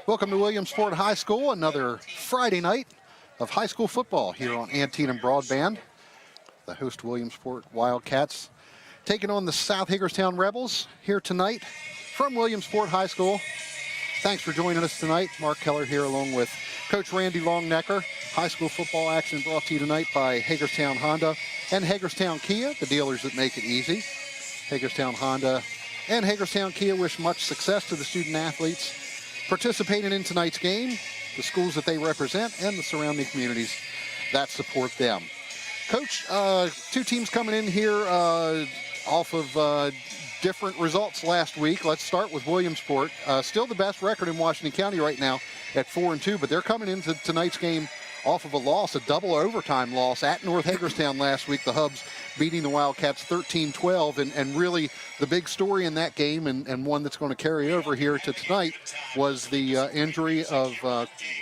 Welcome to Williamsport High School, another Friday night of high school football here on Antietam Broadband. The host Williamsport Wildcats taking on the South Hagerstown Rebels here tonight from Williamsport High School. Thanks for joining us tonight. Mark Keller here along with Coach Randy Longnecker. High school football action brought to you tonight by Hagerstown Honda and Hagerstown Kia, the dealers that make it easy. Hagerstown Honda and Hagerstown Kia wish much success to the student athletes participating in tonight's game, the schools that they represent, and the surrounding communities that support them. Coach, two teams coming in here off of different results last week. Let's start with Williamsport. Still the best record in Washington County right now at 4-2, but they're coming into tonight's game off of a loss, a double overtime loss at North Hagerstown last week. The Hubs beating the Wildcats 13-12, and really the big story in that game, and one that's going to carry over here to tonight, was the injury of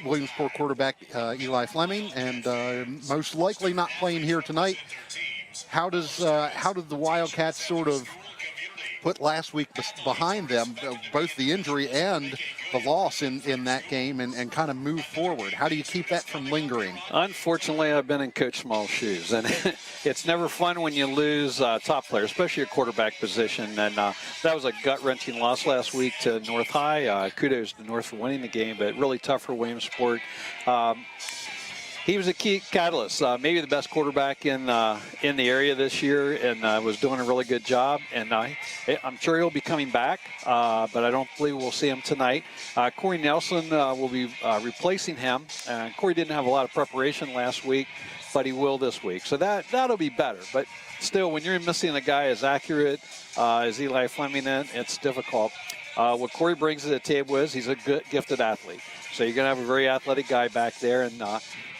Williamsport quarterback Eli Fleming, and most likely not playing here tonight. How did the Wildcats sort of put last week behind them, both the injury and the loss in that game, and kind of move forward? How do you keep that from lingering? Unfortunately, I've been in Coach Small's shoes, and it's never fun when you lose top players, especially your quarterback position. And that was a gut-wrenching loss last week to North High. Kudos to North for winning the game, but really tough for Williamsport. He was a key catalyst, maybe the best quarterback in the area this year, and was doing a really good job. And I'm sure he'll be coming back, but I don't believe we'll see him tonight. Corey Nelson will be replacing him. Corey didn't have a lot of preparation last week, but he will this week. So that'll be better. But still, when you're missing a guy as accurate as Eli Fleming, it's difficult. What Corey brings to the table is he's a good, gifted athlete. So you're going to have a very athletic guy back there, and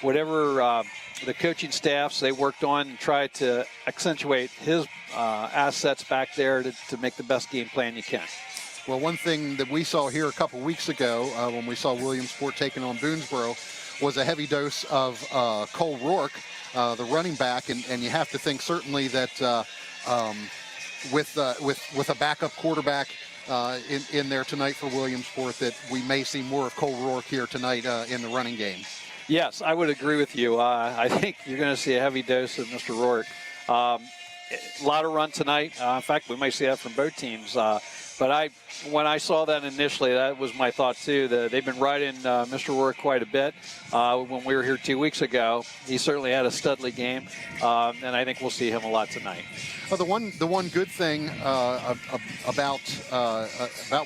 whatever the coaching staffs they worked on and tried to accentuate his assets back there to make the best game plan you can. Well, one thing that we saw here a couple weeks ago when we saw Williamsport taking on Boonesboro was a heavy dose of Cole Rourke, the running back, and you have to think certainly that with a backup quarterback in there tonight for Williamsport, that we may see more of Cole Rourke here tonight in the running game. Yes, I would agree with you. I think you're going to see a heavy dose of Mr. Rourke. A lot of run tonight. In fact, we might see that from both teams. But when I saw that initially, that was my thought too. They've been riding Mr. Rourke quite a bit. When we were here 2 weeks ago, he certainly had a studly game, and I think we'll see him a lot tonight. Well, the one good thing about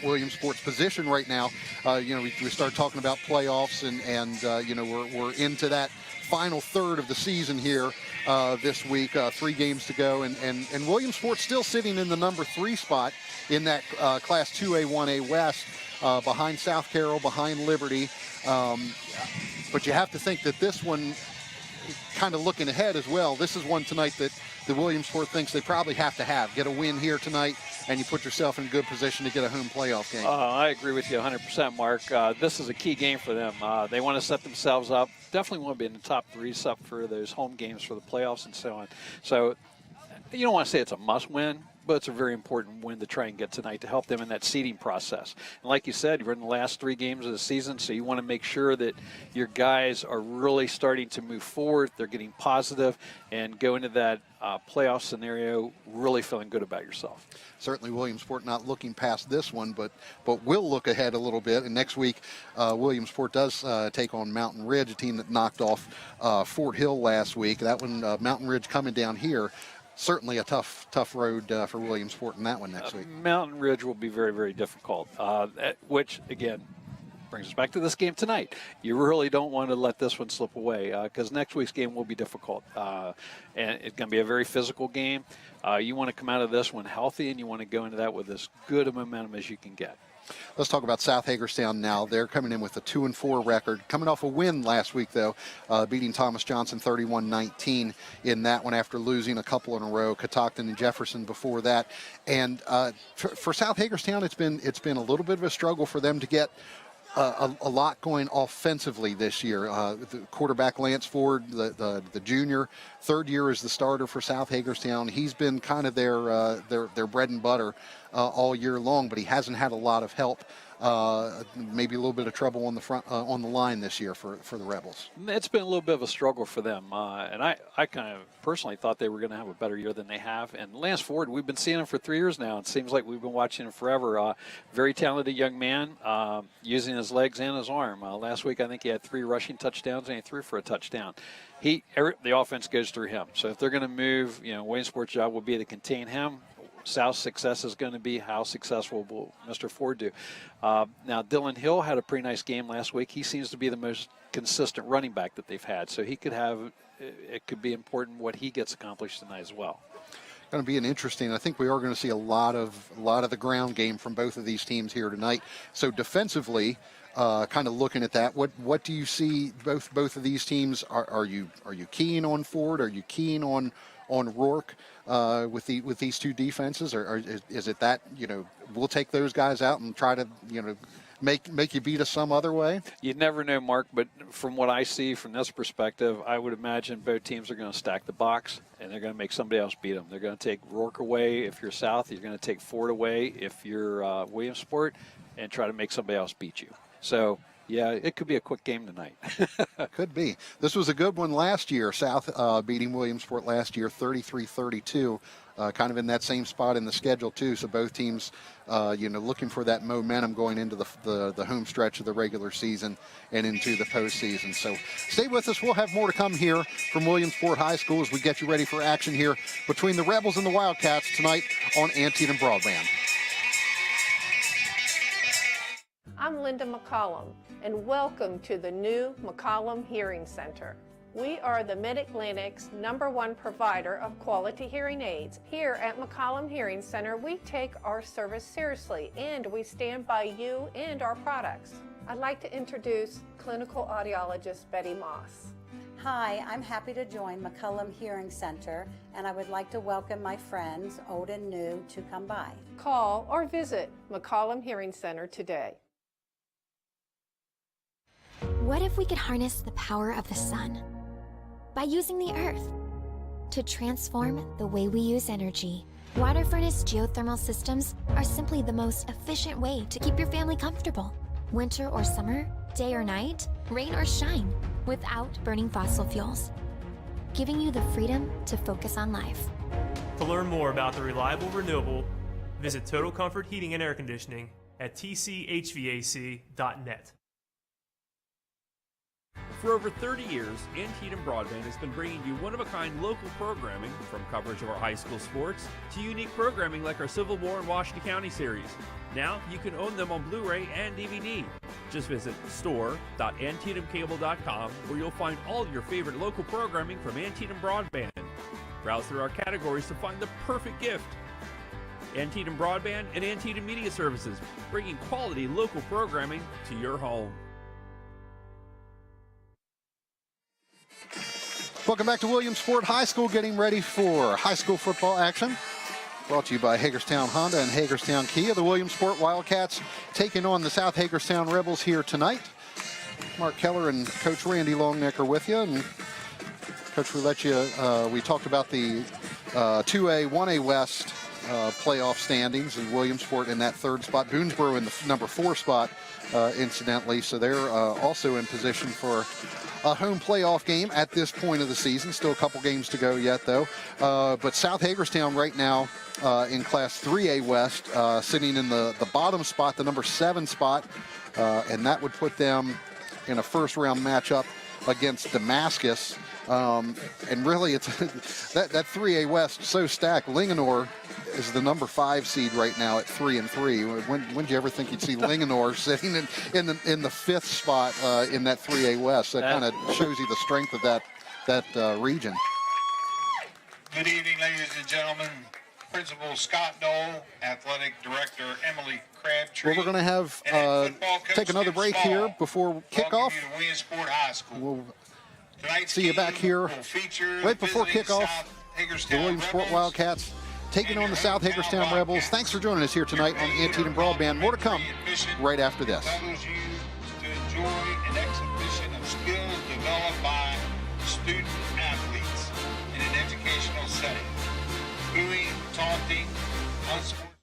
Williamsport's position right now, we start talking about playoffs, and we're into that final third of the season here this week. 3 games to go, and Williamsport's still sitting in the number 3 spot in that Class 2A, 1A West, behind South Carroll, behind Liberty. But you have to think that this one, kind of looking ahead as well, this is one tonight that the Williamsport thinks they probably have to get a win here tonight, and you put yourself in a good position to get a home playoff game. I agree with you 100%, Mark. This is a key game for them. They want to set themselves up. Definitely want to be in the top 3 up for those home games for the playoffs and so on. So you don't want to say it's a must-win, but it's a very important win to try and get tonight to help them in that seeding process. And like you said, you're in the last 3 games of the season, so you want to make sure that your guys are really starting to move forward, they're getting positive, and go into that playoff scenario really feeling good about yourself. Certainly Williamsport not looking past this one, but we'll look ahead a little bit. And next week, Williamsport does take on Mountain Ridge, a team that knocked off Fort Hill last week. That one, Mountain Ridge coming down here. Certainly a tough road for Williamsport in that one next week. Mountain Ridge will be very, very difficult, which, again, brings us back to this game tonight. You really don't want to let this one slip away because next week's game will be difficult. And it's going to be a very physical game. You want to come out of this one healthy, and you want to go into that with as good a momentum as you can get. Let's talk about South Hagerstown now. They're coming in with a 2-4 record. Coming off a win last week, though, beating Thomas Johnson 31-19 in that one after losing a couple in a row, Catoctin and Jefferson before that. And for South Hagerstown, it's been a little bit of a struggle for them to get a lot going offensively this year. The quarterback Lance Ford, the junior, 3rd year as the starter for South Hagerstown. He's been kind of their bread and butter all year long, but he hasn't had a lot of help. Maybe a little bit of trouble on the front on the line this year for the Rebels. It's been a little bit of a struggle for them, and I kind of personally thought they were going to have a better year than they have. And Lance Ford, we've been seeing him for 3 years now. It seems like we've been watching him forever. Very talented young man, using his legs and his arm. Last week I think he had 3 rushing touchdowns and he threw for a touchdown. The offense goes through him. So if they're going to move, Williamsport's job will be to contain him. South's success is going to be how successful will Mr. Ford do. Now, Dylan Hill had a pretty nice game last week. He seems to be the most consistent running back that they've had. So it could be important what he gets accomplished tonight as well. Going to be an interesting. I think we are going to see a lot of the ground game from both of these teams here tonight. So defensively, kind of looking at that, what do you see? Both of these teams, are you keen on Ford? Are you keen on Rourke with these 2 defenses, or is it that we'll take those guys out and try to make you beat us some other way? You never know, Mark, but from what I see from this perspective, I would imagine both teams are going to stack the box and they're going to make somebody else beat them. They're going to take Rourke away if you're South. You're going to take Ford away if you're Williamsport, and try to make somebody else beat you. So, yeah, it could be a quick game tonight. Could be. This was a good one last year. South beating Williamsport last year 33-32, kind of in that same spot in the schedule too. So both teams, looking for that momentum going into the home stretch of the regular season and into the postseason. So stay with us. We'll have more to come here from Williamsport High School as we get you ready for action here between the Rebels and the Wildcats tonight on Antietam Broadband. I'm Linda McCollum, and welcome to the new McCollum Hearing Center. We are the Mid-Atlantic's #1 provider of quality hearing aids. Here at McCollum Hearing Center, we take our service seriously, and we stand by you and our products. I'd like to introduce clinical audiologist Betty Moss. Hi, I'm happy to join McCollum Hearing Center, and I would like to welcome my friends, old and new, to come by. Call or visit McCollum Hearing Center today. What if we could harness the power of the sun by using the earth to transform the way we use energy? Water furnace geothermal systems are simply the most efficient way to keep your family comfortable. Winter or summer, day or night, rain or shine, without burning fossil fuels, giving you the freedom to focus on life. To learn more about the reliable, renewable Visit Total Comfort Heating and Air Conditioning at tchvac.net. For over 30 years, Antietam Broadband has been bringing you one-of-a-kind local programming, from coverage of our high school sports to unique programming like our Civil War and Washington County series. Now you can own them on Blu-ray and DVD. Just visit store.antietamcable.com, where you'll find all your favorite local programming from Antietam Broadband. Browse through our categories to find the perfect gift. Antietam Broadband and Antietam Media Services, bringing quality local programming to your home. Welcome back to Williamsport High School, getting ready for high school football action. Brought to you by Hagerstown Honda and Hagerstown Kia. The Williamsport Wildcats taking on the South Hagerstown Rebels here tonight. Mark Keller and Coach Randy Longneck are with you. And Coach, we talked about the 2A, 1A West playoff standings, and Williamsport in that third spot. Boonesboro in the number 4 spot, incidentally. So they're also in position for a home playoff game at this point of the season. Still a couple games to go yet, though. But South Hagerstown right now in Class 3A West, sitting in the bottom spot, the number 7 spot, and that would put them in a first-round matchup against Damascus. And really, it's that 3A West so stacked. Linganore is the number 5 seed right now at 3-3. When did you ever think you'd see Linganore sitting in the 5th spot in that 3A West? That kind of shows you the strength of that region. Good evening, ladies and gentlemen. Principal Scott Dole, Athletic Director Emily Crabtree. Well, we're going to have take another break here before kickoff. We'll see you back here right before kickoff. The Williamsport Wildcats taking on the South Hagerstown Rebels. Thanks for joining us here tonight on Antietam Broadband. More to come right after this. To enjoy an exhibition of skills developed by student athletes in an educational setting. Booing, taunting, unsportsmanlike.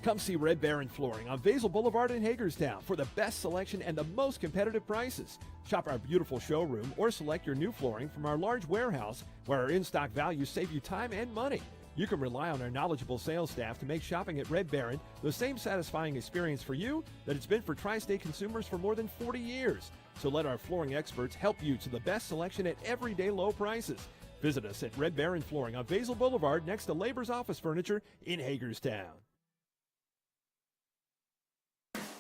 Come see Red Baron Flooring on Basil Boulevard in Hagerstown for the best selection and the most competitive prices. Shop our beautiful showroom or select your new flooring from our large warehouse, where our in-stock values save you time and money. You can rely on our knowledgeable sales staff to make shopping at Red Baron the same satisfying experience for you that it's been for Tri-State consumers for more than 40 years. So let our flooring experts help you to the best selection at everyday low prices. Visit us at Red Baron Flooring on Basil Boulevard next to Labor's Office Furniture in Hagerstown.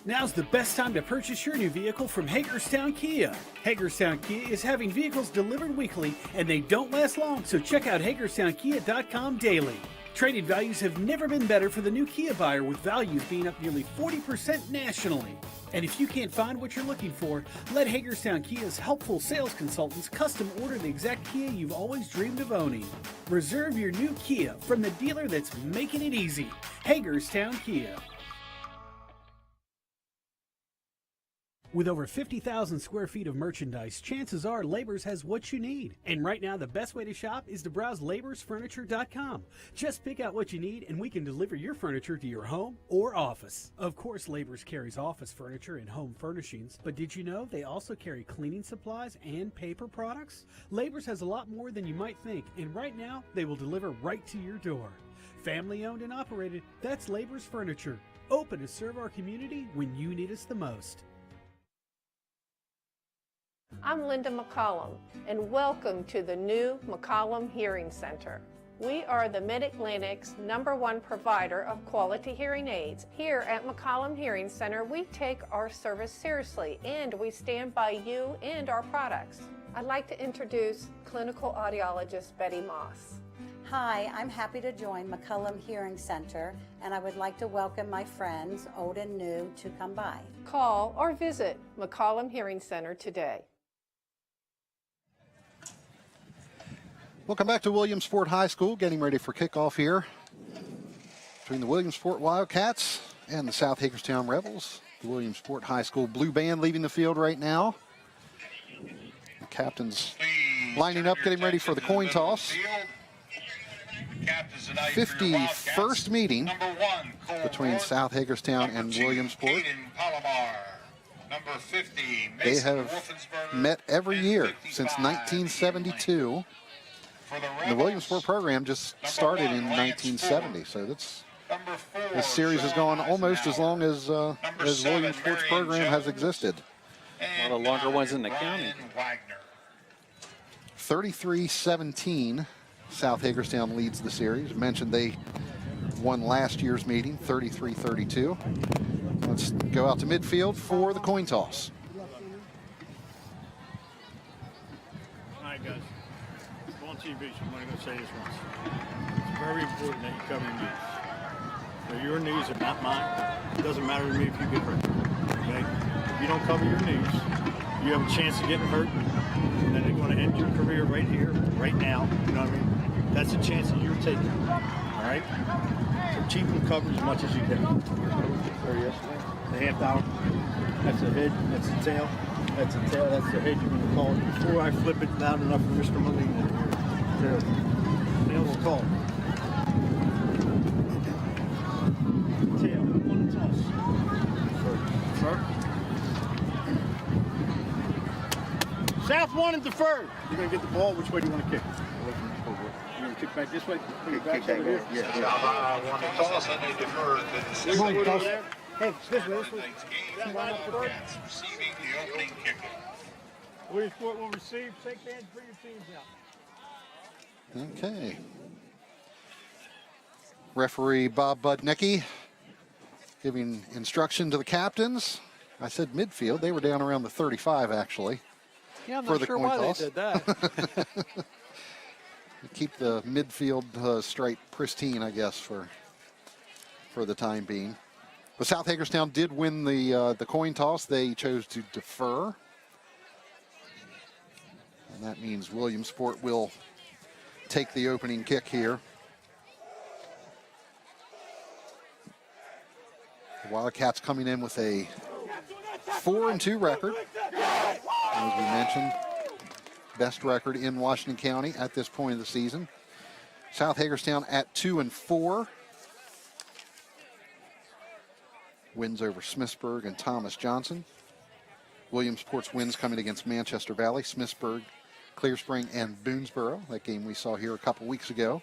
Now's the best time to purchase your new vehicle from Hagerstown Kia. Hagerstown Kia is having vehicles delivered weekly, and they don't last long, so check out HagerstownKia.com daily. Trade-in values have never been better for the new Kia buyer, with values being up nearly 40% nationally. And if you can't find what you're looking for, let Hagerstown Kia's helpful sales consultants custom order the exact Kia you've always dreamed of owning. Reserve your new Kia from the dealer that's making it easy, Hagerstown Kia. With over 50,000 square feet of merchandise, chances are Labor's has what you need. And right now, the best way to shop is to browse laborsfurniture.com. Just pick out what you need and we can deliver your furniture to your home or office. Of course, Labor's carries office furniture and home furnishings, but did you know they also carry cleaning supplies and paper products? Labor's has a lot more than you might think, and right now, they will deliver right to your door. Family owned and operated, that's Labor's Furniture. Open to serve our community when you need us the most. I'm Linda McCollum, and welcome to the new McCollum Hearing Center. We are the Mid-Atlantic's #1 provider of quality hearing aids. Here at McCollum Hearing Center, we take our service seriously, and we stand by you and our products. I'd like to introduce clinical audiologist Betty Moss. Hi, I'm happy to join McCollum Hearing Center, and I would like to welcome my friends, old and new, to come by. Call or visit McCollum Hearing Center today. Welcome back to Williamsport High School, getting ready for kickoff here between the Williamsport Wildcats and the South Hagerstown Rebels. The Williamsport High School Blue Band leaving the field right now. The captains lining up, getting ready for the coin toss. 51st meeting between South Hagerstown and Williamsport. Number 50, they have met every year since 1972. The Williamsport program just started in 1970, so that's Number 4. This series has gone almost as long as Williamsport's program has existed. One of the longer ones in the county. 33-17, South Hagerstown leads the series. Mentioned they won last year's meeting, 33-32. Let's go out to midfield for the coin toss. All right, guys. On TV, so I'm going to say this once. It's very important that you cover your knees. They're your knees are not mine. It doesn't matter to me if you get hurt. Okay? If you don't cover your knees, you have a chance of getting hurt, and then they're going to end your career right here, right now. You know what I mean? That's a chance that you're taking. All right? So keep them covered as much as you can. The half hour. That's the head. That's the tail. That's the tail. That's the head. You're going to call it before I flip it loud enough for Mr. Molina. Tail will call it. Tail. On the toss. South one and deferred. You're going to get the ball. Which way do you want to kick? You're going to kick back this way? Put your back over here? Yeah. Toss and they defer. Come on, toss. Hey, this way. Receiving the opening kicker. Williamsport will receive. Shake hands. Bring your teams out. Okay. Referee Bob Budnicki giving instruction to the captains. I said midfield. They were down around the 35, actually. Yeah, I'm for not the sure coin why toss. they did that. Keep the midfield straight pristine, I guess, for the time being. But South Hagerstown did win the coin toss. They chose to defer. And that means Williamsport will take the opening kick here. The Wildcats coming in with a 4-2 record. As we mentioned, best record in Washington County at this point of the season. South Hagerstown at 2-4. Wins over Smithsburg and Thomas Johnson. Williamsport's wins coming against Manchester Valley, Smithsburg, Clear Spring, and Boonesboro. That game we saw here a couple weeks ago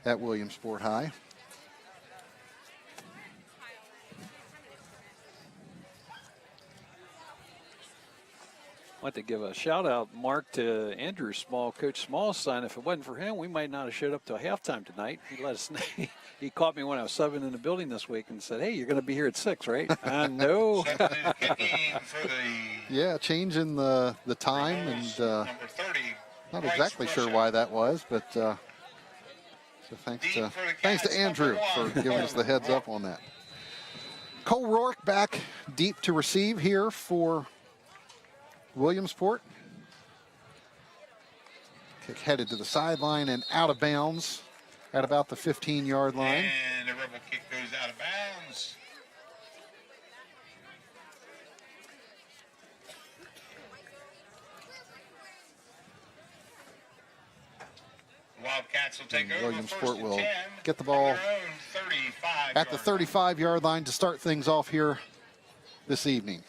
at Williamsport High. I want to give a shout out, Mark, to Andrew Small, Coach Small's son. If it wasn't for him, we might not have showed up till halftime tonight. He let us know. He caught me when I was subbing in the building this week and said, "Hey, you're going to be here at 6, right?" I know. Yeah, changing the time, and not exactly sure why that was, but so thanks to Andrew for giving us the heads up on that. Cole Rourke back deep to receive here for Williamsport. Kick headed to the sideline and out of bounds at about the 15-yard line. And the rebel kick goes out of bounds. Wildcats will take over. Williamsport will get the ball at the 35-yard line to start things off here this evening.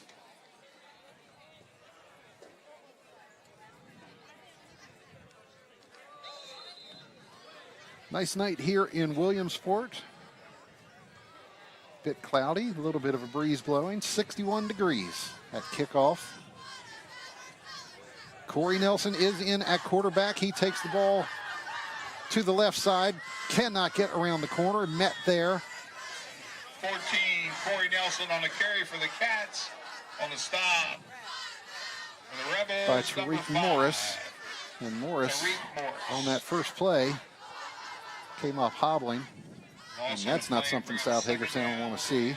Nice night here in Williamsport. Bit cloudy, a little bit of a breeze blowing, 61 degrees at kickoff. Corey Nelson is in at quarterback. He takes the ball to the left side, cannot get around the corner, met there. 14, Corey Nelson on the carry for the Cats. On the stop for the Rebels, By Tariq Morris. And Morris on that first play came off hobbling, and that's not something South Hagerstown want to see.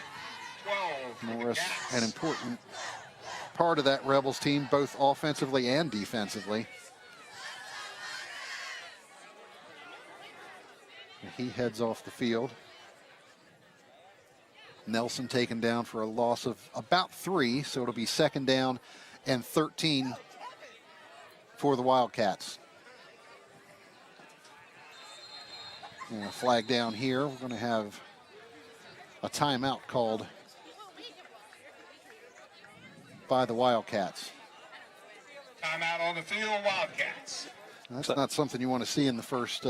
Morris, an important part of that Rebels team, both offensively and defensively. And he heads off the field. Nelson taken down for a loss of about 3, so it'll be 2nd down and 13 for the Wildcats. And a flag down here. We're going to have a timeout called by the Wildcats. Timeout on the field, Wildcats. That's not something you want to see in the first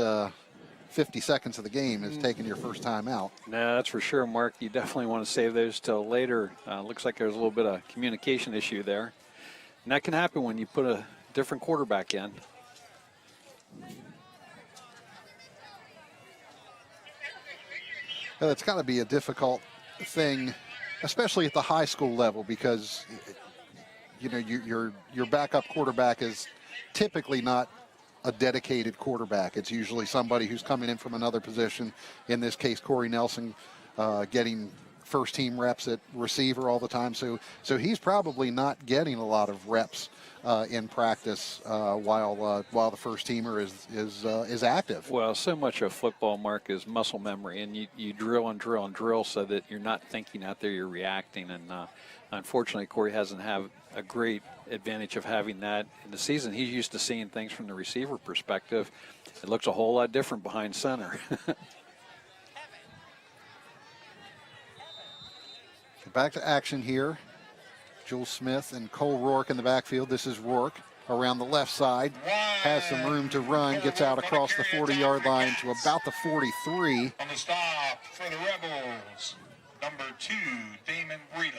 50 seconds of the game is taking your first time out. No, that's for sure, Mark. You definitely want to save those till later. Looks like there's a little bit of communication issue there. And that can happen when you put a different quarterback in. Well, it's got to be a difficult thing, especially at the high school level, because you know your backup quarterback is typically not a dedicated quarterback. It's usually somebody who's coming in from another position. In this case, Corey Nelson getting first team reps at receiver all the time. So he's probably not getting a lot of reps in practice while the first teamer is active. Well, so much of football, Mark, is muscle memory, and you drill and drill and drill so that you're not thinking out there, you're reacting. And unfortunately, Corey hasn't have a great advantage of having that in the season. He's used to seeing things from the receiver perspective. It looks a whole lot different behind center. Back to action here. Jules Smith and Cole Rourke in the backfield. This is Rourke around the left side. Has some room to run. Gets out across the 40-yard line to about the 43. On the stop for the Rebels, number 2, Damon Breland.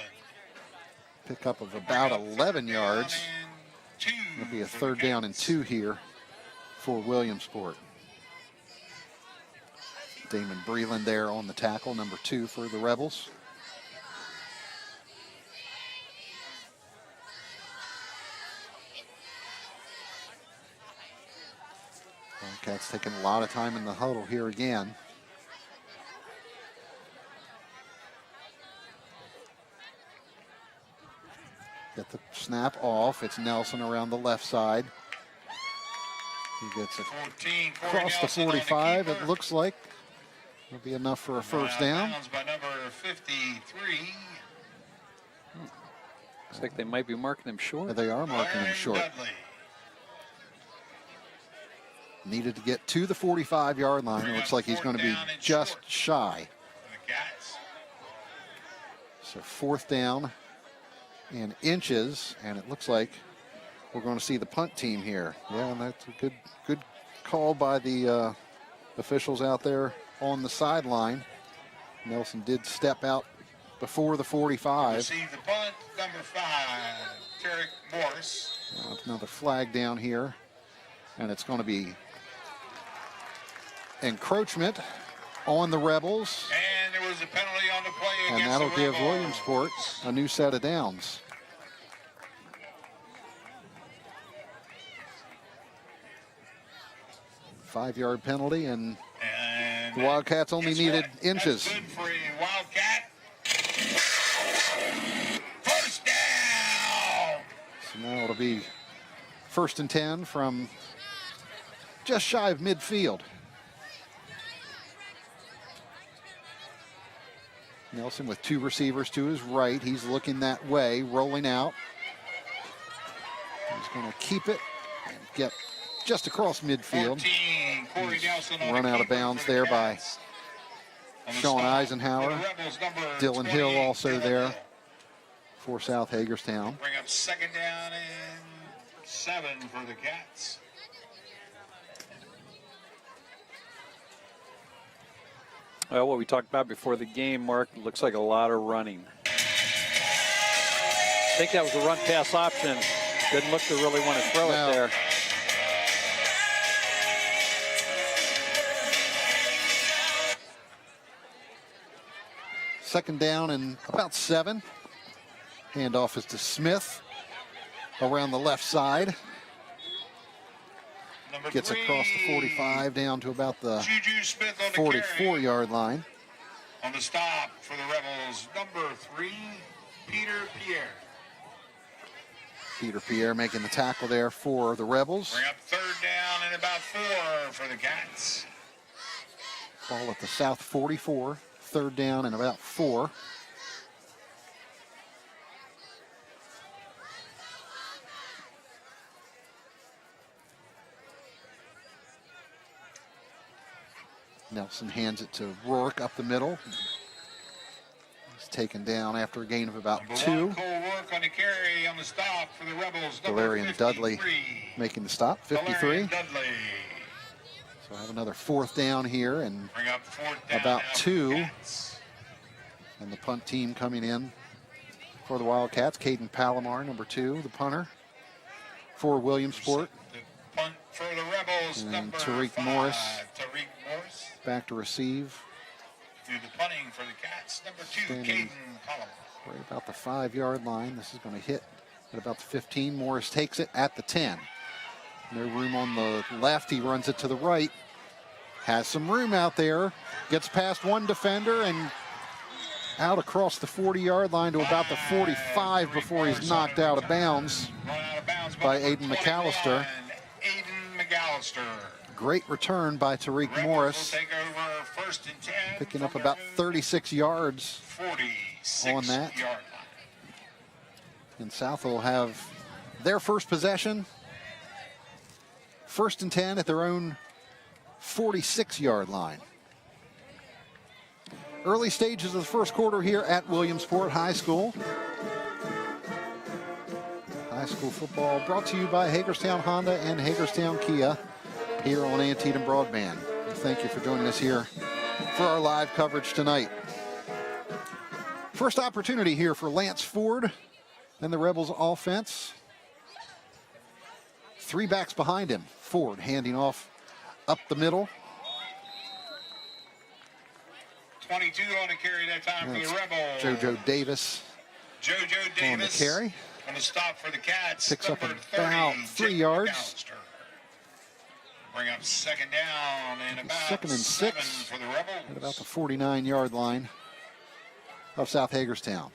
Pickup of about 11 yards. It'll be a 3rd down and 2 here for Williamsport. Damon Breland there on the tackle, number 2 for the Rebels. Wildcats taking a lot of time in the huddle here again. Get the snap off. It's Nelson around the left side. He gets it across the 45. It looks like it'll be enough for a first down. By number 53. Looks like they might be marking him short. They are marking him short. Dudley. Needed to get to the 45-yard line. It looks like he's going to be just shy. So 4th down and inches, and it looks like we're going to see the punt team here. Yeah, and that's a good call by the officials out there on the sideline. Nelson did step out before the 45. Receive the punt, number 5, Tarek Morris. Another flag down here, and it's going to be encroachment on the Rebels. And there was a penalty on the play And against that'll the give Rebels. Williamsport a new set of downs. Five-yard penalty, and the Wildcats only needed inches. That's good for a Wildcat. First down. So now it'll be 1st and 10 from just shy of midfield. Nelson with 2 receivers to his right. He's looking that way, rolling out. He's going to keep it and get just across midfield. 14, Corey Nelson on Run the out of keeper bounds for the there by Cats. On the Sean stop Eisenhower. for the Rebels, number Dylan Hill 20, also Dylan there Hill. for South Hagerstown. Bring up 2nd down and 7 for the Cats. Well, what we talked about before the game, Mark, looks like a lot of running. I think that was a run-pass option. Didn't look to really want to throw it there. Second down and about 7. Handoff is to Smith around the left side. Number Gets 3, across the 45 down to about the Juju Smith on the carry. 44-yard line. On the stop for the Rebels, number 3, Peter Pierre. Peter Pierre making the tackle there for the Rebels. Bring up 3rd down and about 4 for the Cats. Ball at the South 44. 3rd down and about 4. Nelson hands it to Rourke up the middle. He's taken down after a gain of about 2. Cole Rourke on the carry on the stop for the Rebels. Number Valerian 53. Dudley making the stop, 53. Valerian Dudley. So I have another 4th down here and Bring up 4th down about now for 2. Cats. And the punt team coming in for the Wildcats. Caden Palomar, number 2, the punter for Williamsport. The punt for the Rebels, And number Tariq 5. Morris. Tariq Morris. Back to receive. Do the punting for the Cats, number 2, Standing Caden Palomar. right about the 5-yard line. This is going to hit at about the 15. Morris takes it at the 10. No room on the left. He runs it to the right. Has some room out there. Gets past one defender and out across the 40-yard line to about the 45 before he's knocked out of bounds by Aiden McAllister. Aiden McAllister. Great return by Tariq Rebels Morris, will take over 1st and 10. picking up from about their own 36 yards 46 on that. yard line. And South will have their first possession. 1st and 10 at their own 46-yard line. Early stages of the first quarter here at Williamsport High School. High school football brought to you by Hagerstown Honda and Hagerstown Kia here on Antietam Broadband. Thank you for joining us here for our live coverage tonight. First opportunity here for Lance Ford and the Rebels offense. 3 backs behind him. Ford handing off up the middle. 22 on the carry that time for the That's Rebels. JoJo Davis JoJo Davis on the carry. on the stop for the Cats. Picks up number about 30, 3 Jake yards. McAllister. Bring up 2nd down and about 2nd and 7 6 for the Rebels. at about the 49-yard line of South Hagerstown.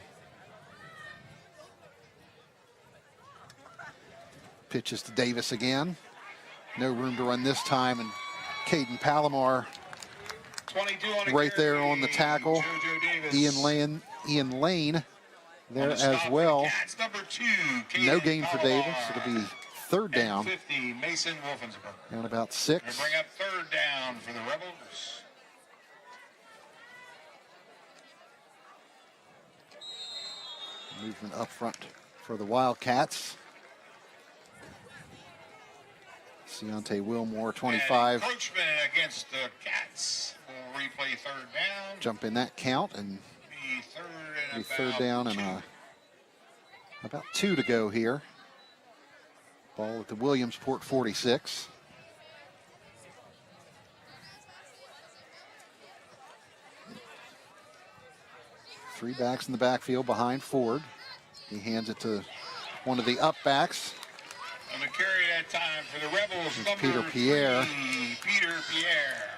Pitches to Davis again. No room to run this time, and Caden Palomar 22 on the right there carry, on the tackle. JoJo Davis. Ian Lane there On the as stop for the well. Cats, number 2, No Caden gain for Palomar. Davis. It'll be 3rd down. 50, Mason Wolfensberg. Down about They 6. bring up 3rd down for the Rebels. Movement up front for the Wildcats. Deontay Wilmore, 25. And encroachment against the Cats. We'll replay 3rd down. Jump in that count and Be 3rd and be 3rd about down 2. and about 2 to go here. Ball at the Williamsport 46. Three backs in the backfield behind Ford. He hands it to one of the up backs. On the carry that time for the Rebels, It's number Peter Pierre. 3, Peter Pierre.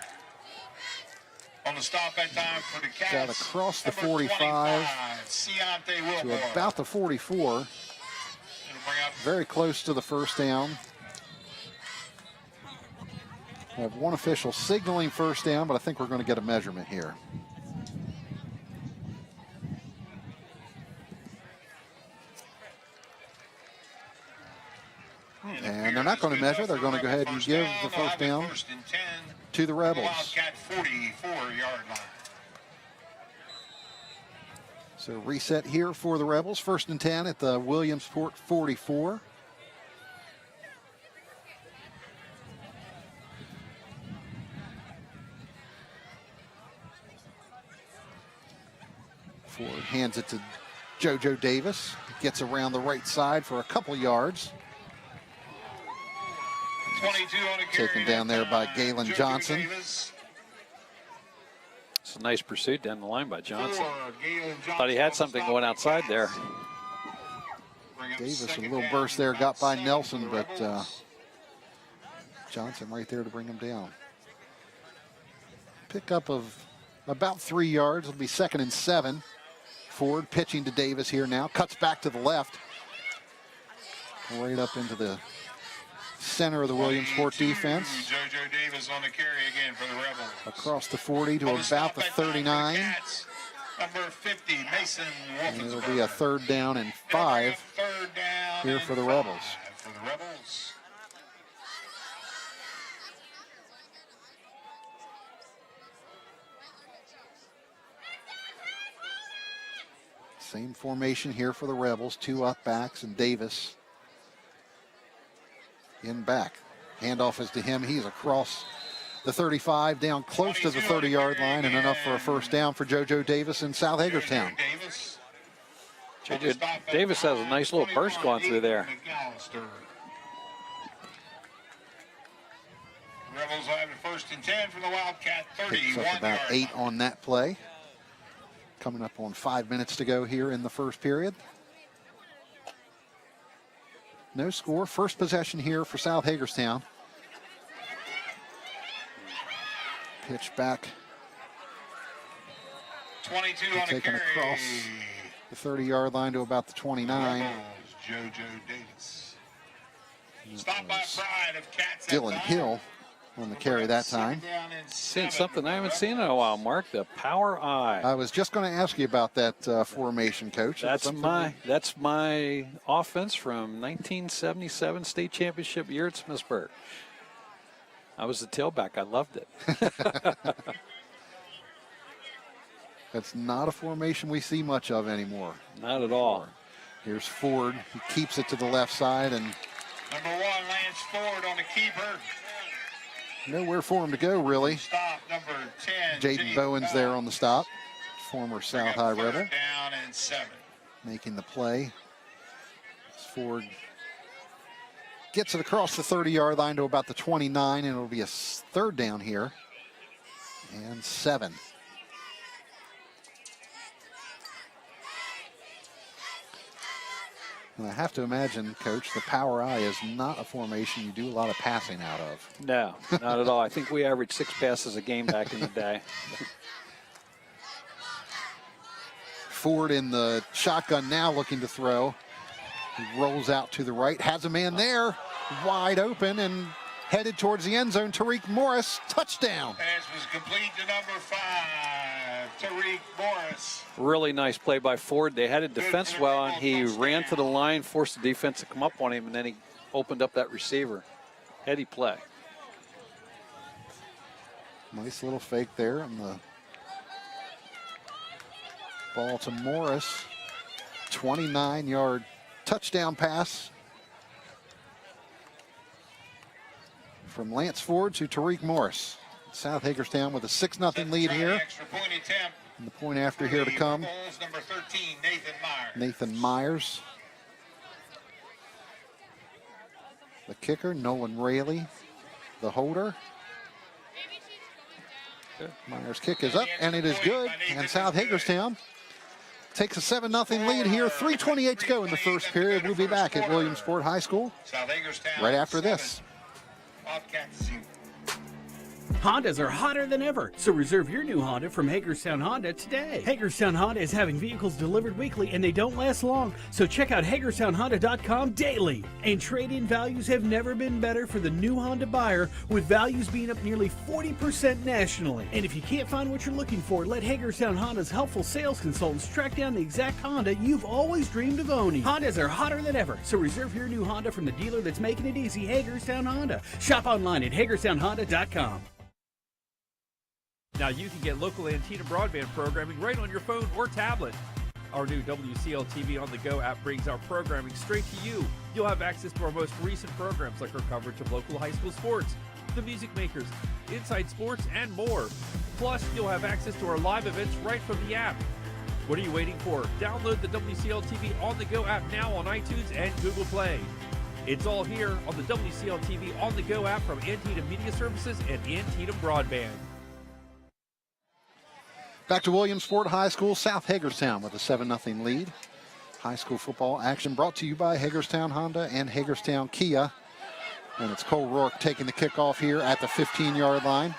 On the stop that time for the Cats. Got across the number 45 Deontay to Wilmore. about the 44. It'll bring up Very close to the 1st down. We have one official signaling 1st down, but I think we're going to get a measurement here. And they're not going to measure. They're going to go ahead and give the 1st down 1st and 10 to the from Rebels. Wildcat 44-yard line. So reset here for the Rebels. 1st and 10 at the Williamsport 44. Ford hands it to JoJo Davis. Gets around the right side for a couple yards. 22 on the carry. Taken down there by Galen JoJo Johnson. Davis. It's a nice pursuit down the line by Johnson. Galen Johnson Thought he on had the something stop going for the outside Cats. there. Bring up Davis, a 2nd little down, burst there, about got by 7 Nelson, for the but Rebels. Johnson right there to bring him down. Pickup of about 3 yards. It'll be 2nd and 7. Ford pitching to Davis here now. Cuts back to the left. Right up into the center of the Williamsport 22, defense. JoJo Davis on the carry again for the Rebels. Across the 40 to On about stop the that time for the 39. Cats, number 50, Mason And it'll Wolfensberg. be a 3rd down and It'll bring 5 up 3rd down here and for the 5 Rebels. For the Rebels. Same formation here for the Rebels. 2 up backs and Davis in back. Handoff is to him. He's across the 35 down close to the 30-yard line, and enough for a first down for JoJo Davis in South Hagerstown. JoJo Davis has a nice little burst going through there. Rebels will have the 1st and 10 from the Wildcat 31 Picks up about 8 on that play. Coming up on 5 minutes to go here in the first period. No score. First possession here for South Hagerstown. Pitch back. 22 on the Taken carry. across the 30-yard line to about the 29. Rebels, JoJo Davis. Stop by Pride of Cats. Dylan Hill on the carry that time. Seeing something I haven't seen in a while, Mark, the power eye. I was just going to ask you about that formation, Coach. That's my offense from 1977 state championship year at Smithsburg. I was the tailback. I loved it. That's not a formation we see much of anymore. Not at all. Here's Ford. He keeps it to the left side, and Number 1, Lance Ford on the keeper. nowhere for him to go, really. Stop number 10. Jaden Bowen's there on the stop. Former South High Rebel. Down and 7. Making the play. As Ford gets it across the 30-yard line to about the 29, and it'll be a third down here. And 7. And I have to imagine, Coach, the power eye is not a formation you do a lot of passing out of. No, not at all. I think we averaged 6 passes a game back in the day. Ford in the shotgun now, looking to throw. He rolls out to the right, has a man there, wide open and headed towards the end zone. Tariq Morris, touchdown. Pass was complete to number 5, Tariq Morris. Really nice play by Ford. They had a defense well, and he ran to the line, forced the defense to come up on him, and then he opened up that receiver. Heady play. Nice little fake there, and the ball to Morris. 29-yard touchdown pass from Lance Ford to Tariq Morris. South Hagerstown with a 6-0 lead here. Extra point attempt. And the point after here to come. Rebels, number 13, Nathan Myers. Nathan Myers. The kicker, Nolan Rayleigh. The holder. Myers' kick is up, and it is good. And South Hagerstown takes a 7-0 lead here. 3:28 to go in the first period. We'll be back at Williamsport High School South Hagerstown, right after 7, this. Bobcats 0. Hondas are hotter than ever, so reserve your new Honda from Hagerstown Honda today. Hagerstown Honda is having vehicles delivered weekly, and they don't last long, so check out HagerstownHonda.com daily. And trade-in values have never been better for the new Honda buyer, with values being up nearly 40% nationally. And if you can't find what you're looking for, let Hagerstown Honda's helpful sales consultants track down the exact Honda you've always dreamed of owning. Hondas are hotter than ever, so reserve your new Honda from the dealer that's making it easy, Hagerstown Honda. Shop online at HagerstownHonda.com. Now you can get local Antietam broadband programming right on your phone or tablet. Our new WCL TV On The Go app brings our programming straight to you. You'll have access to our most recent programs like our coverage of local high school sports, The Music Makers, Inside Sports, and more. Plus, you'll have access to our live events right from the app. What are you waiting for? Download the WCL TV On The Go app now on iTunes and Google Play. It's all here on the WCL TV On The Go app from Antietam Media Services and Antietam Broadband. Back to Williamsport High School, South Hagerstown with a 7-0 lead. High school football action brought to you by Hagerstown Honda and Hagerstown Kia. And it's Cole Rourke taking the kickoff here at the 15-yard line.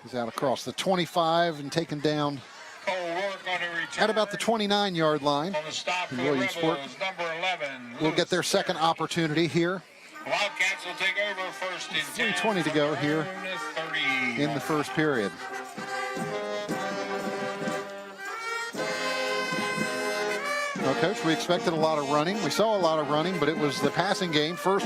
He's out across the 25 and taken down Cole Rourke on the return. at about the 29-yard line. On the stop for in the Williamsport. Rebels, number 11. We'll get their second opportunity here. Wildcats will take over 1st and 10. 3:20 to go here 30. in the first period. Well, Coach, we expected a lot of running. We saw a lot of running, but it was the passing game, first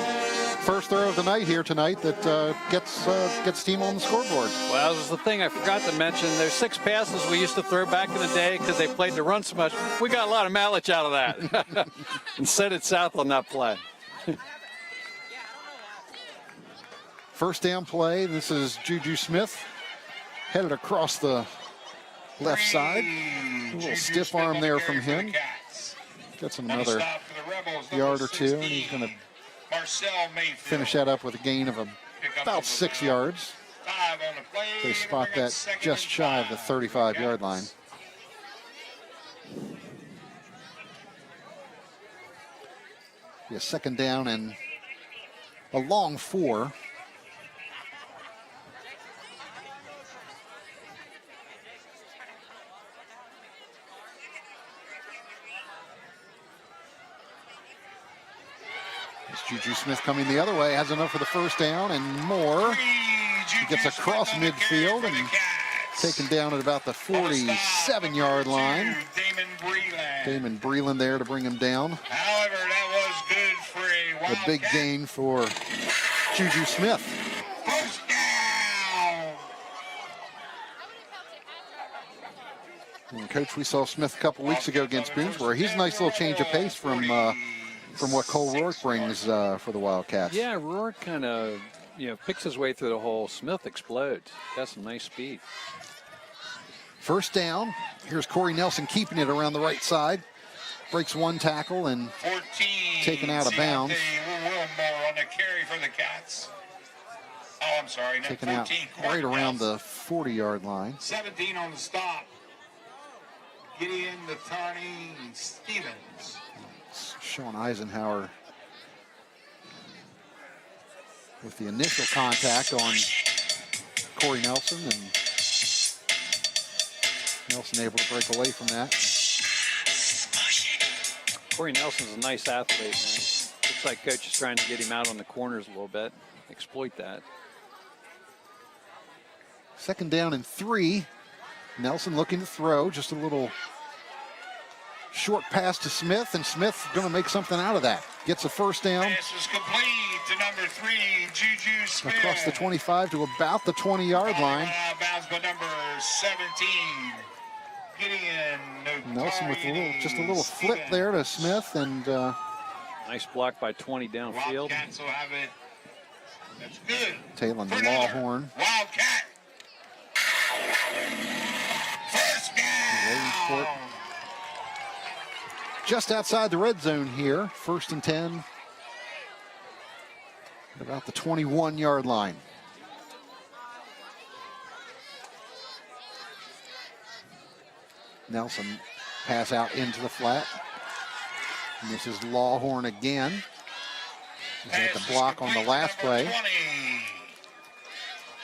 throw of the night here tonight, that gets team on the scoreboard. Well, this is the thing I forgot to mention. There's 6 passes we used to throw back in the day because they played the run so much. We got a lot of mileage out of that. And sent it south on that play. First down play. This is Juju Smith headed across the left side. A little stiff arm there from him. Gets him another yard or two, and he's going to finish that up with a gain of about 6 yards. They spot that just shy of the 35-yard line. A second down and a long 4. Juju Smith coming the other way, has enough for the first down and more. He gets across midfield and taken down at about the 47-yard line. Damon Breland there to bring him down. However, that was good for a big gain for Juju Smith. First down. And Coach, we saw Smith a couple weeks ago against Boonesboro. He's a nice little change of pace from what Cole Rourke brings for the Wildcats. Yeah, Rourke kind of, picks his way through the hole. Smith explodes. Got some nice speed. First down. Here's Corey Nelson keeping it around the right side. Breaks one tackle and 14, taken out of bounds. Wilmore on the carry for the Cats. Oh, I'm sorry. Taken out right around the 40-yard line. 17 on the stop. Gideon Natani Stevens. Sean Eisenhower with the initial contact on Corey Nelson, and Nelson able to break away from that. Corey Nelson's a nice athlete, man. Looks like coach is trying to get him out on the corners a little bit, exploit that. Second down and 3. Nelson looking to throw, just a little short pass to Smith, and Smith going to make something out of that. Gets a first down. Pass is complete to number 3, Juju Smith. Across the 25 to about the 20-yard line. Out of bounds by number 17. Gideon Nelson with just a little flip there to Smith, and nice block by 20 downfield. Wildcats will have it. That's good. Taylor Lawhorn. Wildcat. First down. Williamsport just outside the red zone here. First and 10. At about the 21-yard line. Nelson pass out into the flat. And this is Lawhorn again. He's had the block on the last play. 20.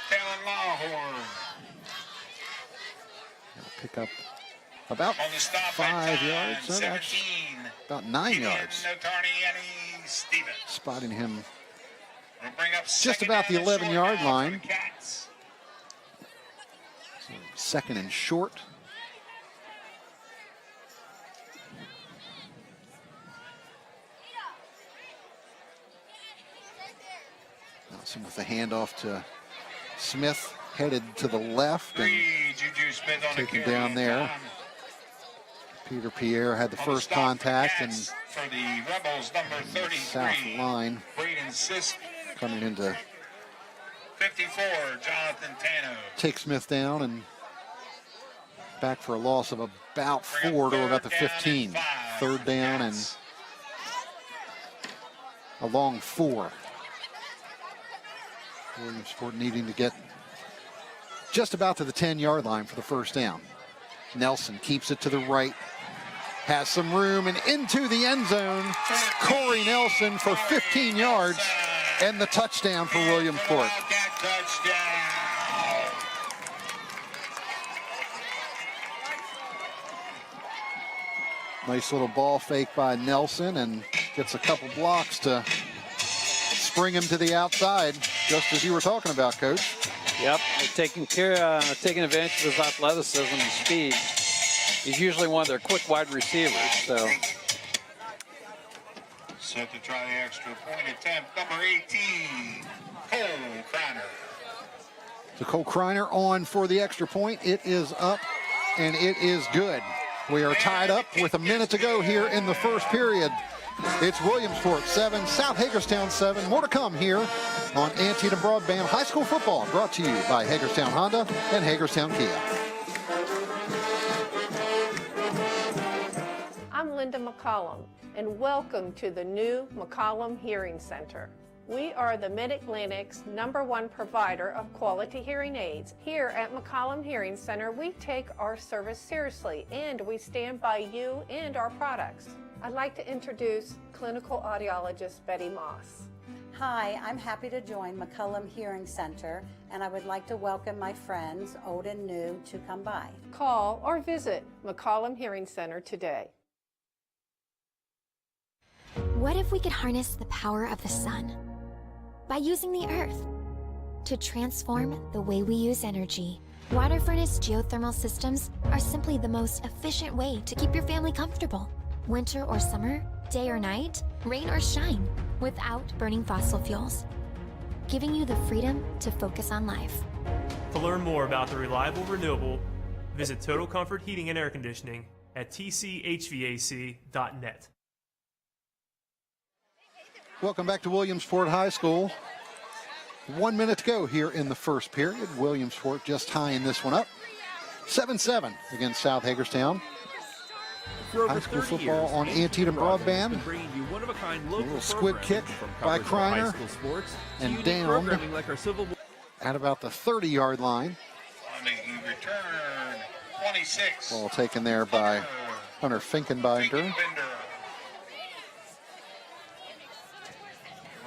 Taylor Lawhorn. He'll pick up about 5 yards. So that's about 9 yards. Spotting him just about the 11-yard line. So second and short. Nelson with the handoff to Smith, headed to the left and taken down there. Peter Pierre had the first contact, and for the Rebels, number 33, south line coming into 54, Jonathan Tano. Take Smith down and back for a loss of about 4 to about the 15. Third down and a long 4. Williamsport needing to get just about to the 10-yard line for the first down. Nelson keeps it to the right, has some room, and into the end zone. Corey Nelson for 15 yards and the touchdown for Williamsport. Nice little ball fake by Nelson, and gets a couple blocks to spring him to the outside, just as you were talking about, Coach. Yep, taking advantage of his athleticism and speed. He's usually one of their quick wide receivers, so. Set to try the extra point attempt, number 18, Cole Kreiner. So Cole Kreiner on for the extra point. It is up, and it is good. We are tied up with a minute to go here in the first period. It's Williamsport 7, South Hagerstown 7. More to come here on Antietam Broadband High School Football, brought to you by Hagerstown Honda and Hagerstown Kia. I'm Linda McCollum, and welcome to the new McCollum Hearing Center. We are the Mid-Atlantic's #1 provider of quality hearing aids. Here at McCollum Hearing Center, we take our service seriously, and we stand by you and our products. I'd like to introduce clinical audiologist Betty Moss. Hi, I'm happy to join McCollum Hearing Center, and I would like to welcome my friends, old and new, to come by. Call or visit McCollum Hearing Center today. What if we could harness the power of the sun by using the earth to transform the way we use energy? Water furnace geothermal systems are simply the most efficient way to keep your family comfortable. Winter or summer, day or night, rain or shine, without burning fossil fuels, giving you the freedom to focus on life. To learn more about the reliable renewable, visit Total Comfort Heating and Air Conditioning at tchvac.net. Welcome back to Williamsport High School. 1 minute to go here in the first period. Williamsport just tying this one up. 7-7 against South Hagerstown. For over High school 30 football years, on Antietam Broadband has Broadband. been bringing you one-of-a-kind local little squib programming kick from by coverage of our high Kreiner, school sports to and unique downed programming like our Civil War. At about the 30-yard line. On the return, 26. Ball taken there by Hunter Finkenbinder.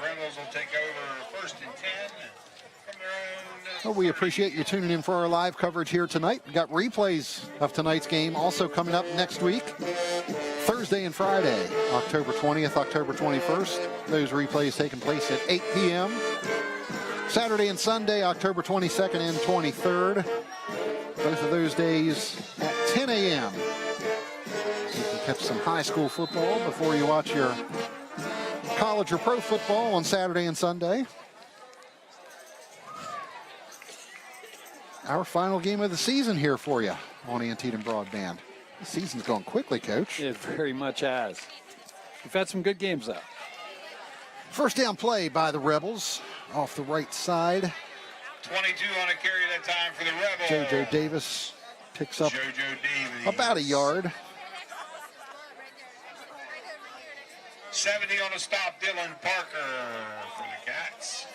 Rebels will take over 1st and 10 from their own. Well, we appreciate you tuning in for our live coverage here tonight. We've got replays of tonight's game also coming up next week. Thursday and Friday, October 20th, October 21st. Those replays taking place at 8 p.m. Saturday and Sunday, October 22nd and 23rd. Both of those days at 10 a.m. So you can catch some high school football before you watch your college or pro football on Saturday and Sunday. Our final game of the season here for you on Antietam Broadband. The season's gone quickly, Coach. It very much has. We've had some good games, though. First down play by the Rebels off the right side. 22 on a carry that time for the Rebels. JoJo Davis picks up JoJo Davis. about a yard. 70 on a stop, Dylan Parker for the Cats.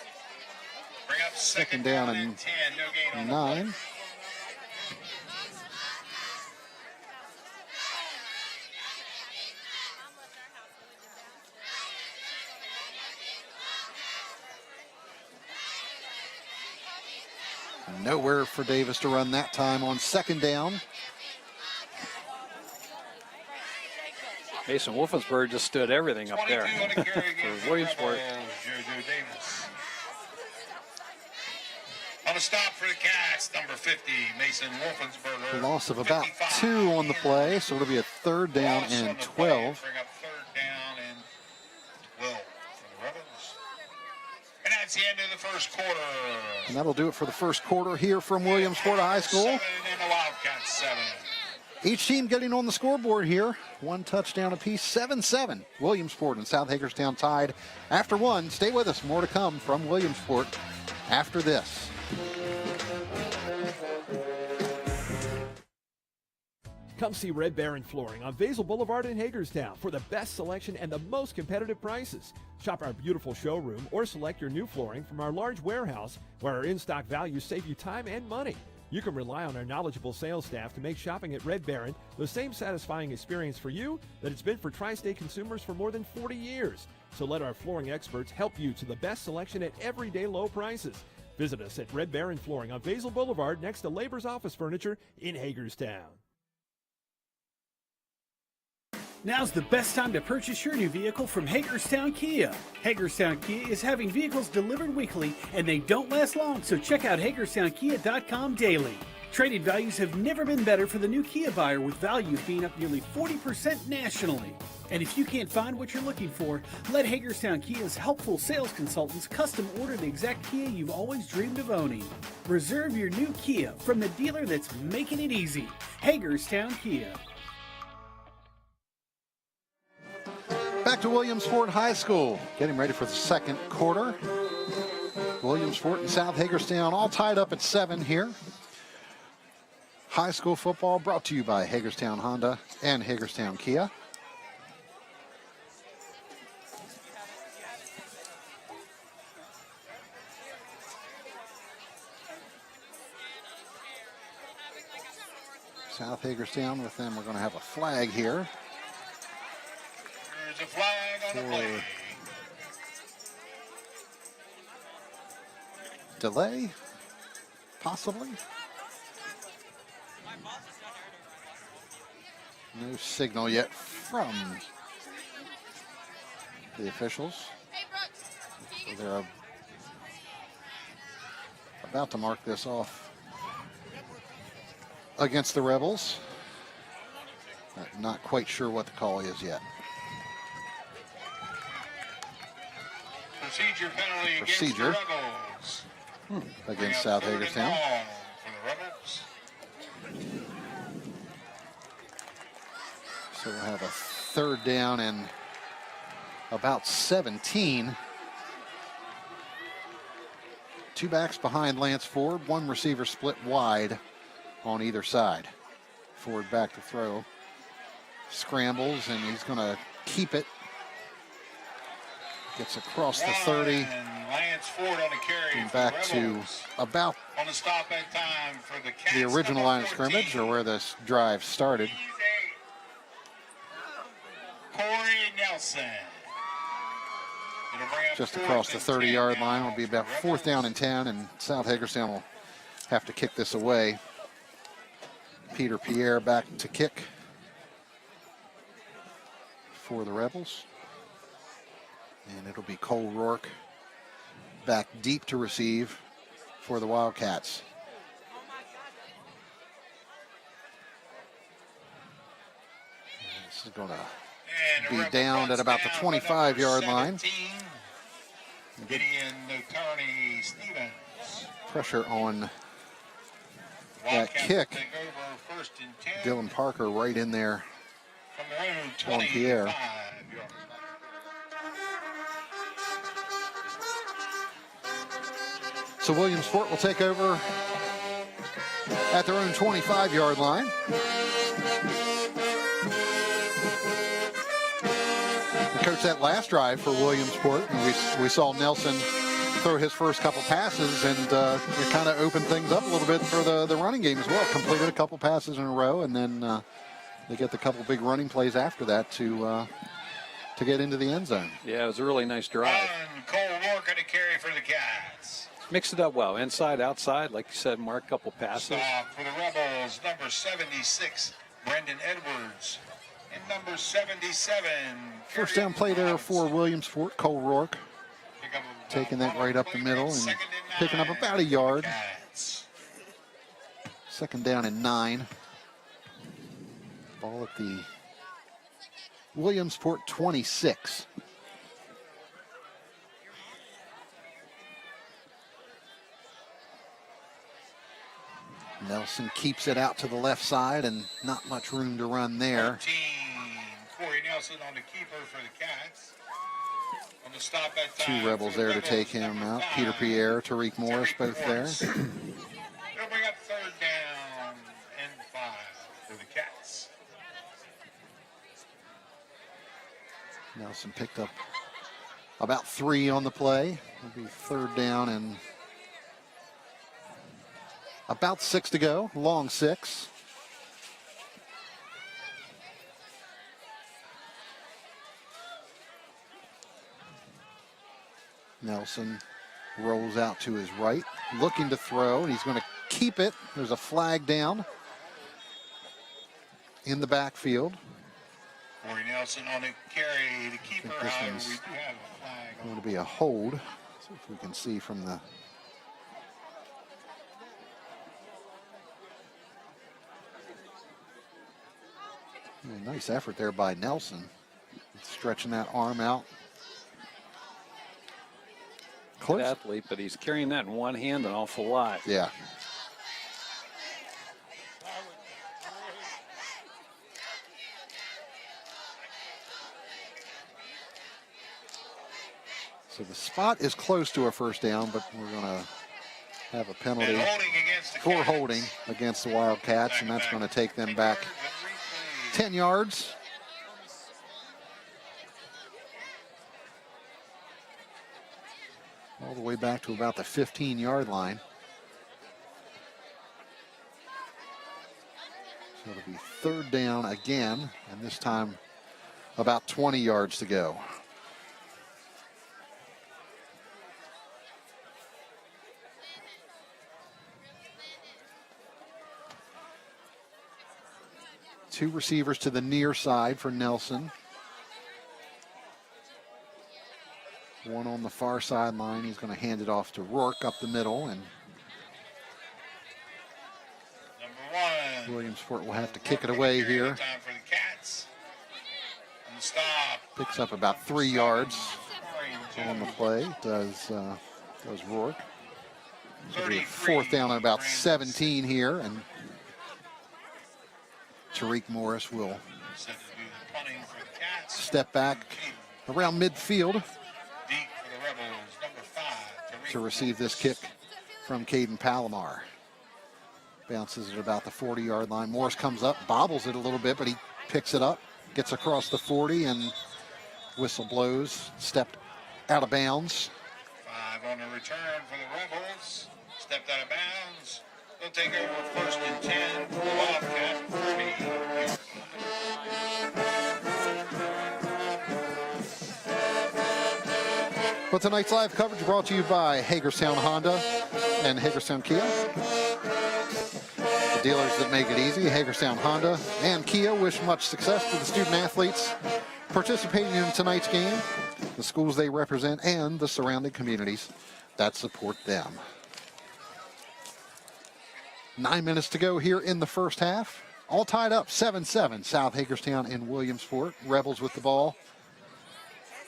Bring up second down and 10. No gain on 9. Nowhere for Davis to run that time on second down. Mason Wolfensberg just stood everything up there for Williamsport. JoJo Davis. On a stop for the Cats, number 50, Mason Wolfensberger. Loss of about 55. 2 on the play, so it'll be a third down Loss and on the play, 12. Bring up third down and 12 for the Rebels. And that's the end of the first quarter. And that'll do it for the first quarter here from Williamsport High School. 7 and the Wildcats 7. Each team getting on the scoreboard here. 1 touchdown apiece, 7-7. Williamsport and South Hagerstown tied after 1. Stay with us. More to come from Williamsport after this. Come see Red Baron Flooring on Basil Boulevard in Hagerstown for the best selection and the most competitive prices. Shop our beautiful showroom or select your new flooring from our large warehouse where our in-stock values save you time and money. You can rely on our knowledgeable sales staff to make shopping at Red Baron the same satisfying experience for you that it's been for tri-state consumers for more than 40 years. So let our flooring experts help you to the best selection at everyday low prices. Visit us at Red Baron Flooring on Basil Boulevard next to Labor's Office Furniture in Hagerstown. Now's the best time to purchase your new vehicle from Hagerstown Kia. Hagerstown Kia is having vehicles delivered weekly and they don't last long, so check out HagerstownKia.com daily. Trade-in values have never been better for the new Kia buyer, with values being up nearly 40% nationally. And if you can't find what you're looking for, let Hagerstown Kia's helpful sales consultants custom order the exact Kia you've always dreamed of owning. Reserve your new Kia from the dealer that's making it easy, Hagerstown Kia. Back to Williamsport High School, getting ready for the second quarter. Williamsport and South Hagerstown all tied up at 7 here. High school football brought to you by Hagerstown Honda and Hagerstown Kia. South Hagerstown with them, we're going to have a flag here. There's a flag on the play. Delay, possibly. No signal yet from the officials. So they're about to mark this off against the Rebels. Not quite sure what the call is yet. Procedure penalty Procedure. against the Rebels. Against South Hagerstown. For the Rebels. So we'll have a third down and about 17. Two backs behind Lance Ford, one receiver split wide on either side. Ford back to throw. Scrambles, and he's going to keep it. Gets across the 30. And Lance Ford on the carry And for back the to Rebels. about On the stop at time for the Cats, the original number line of 14. scrimmage, or where this drive started. Corey Nelson. It'll bring up Just fourth across the and 30-yard 10 line. now Will be for the about fourth down and 10, and South Hagerstown will have to kick this away. Peter Pierre back to kick for the Rebels. And it'll be Cole Rourke back deep to receive for the Wildcats. This is going to And the be Rebels down runs at about the down by 25-yard number line. 17, Gideon Notani Stevens. Pressure on that Wildcats kick. take over first and 10 Dylan Parker right in there from their own on Pierre. 25-yard line. So Williamsport will take over at their own 25-yard line. Coach, that last drive for Williamsport, and we saw Nelson throw his first couple passes, and it kind of opened things up a little bit for the running game as well. Completed a couple passes in a row, and then they get the couple big running plays after that to get into the end zone. Yeah, it was a really nice drive. And Cole Rourke on the carry for the Cats. Mixed it up well, inside, outside, like you said, Mark, couple passes. Stop for the Rebels, number 76, Brendan Edwards. And number 77. First down play there for Williamsport. Cole Rourke Pick up a taking that right up the middle and second and picking up 9 about a for the yard. Cats. Second down and 9. Ball at the Williamsport 26. Nelson keeps it out to the left side, and not much room to run there. 13, Corey Nelson on the keeper for the Cats. On the stop at time Two Rebels for the there to take him number out. 5, Peter Pierre, Tariq Morris, Tariq both there. Morris. It'll bring up third down and 5 for the Cats. Nelson picked up about 3 on the play. It'll be third down and about 6 to go. Long 6. Nelson rolls out to his right, looking to throw, and he's going to keep it. There's a flag down in the backfield. Corey Nelson on the carry, the keeper. this However, one's we do have a flag. Going to be a hold. See if we can see from the nice effort there by Nelson, stretching that arm out. Good Close. athlete, but he's carrying that in one hand an awful lot. Yeah. So the spot is close to a first down, but we're going to have a penalty for holding against the Wildcats, and that's going to take them back 10 yards. All the way back to about the 15-yard line. So it'll be third down again, and this time about 20 yards to go. Two receivers to the near side for Nelson. One on the far sideline. He's going to hand it off to Rourke up the middle, and Williamsport will have to kick it away here. Picks up about 3 yards on the play. Does Rourke. So it'll be fourth down at about 17 here, and Tariq Morris will step back around midfield to receive this kick from Caden Palomar. Bounces at about the 40-yard line. Morris comes up, bobbles it a little bit, but he picks it up, gets across the 40, and whistle blows. Stepped out of bounds. 5 on the return for the Rebels. Stepped out of bounds. They'll take over first and 10 for the Wildcat 40. Well, tonight's live coverage brought to you by Hagerstown Honda and Hagerstown Kia. The dealers that make it easy, Hagerstown Honda and Kia, wish much success to the student athletes participating in tonight's game, the schools they represent, and the surrounding communities that support them. 9 minutes to go here in the first half. All tied up, 7-7, South Hagerstown and Williamsport. Rebels with the ball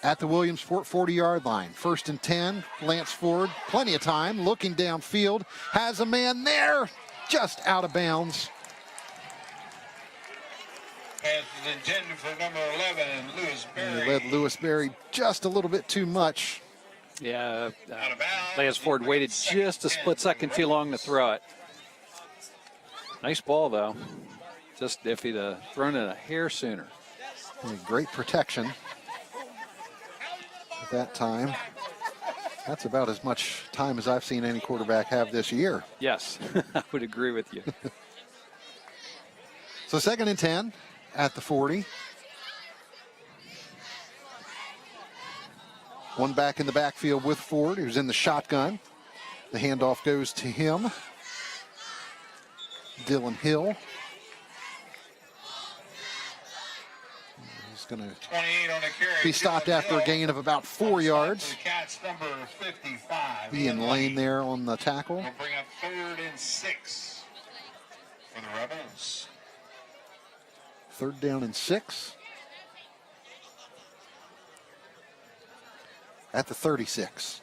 at the Williamsport 40-yard line. First and 10, Lance Ford, plenty of time, looking downfield, has a man there, just out of bounds. Pass is intended for number 11, Lewis Berry. He led Lewis Berry just a little bit too much. Yeah, Lance Ford waited just a split second too long to throw it. Nice ball, though. Just if he'd thrown it a hair sooner. Great protection at that time. That's about as much time as I've seen any quarterback have this year. Yes, I would agree with you. So second and 10 at the 40. One back in the backfield with Ford, who's in the shotgun. The handoff goes to him. Dylan Hill. He's going to be stopped after a gain of about 4 yards. Ian Lane there on the tackle. We'll bring up 3rd and 6 for the Rebels. 3rd down and 6. At the 36.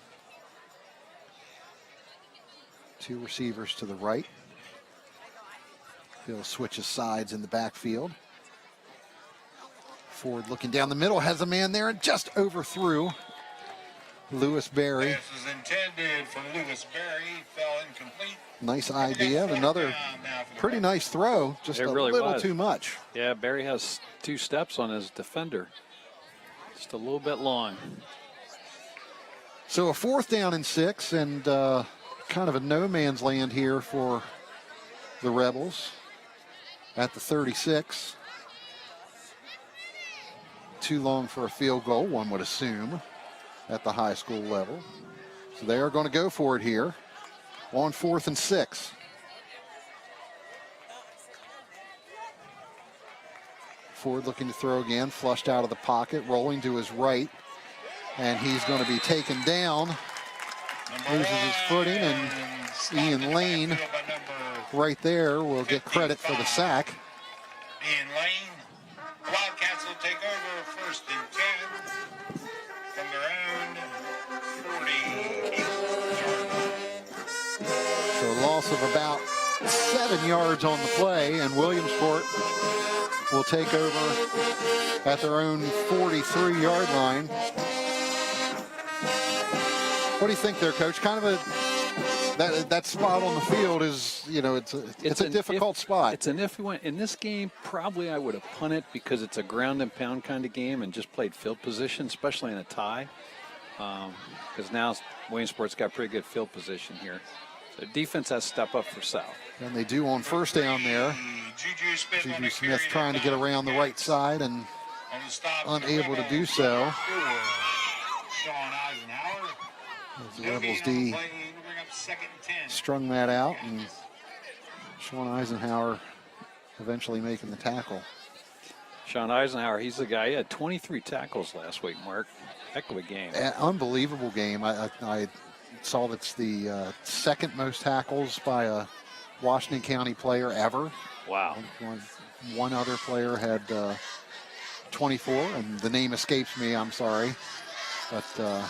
Two receivers to the right. Hill switches sides in the backfield. Ford looking down the middle, has a man there and just overthrew Lewis Berry. Pass was intended for Lewis Berry, fell incomplete. Nice idea. Another pretty nice throw, just a little too much. Yeah, Berry has 2 steps on his defender. Just a little bit long. So a 4th down and 6, and kind of a no man's land here for the Rebels at the 36. Too long for a field goal, one would assume, at the high school level. So they are going to go for it here on 4th and 6. Ford looking to throw again, flushed out of the pocket, rolling to his right, and he's going to be taken down. Loses his footing, and Ian Lane right there will get credit for the sack. Ian Lane. Wildcats will take over 1st and 10 from their own 40. So a loss of about 7 yards on the play, and Williamsport will take over at their own 43-yard line. What do you think there, Coach? Kind of a that spot on the field is, you know, it's a difficult spot. It's an iffy one. In this game, probably I would have punted because it's a ground and pound kind of game and just played field position, especially in a tie. Because now Williamsport's got pretty good field position here. The defense has to step up for South. And they do on first down there. Juju Smith trying to get around the right side and unable to do so. As the Rebels D strung that out, and Sean Eisenhower eventually making the tackle. Sean Eisenhower, he's the guy. He had 23 tackles last week, Mark. Heck of a game. Unbelievable game. I saw that's the second most tackles by a Washington County player ever. Wow. One other player had 24, and the name escapes me, I'm sorry. But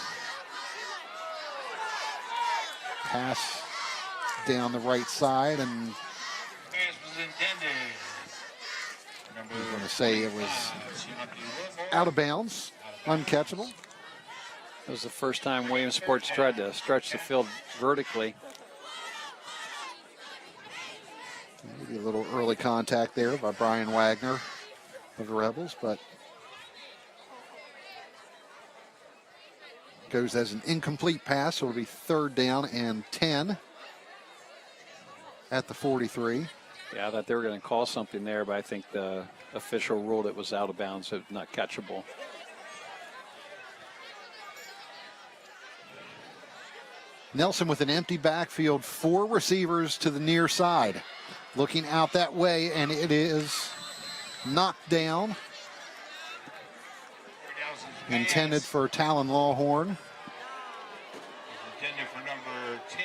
pass down the right side, and I was going to say it was out of bounds, uncatchable. It was the first time Williamsport's tried to stretch the field vertically. Maybe a little early contact there by Brian Wagner of the Rebels, but goes as an incomplete pass, so it'll be 3rd down and 10 at the 43. Yeah, I thought they were going to call something there, but I think the official ruled it was out of bounds, so not catchable. Nelson with an empty backfield, 4 receivers to the near side. Looking out that way, and it is knocked down. Intended for Talon Lawhorn. Intended for number 10,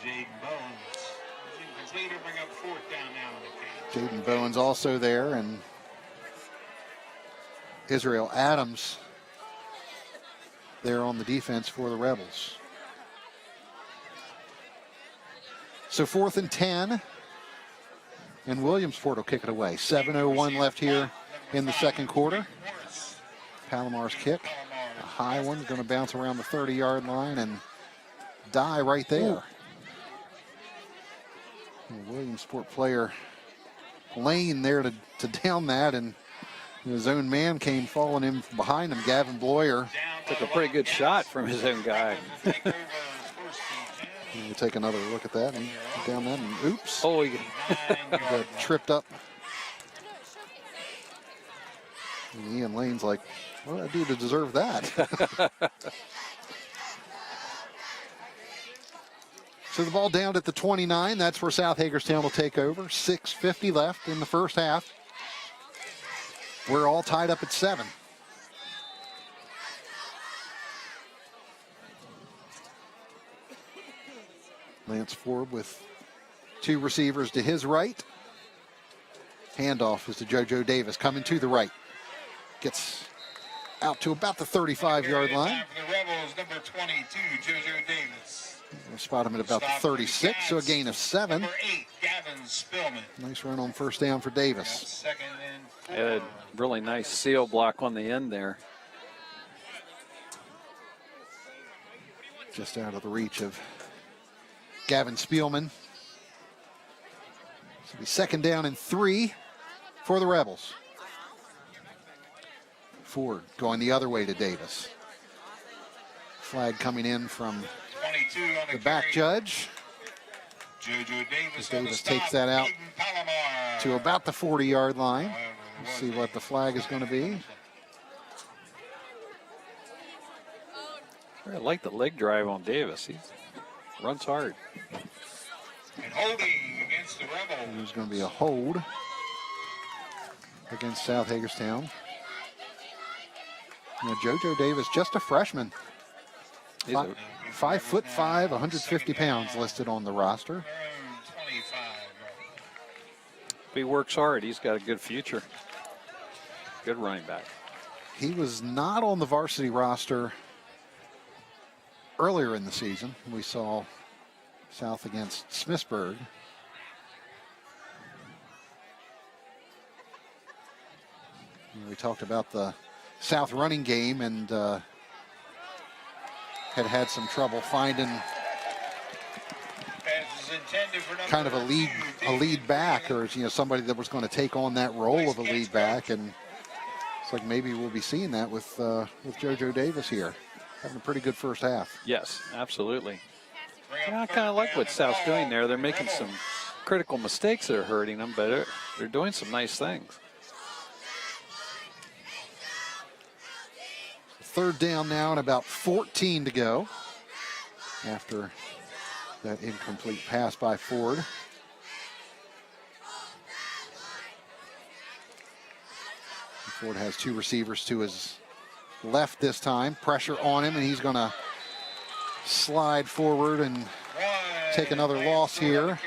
Jaden Bowens. Incomplete to bring up 4th down now in the game. Jaden Bowens also there, and Israel Adams there on the defense for the Rebels. So 4th and 10, and Williamsport will kick it away. 7:01 left here in the second quarter. Palomar's kick, a high one, going to bounce around the 30-yard line and die right there. Williamsport player Lane there to down that, and his own man came falling in behind him. Gavin Bloyer took a pretty good shot from his own guy. We'll take another look at that and down that, and oops. Oh, he got tripped up. And Ian Lane's like, what did I do to deserve that? So the ball down at the 29. That's where South Hagerstown will take over. 6:50 left in the first half. We're all tied up at 7. Lance Ford with 2 receivers to his right. Handoff is to JoJo Davis, coming to the right. Gets out to about the 35-yard line. For the Rebels, number 22, JoJo Davis. We'll spot him at about the 36, so a gain of 7. Number 8, Gavin Spillman. Nice run on first down for Davis. 2nd and 4. had a really nice seal block on the end there. Just out of the reach of Gavin Spielman. So it'll be 2nd down and 3 for the Rebels. Ford going the other way to Davis. Flag coming in from 22 on the back judge. JoJo Davis, Davis takes that out to about the 40-yard line. We'll see what the flag is going to be. I like the leg drive on Davis. He runs hard. And holding against the Rebels. There's going to be a hold against South Hagerstown. You know, JoJo Davis, just a freshman. 5'5", 150 pounds listed on the roster. If he works hard, he's got a good future. Good running back. He was not on the varsity roster earlier in the season. We saw South against Smithsburg. We talked about the South running game, and had some trouble finding kind of a lead back, or somebody that was going to take on that role of a lead back, and it's like maybe we'll be seeing that with JoJo Davis here, having a pretty good first half. Yes, absolutely. Yeah, I kind of like what South's doing there. They're making some critical mistakes that are hurting them, but they're doing some nice things. Third down now and about 14 to go after that incomplete pass by Ford. Ford has two receivers to his left this time. Pressure on him, and he's going to slide forward and take another loss here.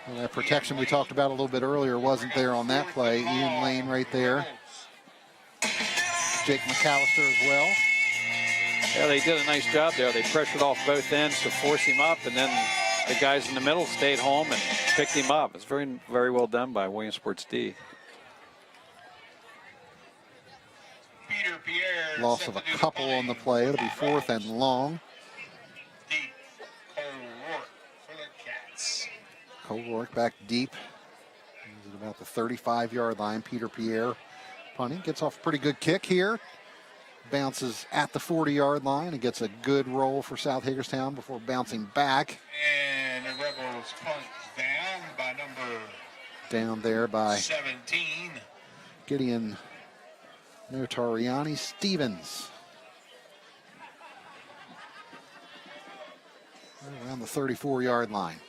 Well, that protection we talked about a little bit earlier wasn't there on that play. Ian Lane right there. Jake McAllister as well. Yeah, they did a nice job there. They pressured off both ends to force him up, and then the guys in the middle stayed home and picked him up. It's very, very well done by Williamsport's D. Loss of a couple on the play. It'll be 4th and long. O'Rourke back deep. He's at about the 35-yard line. Peter Pierre punting. Gets off a pretty good kick here. Bounces at the 40-yard line and gets a good roll for South Hagerstown before bouncing back. And the Rebels punt down by number down there by 17. Gideon Notariani Stevens. Around the 34-yard line.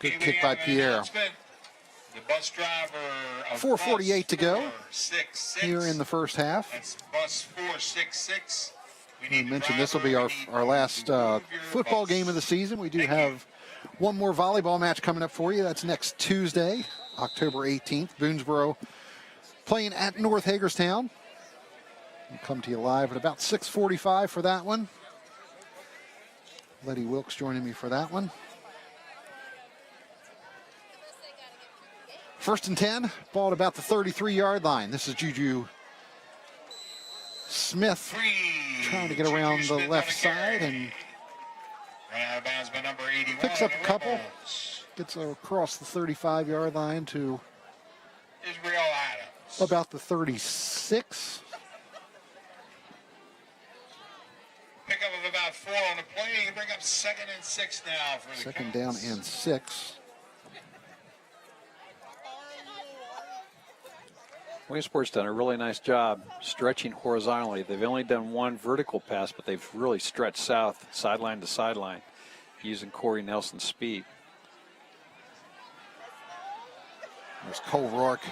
Good kick by Pierre. The bus driver 4:48 to go 466. here in the first half. That's bus 466. We mentioned this will be our last football game of the season. We do have one more volleyball match coming up for you. That's next Tuesday, October 18th. Boonesboro playing at North Hagerstown. We'll come to you live at about 6:45 for that one. Letty Wilkes joining me for that one. 1st and 10, ball at about the 33-yard line. This is Juju Smith trying to get around the left side and picks up a couple. Gets across the 35-yard line to about the 36. Pickup of about 4 on the play. You bring up 2nd and 6 now for the Second down and 6. Williamsport's done a really nice job stretching horizontally. They've only done one vertical pass, but they've really stretched south, sideline to sideline, using Corey Nelson's speed. There's Cole Rourke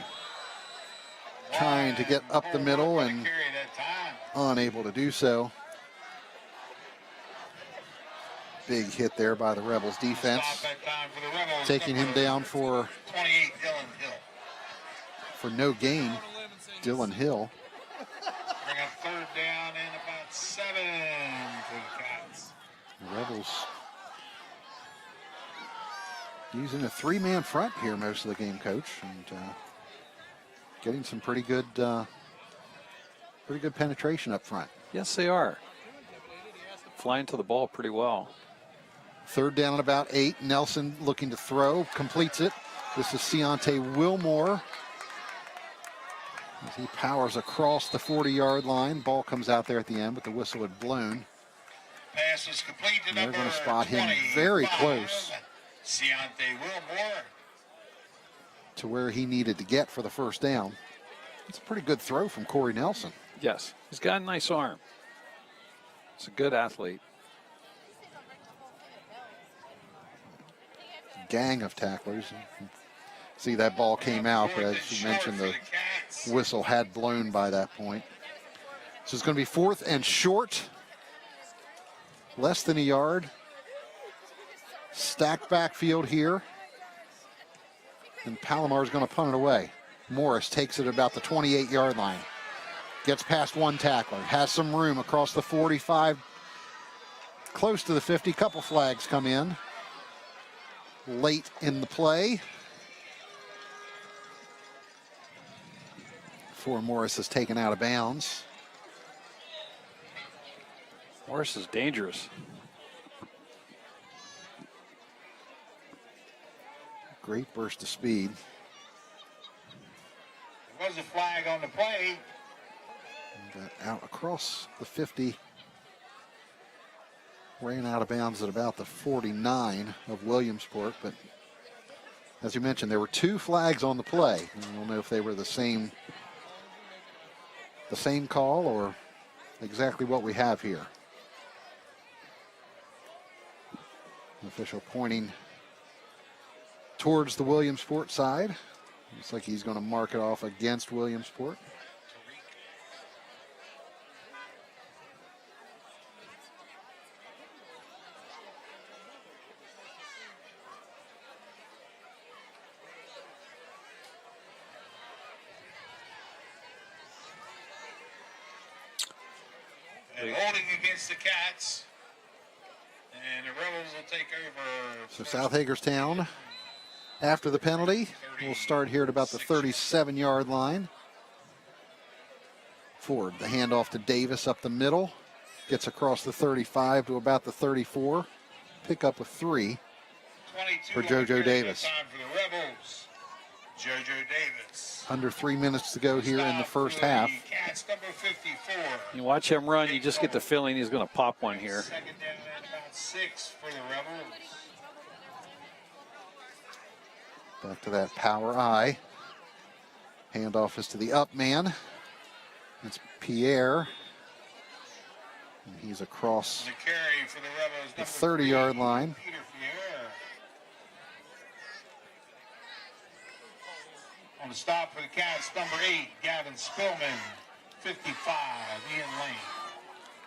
trying to get up the middle and unable to do so. Big hit there by the Rebels defense. Taking him down for 28, Dylan Hill. For no gain, Dylan Hill. Bring up 3rd down and about 7 for the Cats. The Rebels using a 3-man front here most of the game, Coach, and getting some pretty good penetration up front. Yes, they are. Flying to the ball pretty well. 3rd down and about 8. Nelson looking to throw, completes it. This is Ciante Wilmore. As he powers across the 40-yard line. Ball comes out there at the end, but the whistle had blown. Pass is complete to They're number going to spot him 25, very close Ciante Wilmore. to where he needed to get for the first down. It's a pretty good throw from Corey Nelson. Yes, he's got a nice arm. He's a good athlete. Gang of tacklers. See, that ball came out, but as you mentioned, the whistle had blown by that point. So it's going to be 4th and short. Less than a yard. Stacked backfield here. And Palomar's going to punt it away. Morris takes it about the 28-yard line. Gets past one tackler. Has some room across the 45. Close to the 50. Couple flags come in late in the play. Before Morris is taken out of bounds. Morris is dangerous. Great burst of speed. There was a flag on the play. Got out across the 50. Ran out of bounds at about the 49 of Williamsport, but as you mentioned, there were 2 flags on the play. I don't know if they were the same call or exactly what we have here. The official pointing towards the Williamsport side. Looks like he's going to mark it off against Williamsport. And holding against the Cats. And the Rebels will take over. So South Hagerstown, after the penalty, will start here at about the 37-yard line. Ford, the handoff to Davis up the middle. Gets across the 35 to about the 34. Pick up a 3 for JoJo Davis. Time for the Rebels. JoJo Davis. Under 3 minutes to go here in the first half. Cats number 54. You watch him run, you just get the feeling he's going to pop one here. Second down and about 6 for the Rebels. Back to that power I. Handoff is to the up man. It's Pierre. And he's across The carry for the Rebels. the number 30-yard 3, line. Peter Pierre. On the stop for the Cats, number 8, Gavin Spillman. 55, Ian Lane.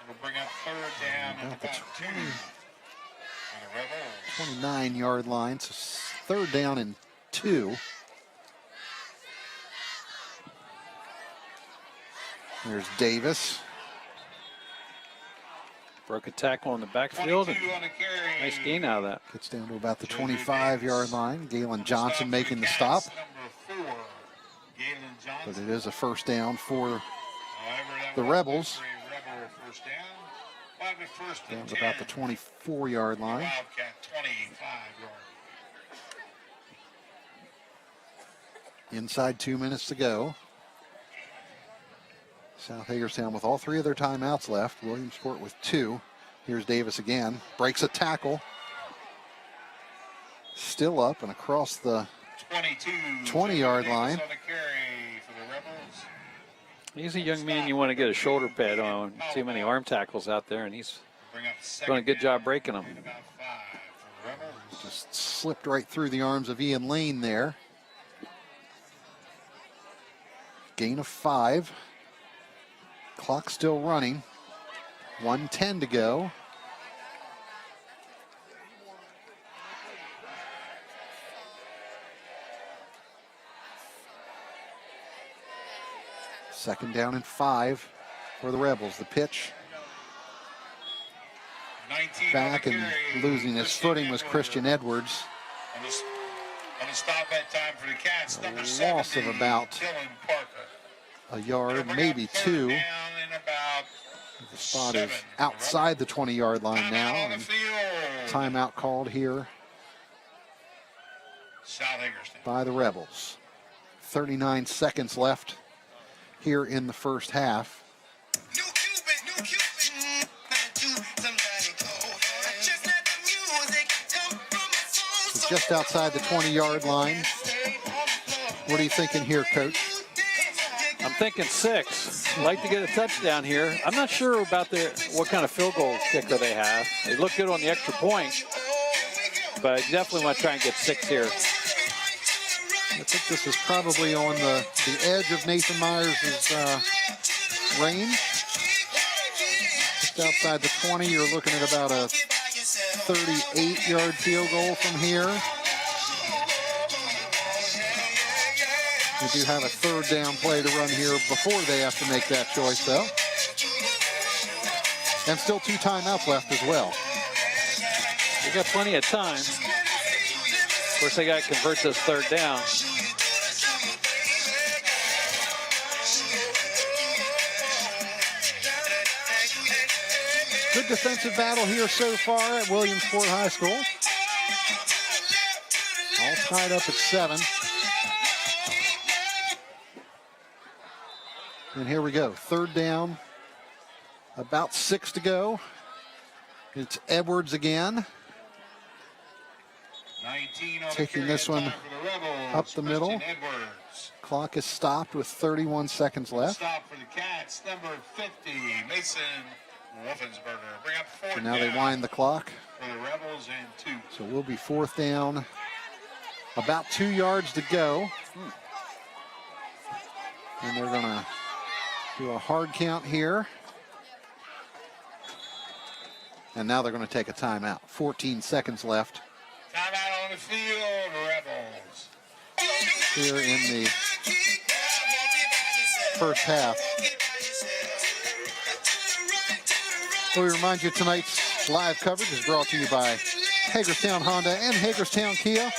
It'll bring up third down and about 2 for the Rebels. 29-yard line. So third down and 2. There's Davis. Broke a tackle on the backfield. And 22 on the carry. nice gain out of that. Gets down to about the 25-yard line. Galen Johnson making the stop. Number 4, Galen But Johnson. it is a first down for However, that the was Rebels. a Rebel first down. Five at first and down to 10. about the 24-yard line. Wildcat 25-yard. Inside 2 minutes to go. South Hagerstown with all 3 of their timeouts left. Williamsport with 2. Here's Davis again. Breaks a tackle. Still up and across the 20-yard line. On the carry for the Rebels. He's a young man you want to get a shoulder pad on. Too many arm tackles out there, and he's Bring up doing a good job breaking them. and about 5 for the Rebels. Just slipped right through the arms of Ian Lane there. Gain of 5. Clock still running. 1:10 to go. Second down and 5 for the Rebels. The pitch 19 back on the and carry. losing his footing was Christian Edwards. On the stop that time for the Cats, number loss 70, of about Dylan Parker. A yard, Bring maybe up third 2. down and about The spot 7 is for the outside the 20-yard line Rebels. now. Timeout on the And field. timeout called here South Hagerstown. by the Rebels. 39 seconds left here in the first half. So just outside the 20-yard line. What are you thinking here, Coach? I'm thinking 6. Like to get a touchdown here. I'm not sure about what kind of field goal kicker they have. They look good on the extra point, but I definitely want to try and get 6 here. I think this is probably on the edge of Nathan Myers' range. Just outside the 20, you're looking at about a 38-yard field goal from here. We do have a third down play to run here before they have to make that choice, though. And still 2 timeouts left as well. They got plenty of time. Of course, they got to convert this third down. Good Good defensive battle here so far at Williamsport High School. All tied up at 7. And here we go. 3rd down. About 6 to go. It's Edwards again. 19 on Taking this one up the middle. Edwards. Clock is stopped with 31 seconds left. Stop for the Cats, number 50, Mason Wolfensberger. Bring up 4th So now they down wind the clock. for the Rebels and 2. So we'll be 4th down. About 2 yards to go. And they're going to do a hard count here. And now they're going to take a timeout. 14 seconds left. Timeout on the field, Rebels. Here in the first half. We remind you tonight's live coverage is brought to you by Hagerstown Honda and Hagerstown Kia,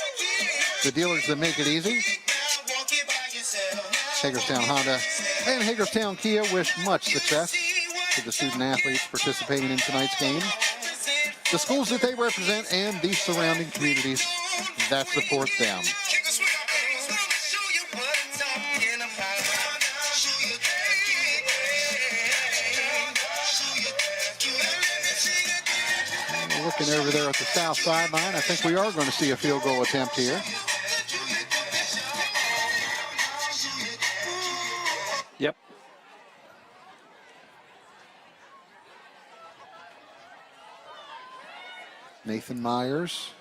the dealers that make it easy. Hagerstown Honda and Hagerstown Kia wish much success to the student athletes participating in tonight's game, the schools that they represent, and the surrounding communities that support them. Looking over there at the south sideline, I think we are going to see a field goal attempt here. Yep. Nathan Myers,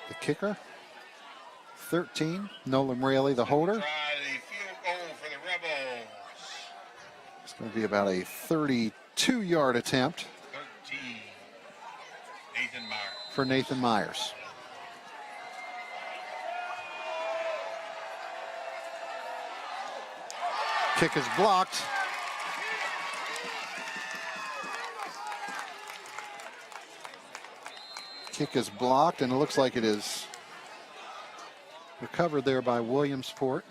the kicker. 13, Nolan Raley, the holder. Try the field goal for the Rebels. It's going to be about a 32-yard attempt 13, Nathan Myers. for Nathan Myers. Kick is blocked. Kick is blocked, and it looks like it is recovered there by Williamsport.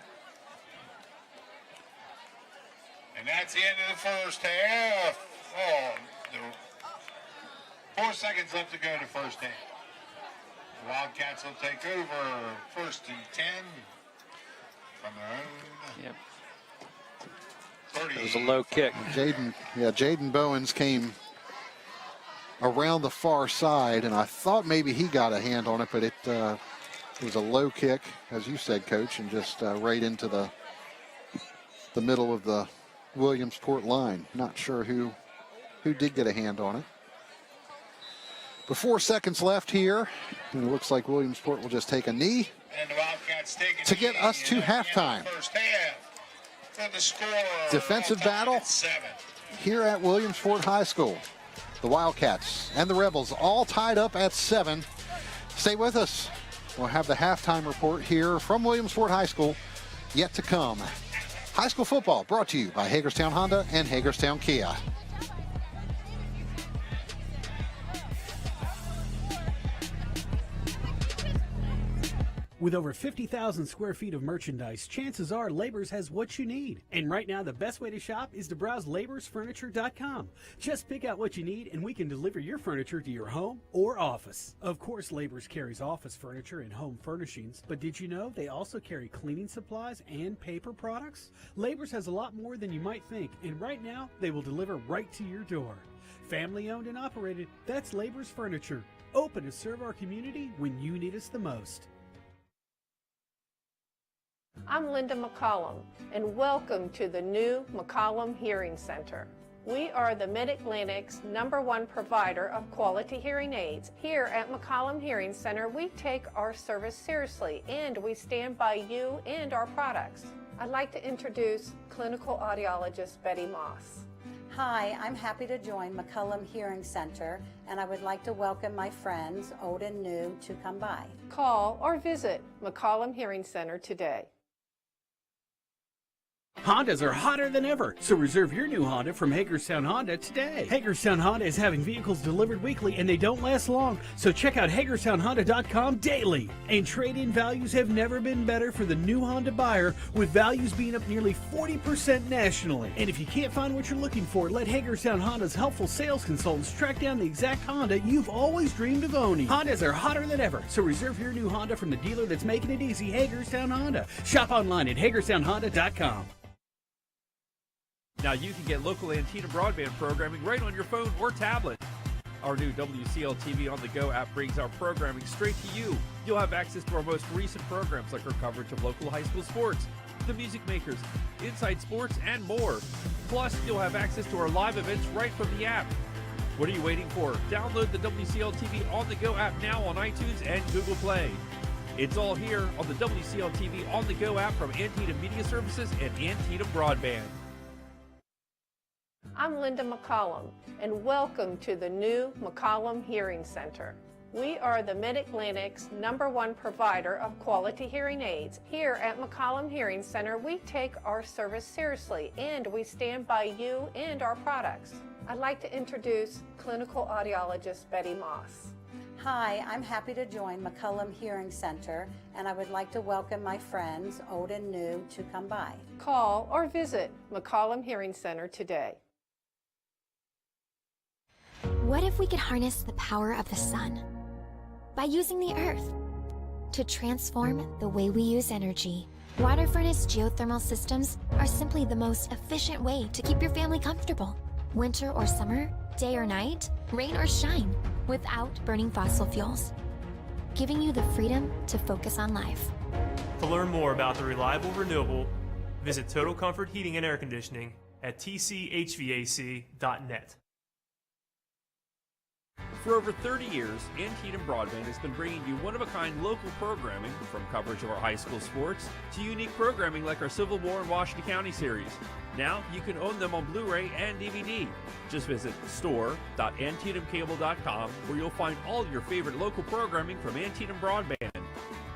And that's the end of the first half. Oh, 4 seconds left to go in the first half. The Wildcats will take over 1st and 10 from their own. Yep. 30. It was a low kick. Jaden Bowens came around the far side, and I thought maybe he got a hand on it, but it was a low kick, as you said, Coach, and just right into the middle of the Williamsport line. Not sure who did get a hand on it. But 4 seconds left here, and it looks like Williamsport will just take a knee And the Wildcats take to get us to halftime. First half. For the score. Defensive battle 7. here at Williamsport High School. The Wildcats and the Rebels all tied up at 7. Stay with us. We'll have the halftime report here from Williamsport High School yet to come. High school football brought to you by Hagerstown Honda and Hagerstown Kia. With over 50,000 square feet of merchandise, chances are Labors has what you need. And right now, the best way to shop is to browse laborsfurniture.com. Just pick out what you need and we can deliver your furniture to your home or office. Of course, Labors carries office furniture and home furnishings, but did you know they also carry cleaning supplies and paper products? Labors has a lot more than you might think, and right now, they will deliver right to your door. Family owned and operated, that's Labors Furniture. Open to serve our community when you need us the most. I'm Linda McCollum, and welcome to the new McCollum Hearing Center. We are the Mid-Atlantic's #1 provider of quality hearing aids. Here at McCollum Hearing Center, we take our service seriously, and we stand by you and our products. I'd like to introduce clinical audiologist Betty Moss. Hi, I'm happy to join McCollum Hearing Center, and I would like to welcome my friends, old and new, to come by. Call or visit McCollum Hearing Center today. Hondas are hotter than ever, so reserve your new Honda from Hagerstown Honda today. Hagerstown Honda is having vehicles delivered weekly and they don't last long, so check out HagerstownHonda.com daily. And trade-in values have never been better for the new Honda buyer, with values being up nearly 40% nationally. And if you can't find what you're looking for, let Hagerstown Honda's helpful sales consultants track down the exact Honda you've always dreamed of owning. Hondas are hotter than ever, so reserve your new Honda from the dealer that's making it easy, Hagerstown Honda. Shop online at HagerstownHonda.com. Now you can get local Antietam broadband programming right on your phone or tablet. Our new WCL TV on the Go app brings our programming straight to you. You'll have access to our most recent programs like our coverage of local high school sports, the Music Makers, Inside Sports, and more. Plus, you'll have access to our live events right from the app. What are you waiting for? Download the WCL TV on the Go app now on iTunes and Google Play. It's all here on the WCL TV on the Go app from Antietam Media Services and Antietam Broadband. I'm Linda McCollum, and welcome to the new McCollum Hearing Center. We are the Mid-Atlantic's #1 provider of quality hearing aids. Here at McCollum Hearing Center, we take our service seriously, and we stand by you and our products. I'd like to introduce clinical audiologist Betty Moss. Hi, I'm happy to join McCollum Hearing Center, and I would like to welcome my friends, old and new, to come by. Call or visit McCollum Hearing Center today. What if we could harness the power of the sun by using the earth to transform the way we use energy? Water furnace geothermal systems are simply the most efficient way to keep your family comfortable. Winter or summer, day or night, rain or shine, without burning fossil fuels, giving you the freedom to focus on life. To learn more about the reliable renewable, visit Total Comfort Heating and Air Conditioning at tchvac.net. For over 30 years, Antietam Broadband has been bringing you one-of-a-kind local programming, from coverage of our high school sports to unique programming like our Civil War and Washington County series. Now you can own them on Blu-ray and DVD. Just visit store.antietamcable.com, where you'll find all your favorite local programming from Antietam Broadband.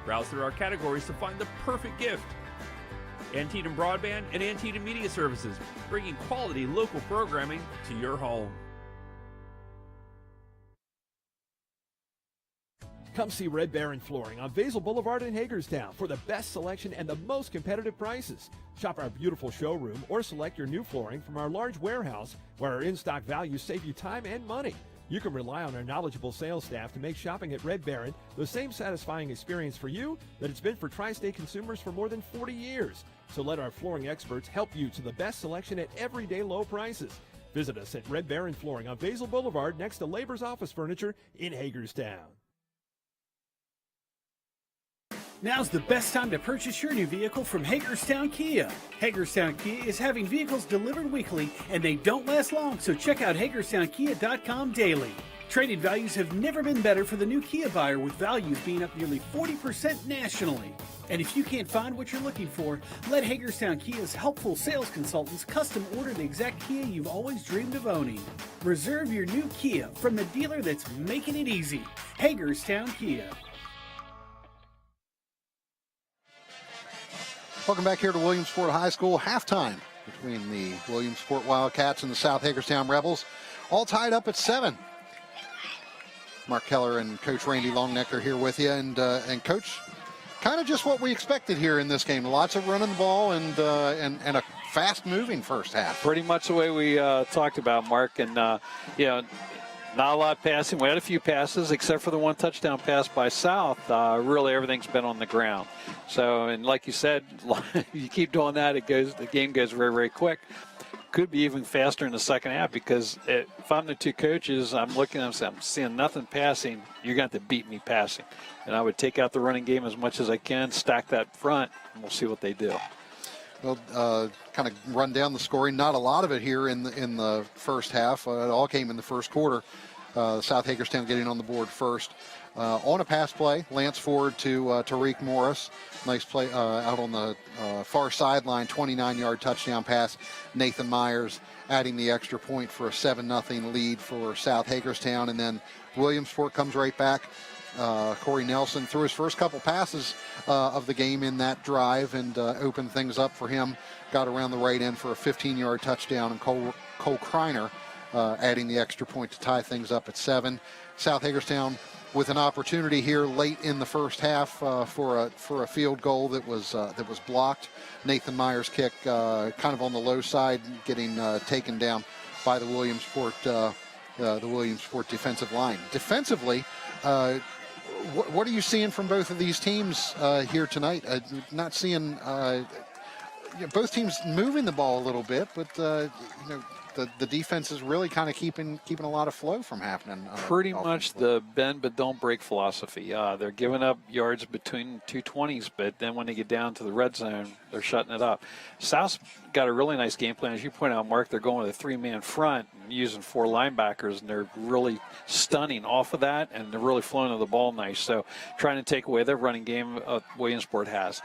Browse through our categories to find the perfect gift. Antietam Broadband and Antietam Media Services, bringing quality local programming to your home. Come see Red Baron Flooring on Basil Boulevard in Hagerstown for the best selection and the most competitive prices. Shop our beautiful showroom or select your new flooring from our large warehouse, where our in-stock values save you time and money. You can rely on our knowledgeable sales staff to make shopping at Red Baron the same satisfying experience for you that it's been for tri-state consumers for more than 40 years. So let our flooring experts help you to the best selection at everyday low prices. Visit us at Red Baron Flooring on Basil Boulevard next to Labor's Office Furniture in Hagerstown. Now's the best time to purchase your new vehicle from Hagerstown Kia. Hagerstown Kia is having vehicles delivered weekly and they don't last long, so check out HagerstownKia.com daily. Trade-in values have never been better for the new Kia buyer, with values being up nearly 40% nationally. And if you can't find what you're looking for, let Hagerstown Kia's helpful sales consultants custom order the exact Kia you've always dreamed of owning. Reserve your new Kia from the dealer that's making it easy, Hagerstown Kia. Welcome back here to Williamsport High School. Halftime between the Williamsport Wildcats and the South Hagerstown Rebels. All tied up at 7. Mark Keller and Coach Randy Longneck are here with you. And Coach, kind of just what we expected here in this game. Lots of running the ball and a fast-moving first half. Pretty much the way we talked about, Mark. And, not a lot of passing. We had a few passes, except for the one touchdown pass by South. Really, everything's been on the ground. So, and like you said, you keep doing that, the game goes very, very quick. Could be even faster in the second half, because if I'm the two coaches, I'm looking at them saying, I'm seeing nothing passing. You're going to have to beat me passing. And I would take out the running game as much as I can, stack that front, and we'll see what they do. Well, kind of run down the scoring. Not a lot of it here in the first half. It all came in the first quarter. South Hagerstown getting on the board first. On a pass play, Lance Ford to Tariq Morris. Nice play out on the far sideline, 29-yard touchdown pass. Nathan Myers adding the extra point for a 7-0 lead for South Hagerstown. And then Williamsport comes right back. Corey Nelson threw his first couple passes of the game in that drive and opened things up for him. Got around the right end for a 15-yard touchdown, and Cole Kreiner adding the extra point to tie things up at 7. South Hagerstown with an opportunity here late in the first half for a field goal that was blocked. Nathan Meyer's kick kind of on the low side, getting taken down by the Williamsport defensive line. Defensively, what are you seeing from both of these teams here tonight? Not seeing both teams moving the ball a little bit, but the defense is really kind of keeping a lot of flow from happening. Pretty much the bend but don't break philosophy. They're giving up yards between 220s, but then when they get down to the red zone, they're shutting it up. South's got a really nice game plan. As you point out, Mark, they're going with a 3-man front and using 4 linebackers, and they're really stunning off of that, and they're really flowing to the ball nice. So trying to take away their running game Williamsport has.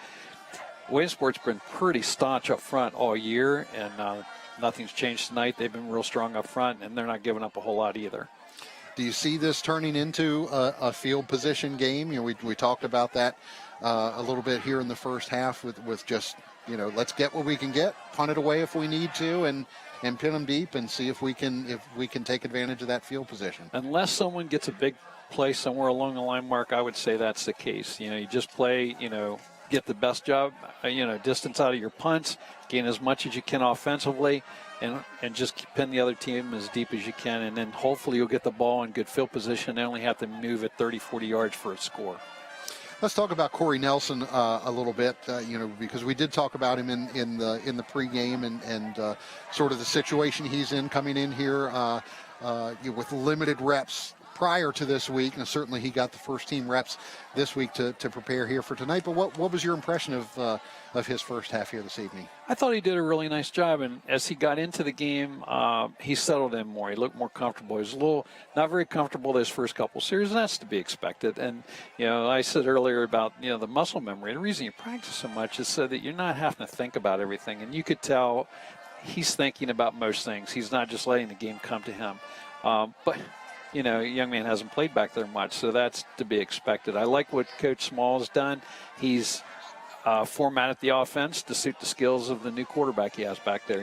Williamsport's been pretty staunch up front all year, and nothing's changed tonight. They've been real strong up front, and they're not giving up a whole lot either. Do you see this turning into a field position game? We talked about that a little bit here in the first half with just, let's get what we can get, punt it away if we need to, and pin them deep and see if we can take advantage of that field position. Unless someone gets a big play somewhere along the line, Mark, I would say that's the case. You just play, get the best job, distance out of your punts, gain as much as you can offensively, and just pin the other team as deep as you can, and then hopefully you'll get the ball in good field position. They only have to move at 30, 40 yards for a score. Let's talk about Corey Nelson a little bit, because we did talk about him in the pregame and sort of the situation he's in coming in here with limited reps prior to this week, and certainly he got the first team reps this week to prepare here for tonight. But what was your impression of his first half here this evening? I thought he did a really nice job, and as he got into the game, he settled in more. He looked more comfortable. He was a little not very comfortable those first couple series, and that's to be expected. And I said earlier about the muscle memory. The reason you practice so much is so that you're not having to think about everything, and you could tell he's thinking about most things. He's not just letting the game come to him, but. Young man hasn't played back there much, so that's to be expected. I like what Coach Small has done. He's formatted the offense to suit the skills of the new quarterback he has back there.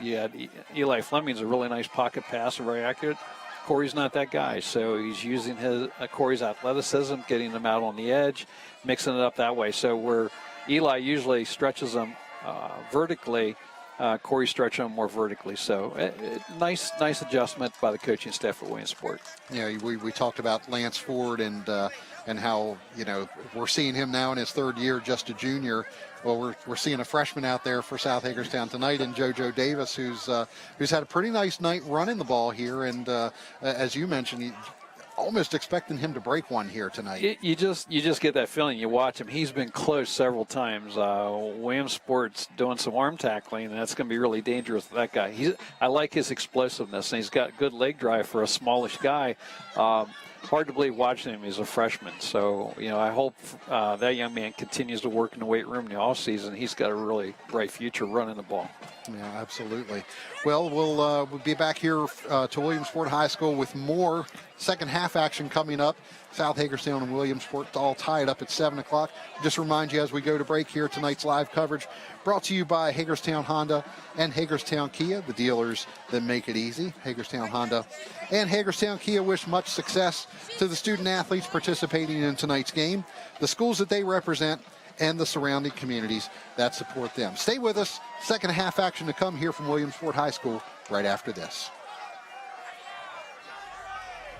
You had Eli Fleming's a really nice pocket passer, very accurate. Corey's not that guy, so he's using Corey's athleticism, getting them out on the edge, mixing it up that way. So where Eli usually stretches them vertically, Corey stretching them more vertically. So nice adjustment by the coaching staff at Williamsport. We talked about Lance Ford and how we're seeing him now in his third year, just a junior. Well, we're seeing a freshman out there for South Hagerstown tonight in JoJo Davis, who's had a pretty nice night running the ball here, and as you mentioned, almost expecting him to break one here tonight. You just get that feeling. You watch him. He's been close several times. Williamsport's doing some arm tackling, and that's going to be really dangerous for that guy. I like his explosiveness, and he's got good leg drive for a smallish guy. Hard to believe watching him. He's a freshman. So, I hope that young man continues to work in the weight room in the offseason. He's got a really bright future running the ball. Yeah, absolutely. Well, we'll be back here to Williamsport High School with more second half action coming up. South Hagerstown and Williamsport all tied up at 7 o'clock. Just remind you as we go to break here, tonight's live coverage brought to you by Hagerstown Honda and Hagerstown Kia, the dealers that make it easy. Hagerstown Honda and Hagerstown Kia wish much success to the student athletes participating in tonight's game, the schools that they represent, and the surrounding communities that support them. Stay with us. Second half action to come here from Williamsport High School right after this.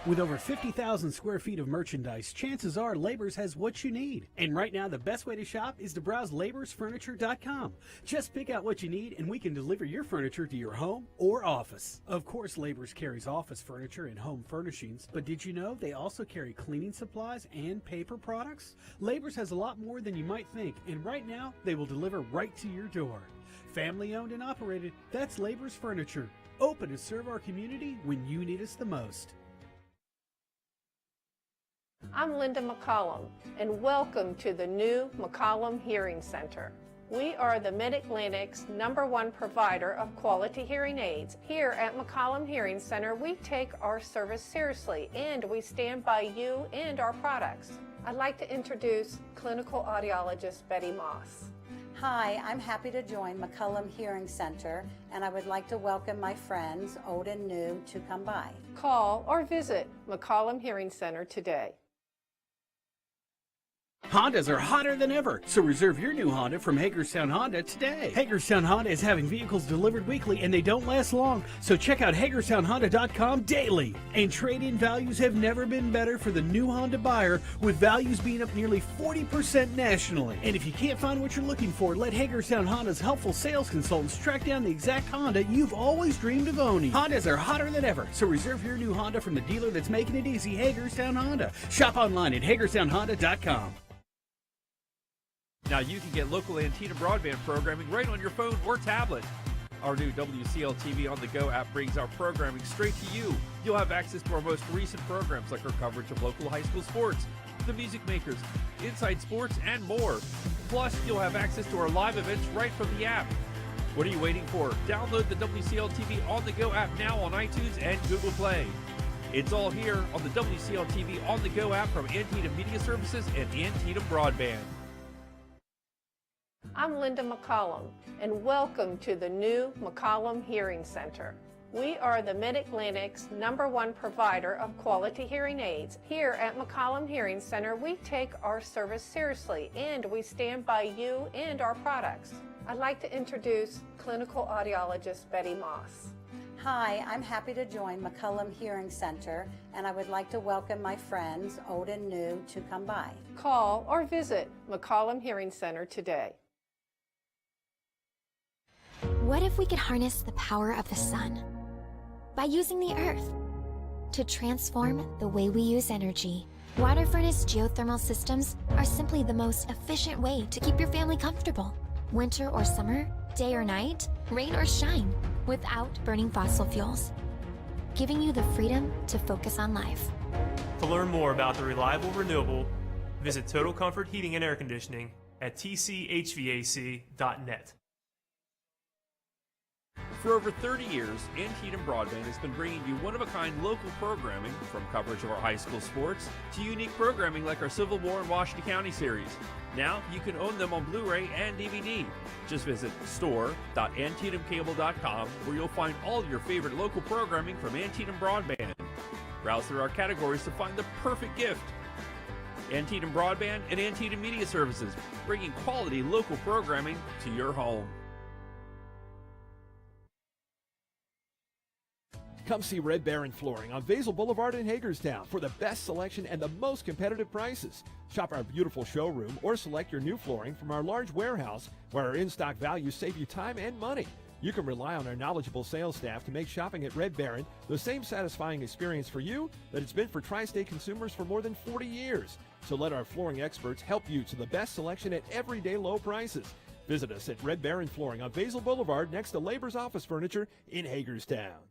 With over 50,000 square feet of merchandise, chances are Labors has what you need. And right now, the best way to shop is to browse laborsfurniture.com. Just pick out what you need and we can deliver your furniture to your home or office. Of course, Labors carries office furniture and home furnishings, but did you know they also carry cleaning supplies and paper products? Labors has a lot more than you might think, and right now, they will deliver right to your door. Family owned and operated, that's Labors Furniture. Open to serve our community when you need us the most. I'm Linda McCollum, and welcome to the new McCollum Hearing Center. We are the Mid-Atlantic's #1 provider of quality hearing aids. Here at McCollum Hearing Center, we take our service seriously and we stand by you and our products. I'd like to introduce clinical audiologist Betty Moss. Hi, I'm happy to join McCollum Hearing Center, and I would like to welcome my friends, old and new, to come by. Call or visit McCollum Hearing Center today. Hondas are hotter than ever, so reserve your new Honda from Hagerstown Honda today. Hagerstown Honda is having vehicles delivered weekly and they don't last long, so check out HagerstownHonda.com daily. And trade-in values have never been better for the new Honda buyer, with values being up nearly 40% nationally. And if you can't find what you're looking for, let Hagerstown Honda's helpful sales consultants track down the exact Honda you've always dreamed of owning. Hondas are hotter than ever, so reserve your new Honda from the dealer that's making it easy, Hagerstown Honda. Shop online at HagerstownHonda.com. Now you can get local Antietam broadband programming right on your phone or tablet. Our new WCL TV On The Go app brings our programming straight to you. You'll have access to our most recent programs like our coverage of local high school sports, The Music Makers, Inside Sports, and more. Plus, you'll have access to our live events right from the app. What are you waiting for? Download the WCL TV On The Go app now on iTunes and Google Play. It's all here on the WCL TV On The Go app from Antietam Media Services and Antietam Broadband. I'm Linda McCollum, and welcome to the new McCollum Hearing Center. We are the Mid-Atlantic's #1 provider of quality hearing aids. Here at McCollum Hearing Center, we take our service seriously and we stand by you and our products. I'd like to introduce clinical audiologist Betty Moss. Hi, I'm happy to join McCollum Hearing Center, and I would like to welcome my friends, old and new, to come by. Call or visit McCollum Hearing Center today. What if we could harness the power of the sun by using the earth to transform the way we use energy? Water furnace geothermal systems are simply the most efficient way to keep your family comfortable. Winter or summer, day or night, rain or shine, without burning fossil fuels, giving you the freedom to focus on life. To learn more about the reliable renewable, visit Total Comfort Heating and Air Conditioning at tchvac.net. For over 30 years, Antietam Broadband has been bringing you one-of-a-kind local programming, from coverage of our high school sports to unique programming like our Civil War and Washington County series. Now you can own them on Blu-ray and DVD. Just visit store.antietamcable.com, where you'll find all your favorite local programming from Antietam Broadband. Browse through our categories to find the perfect gift. Antietam Broadband and Antietam Media Services, bringing quality local programming to your home. Come see Red Baron Flooring on Basil Boulevard in Hagerstown for the best selection and the most competitive prices. Shop our beautiful showroom or select your new flooring from our large warehouse, where our in-stock values save you time and money. You can rely on our knowledgeable sales staff to make shopping at Red Baron the same satisfying experience for you that it's been for Tri-State consumers for more than 40 years. So let our flooring experts help you to the best selection at everyday low prices. Visit us at Red Baron Flooring on Basil Boulevard next to Labor's Office Furniture in Hagerstown.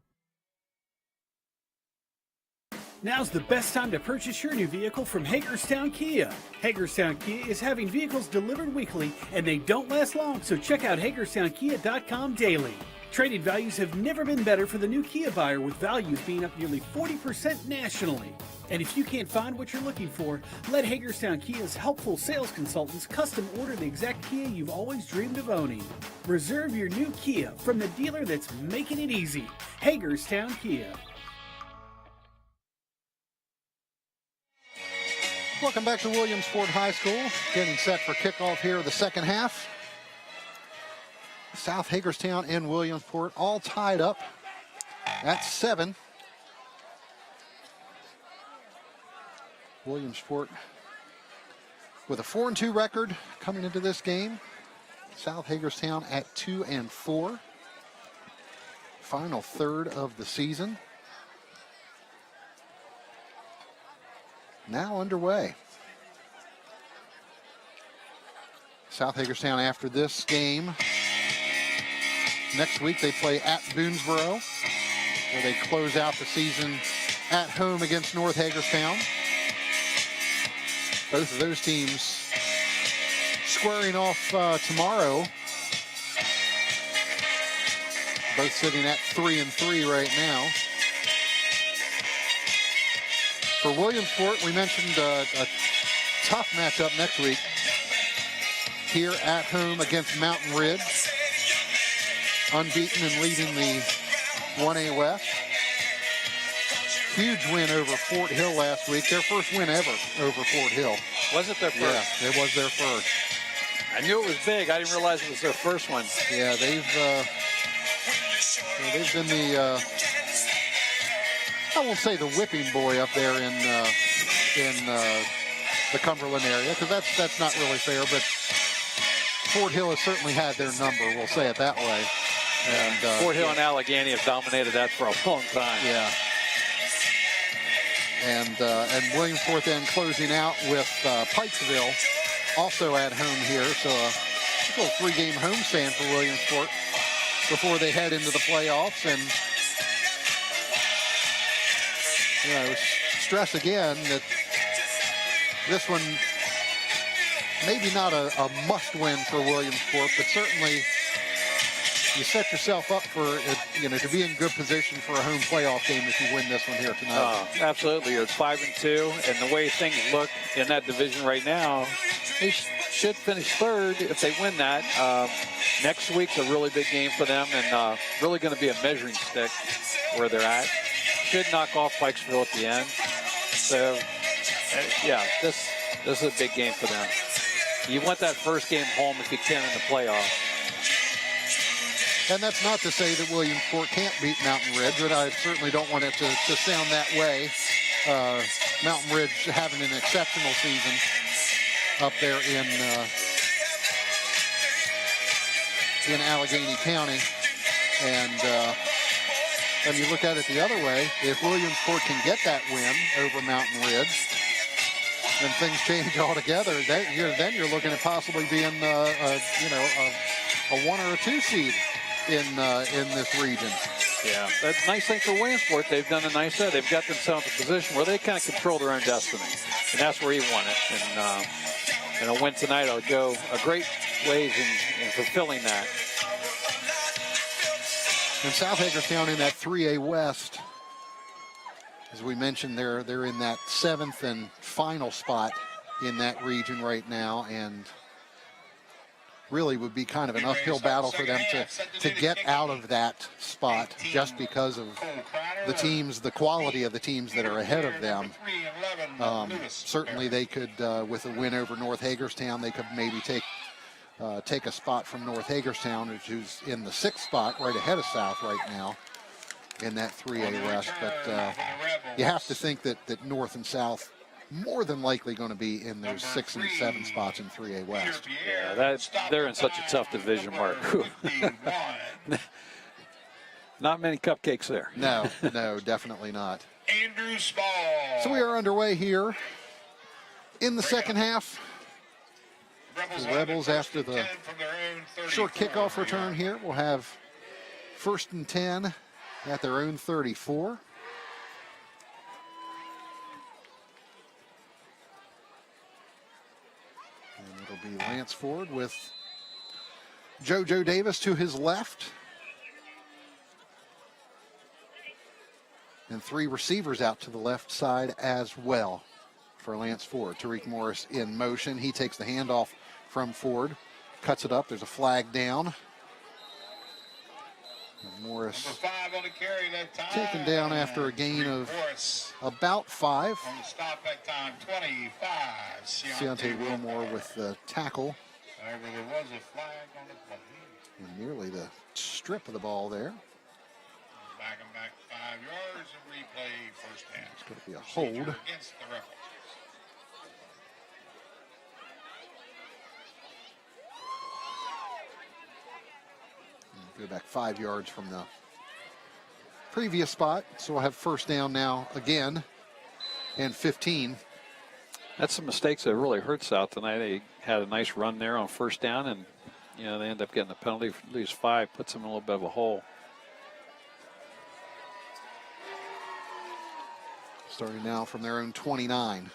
Now's the best time to purchase your new vehicle from Hagerstown Kia. Hagerstown Kia is having vehicles delivered weekly and they don't last long, so check out HagerstownKia.com daily. Trade-in values have never been better for the new Kia buyer, with values being up nearly 40% nationally. And if you can't find what you're looking for, let Hagerstown Kia's helpful sales consultants custom order the exact Kia you've always dreamed of owning. Reserve your new Kia from the dealer that's making it easy, Hagerstown Kia. Welcome back to Williamsport High School. Getting set for kickoff here of the second half. South Hagerstown and Williamsport all tied up at 7. Williamsport with a 4-2 record coming into this game. South Hagerstown at 2-4. Final third of the season now underway. South Hagerstown, after this game, next week they play at Boonesboro, where they close out the season at home against North Hagerstown. Both of those teams squaring off tomorrow. Both sitting at 3-3 right now. For Williamsport, we mentioned a tough matchup next week here at home against Mountain Ridge. Unbeaten and leading the 1A West. Huge win over Fort Hill last week. Their first win ever over Fort Hill. Was it their first? Yeah, it was their first. I knew it was big. I didn't realize it was their first one. Yeah, they've been the I won't say the whipping boy up there in the Cumberland area, because that's not really fair, but Fort Hill has certainly had their number, we'll say it that way. And Fort Hill and Allegheny have dominated that for a long time. Yeah. And Williamsport then closing out with Pikesville, also at home here. So a little 3-game homestand for Williamsport before they head into the playoffs. And stress again that this one maybe not a must-win for Williamsport, but certainly you set yourself up for to be in good position for a home playoff game if you win this one here tonight. Absolutely. It's 5-2, and the way things look in that division right now, they should finish third if they win that. Next week's a really big game for them, and really going to be a measuring stick where they're at. Should knock off Pikesville at the end. So, yeah, this is a big game for them. You want that first game home if you can in the playoffs. And that's not to say that Williamsport can't beat Mountain Ridge, but I certainly don't want it to sound that way. Mountain Ridge having an exceptional season up there in Allegheny County. And you look at it the other way, if Williamsport can get that win over Mountain Ridge, then things change altogether. Then you're looking at possibly being a 1 or a 2 seed in this region. Yeah, that's a nice thing for Williamsport. They've done a nice job. They've got themselves in a position where they kind of control their own destiny, and that's where he won it. And a win tonight will go a great ways in fulfilling that. And South Hagerstown in that 3A West, as we mentioned, they're in that 7th and final spot in that region right now, and really would be kind of an uphill battle for them to get out of that spot just because of the quality of the teams that are ahead of them. Certainly they could, with a win over North Hagerstown, they could maybe take a spot from North Hagerstown, who's in the 6th spot right ahead of South right now in that 3A West. But you have to think that North and South more than likely going to be in those 6 and 7 spots in 3A West. Yeah, they're in such a tough division, Mark. Not many cupcakes there. No, definitely not. Andrew Small. So we are underway here in the second half. The Rebels, after the short kickoff return here, will have 1st and 10 at their own 34. And it'll be Lance Ford with JoJo Davis to his left. And 3 receivers out to the left side as well for Lance Ford. Tariq Morris in motion. He takes the handoff from Ford, cuts it up. There's a flag down. And Morris taken down after a gain of about 5. On the stop at time 25. Ciante Wilmore with the tackle. However, there was a flag on the play. And nearly the strip of the ball there. Back 5 yards and replay first down. It's going to be a hold. Against the Rebels. Go back 5 yards from the previous spot. So we'll have first down now again and 15. That's some mistakes that really hurt South tonight. They had a nice run there on first down, and they end up getting the penalty, lose 5, puts them in a little bit of a hole. Starting now from their own 29.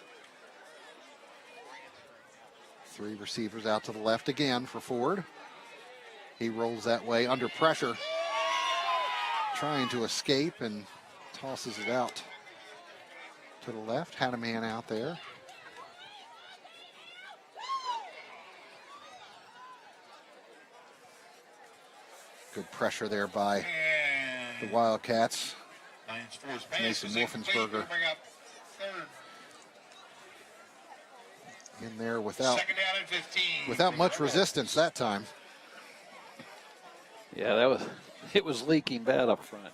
Three receivers out to the left again for Ford. He rolls that way under pressure, trying to escape and tosses it out to the left. Had a man out there. Good pressure there by the Wildcats. Mason Wolfensberger in there without much resistance that time. Yeah, it was leaking bad up front.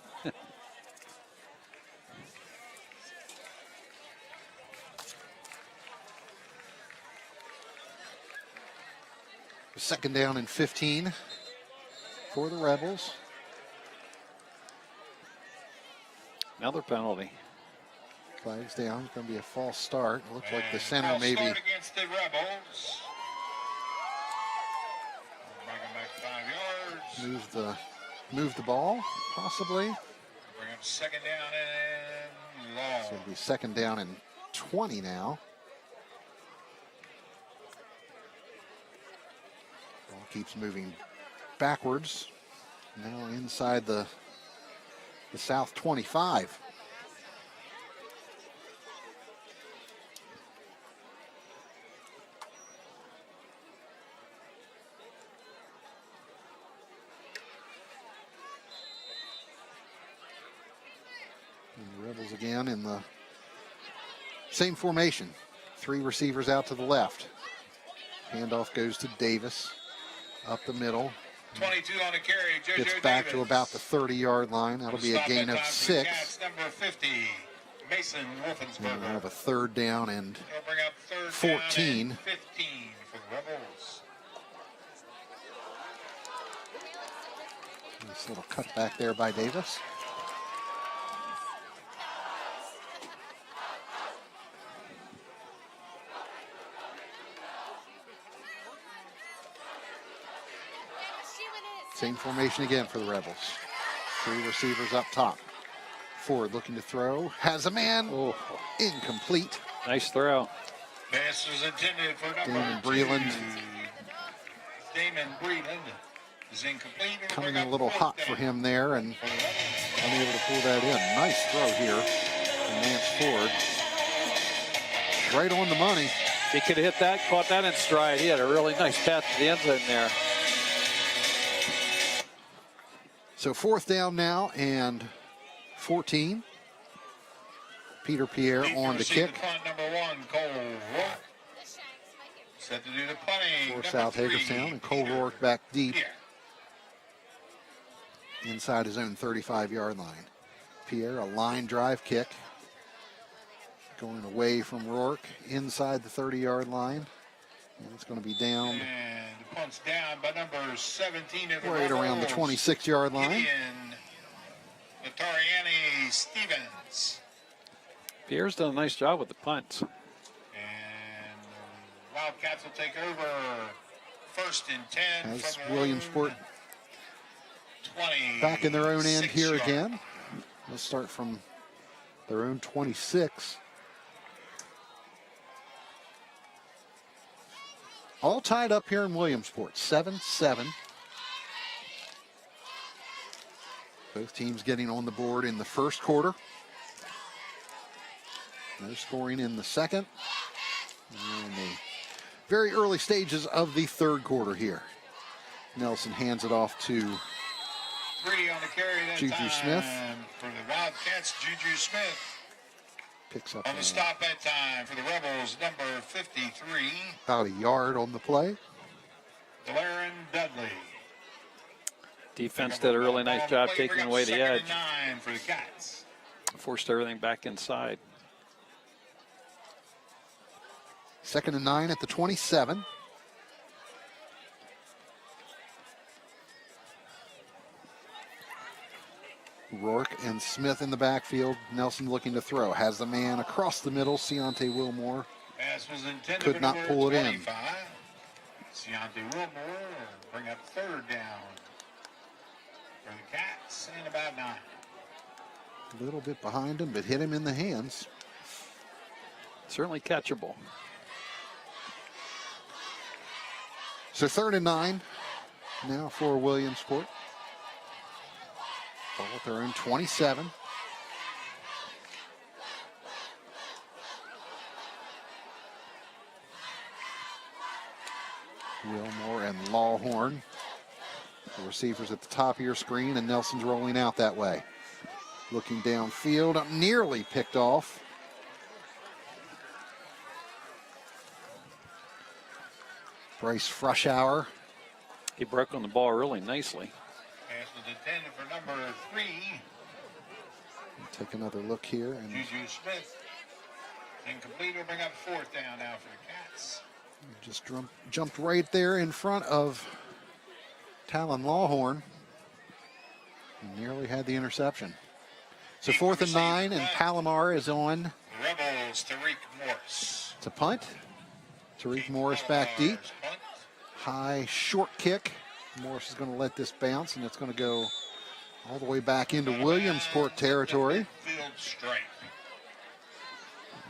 Second down and 15 for the Rebels. Another penalty. Flags down. It's going to be a false start. It looks like the center maybe. Against the Rebels. Bring them back 5 yards. Move the ball, possibly. Bring up second down and long. So it'll be second down and 20 now. Ball keeps moving backwards. Now inside the South 25. And the Rebels again in the same formation. Three receivers out to the left. Handoff goes to Davis up the middle. 22 on the carry. Gets back to about the 30-yard line. That'll be a gain of 6. Number 50, Mason Wolfensberger. And we'll have a third down and He'll bring up third 14. down and 15 for the Rebels. Nice little cut back there by Davis. Same formation again for the Rebels. Three receivers up top. Ford looking to throw. Has a man. Oh. Incomplete. Nice throw. Pass was intended for number Damon Breland. Damon Breland is incomplete. Coming in a little hot for him there and unable to pull that in. Nice throw here from Lance Ford. Right on the money. He could have hit that, caught that in stride. He had a really nice path to the end zone there. So fourth down now and 14. Peter Pierre on the kick. Punt number 1, Cole Rourke. Set to do the punting. For South Hagerstown, and Cole Rourke back deep inside his own 35-yard line. Pierre, a line drive kick. Going away from Rourke inside the 30-yard line. And it's going to be down. And the punt's down by number 17 of the Right around the 26-yard line. Natariani Stevens. Pierre's done a nice job with the punts. And Wildcats will take over first and 10. Has from Williamsport 20. back in their own end here again. They'll start from their own 26. All tied up here in Williamsport, 7-7. Both teams getting on the board in the first quarter. No scoring in the second. And the very early stages of the third quarter here. Nelson hands it off to 3 on the carry that Juju time Smith. For the Wildcats, Juju Smith. Picks up On the stop that time for the Rebels, number 53, about a yard on the play. Delaren Dudley. Defense did a really nice job taking away the edge. 9 for the Cats. Forced everything back inside. 2nd and 9 at the 27. Rourke and Smith in the backfield. Nelson looking to throw. Has the man across the middle. Ciante Wilmore Pass was intended could for not number pull it in. 25. Ciante Wilmore will bring up third down for the Cats and about 9. A little bit behind him, but hit him in the hands. Certainly catchable. So 3rd and 9 now for Williamsport. Ball at their own 27. Wilmore and Lawhorn, the receivers at the top of your screen, and Nelson's rolling out that way. Looking downfield, nearly picked off. Bryce Frushauer. He broke on the ball really nicely. Pass was intended for number 3. Take another look here. And Juju Smith. Incomplete will bring up 4th down now for the Cats. just jumped right there in front of Talon Lawhorn. And nearly had the interception. So 4th and 9, and Palomar is on. Rebels, Tariq Morris. It's a punt. Tariq Morris back deep. High short kick. Morris is going to let this bounce, and it's going to go all the way back into Williamsport territory. Field stripe.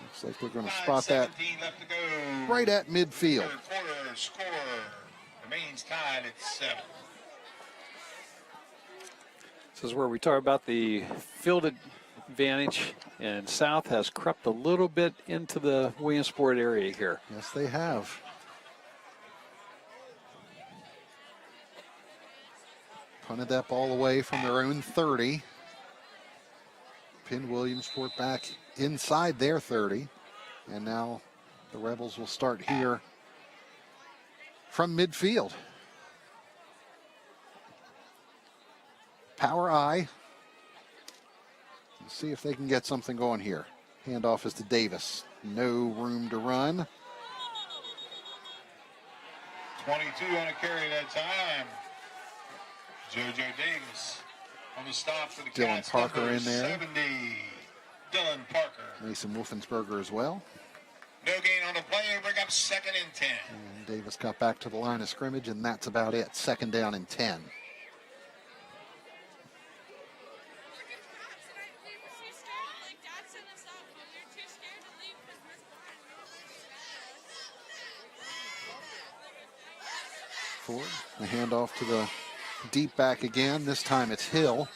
Looks like they're going to spot that right at midfield. Third quarter score remains tied at 7. This is where we talk about the field advantage, and South has crept a little bit into the Williamsport area here. Yes, they have. Punted that ball away from their own 30. Pinned Williamsport back inside their 30. And now the Rebels will start here from midfield. Power I. Let's see if they can get something going here. Handoff is to Davis. No room to run. 22 on a carry that time. JoJo Davis on the stop for the Dylan Cats. Parker number in there. 70. Dylan Parker. Mason Wolfensberger as well. No gain on the play. Bring up 2nd and 10. And Davis got back to the line of scrimmage, and that's about it. 2nd down and 10. Ford, the handoff to the deep back again. This time it's Hill.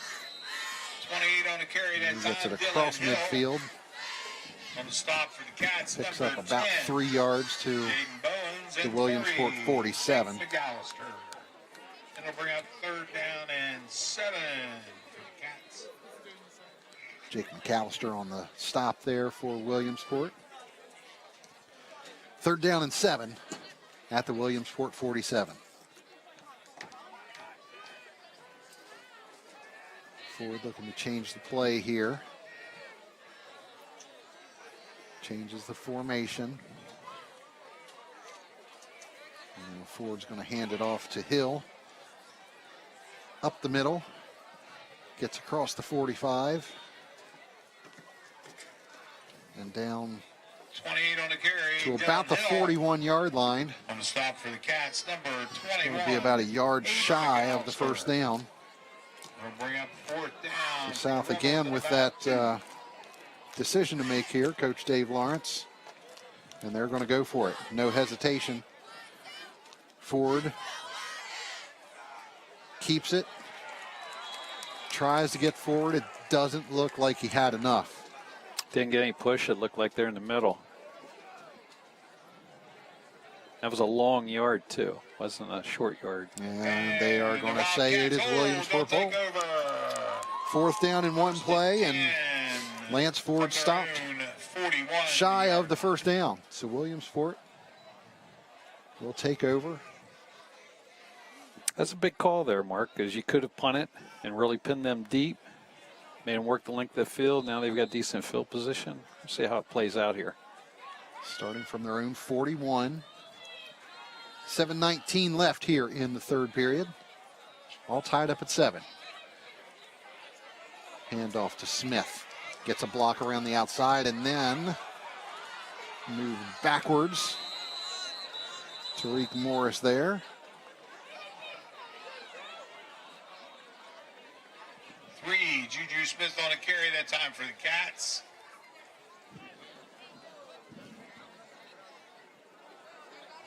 28 on the carry that He time. gets it across Dylan Hill midfield. on the stop for the Cats. Picks number up about 10. 3 yards to Jaden Bones the and Williamsport 40. 47. Jake McAllister. And they'll bring up 3rd down and 7 for the Cats. Jake McAllister on the stop there for Williamsport. 3rd down and 7 at the Williamsport 47. Ford looking to change the play here. Changes the formation. And Ford's going to hand it off to Hill. Up the middle. Gets across the 45. And down 28 on the carry. to about the 41-yard line. On the stop for the Cats, number 21. It'll be about a yard shy of the 1st down. We'll bring up 4th down. So South again with that decision to make here, Coach Dave Lawrence. And they're going to go for it. No hesitation. Ford keeps it. Tries to get forward. It doesn't look like he had enough. Didn't get any push. It looked like they're in the middle. That was a long yard, too. Wasn't a short yard. And they are going to say it is Williamsport ball. 4th down in one play, and Lance Ford stopped shy of the 1st down. So Williamsport will take over. That's a big call there, Mark, because you could have punted and really pinned them deep. Made them work the length of the field. Now they've got decent field position. We'll see how it plays out here. Starting from their own 41. 7:19 left here in the 3rd period. All tied up at 7. Handoff to Smith. Gets a block around the outside and then move backwards. Tariq Morris there. 3, Juju Smith on a carry that time for the Cats.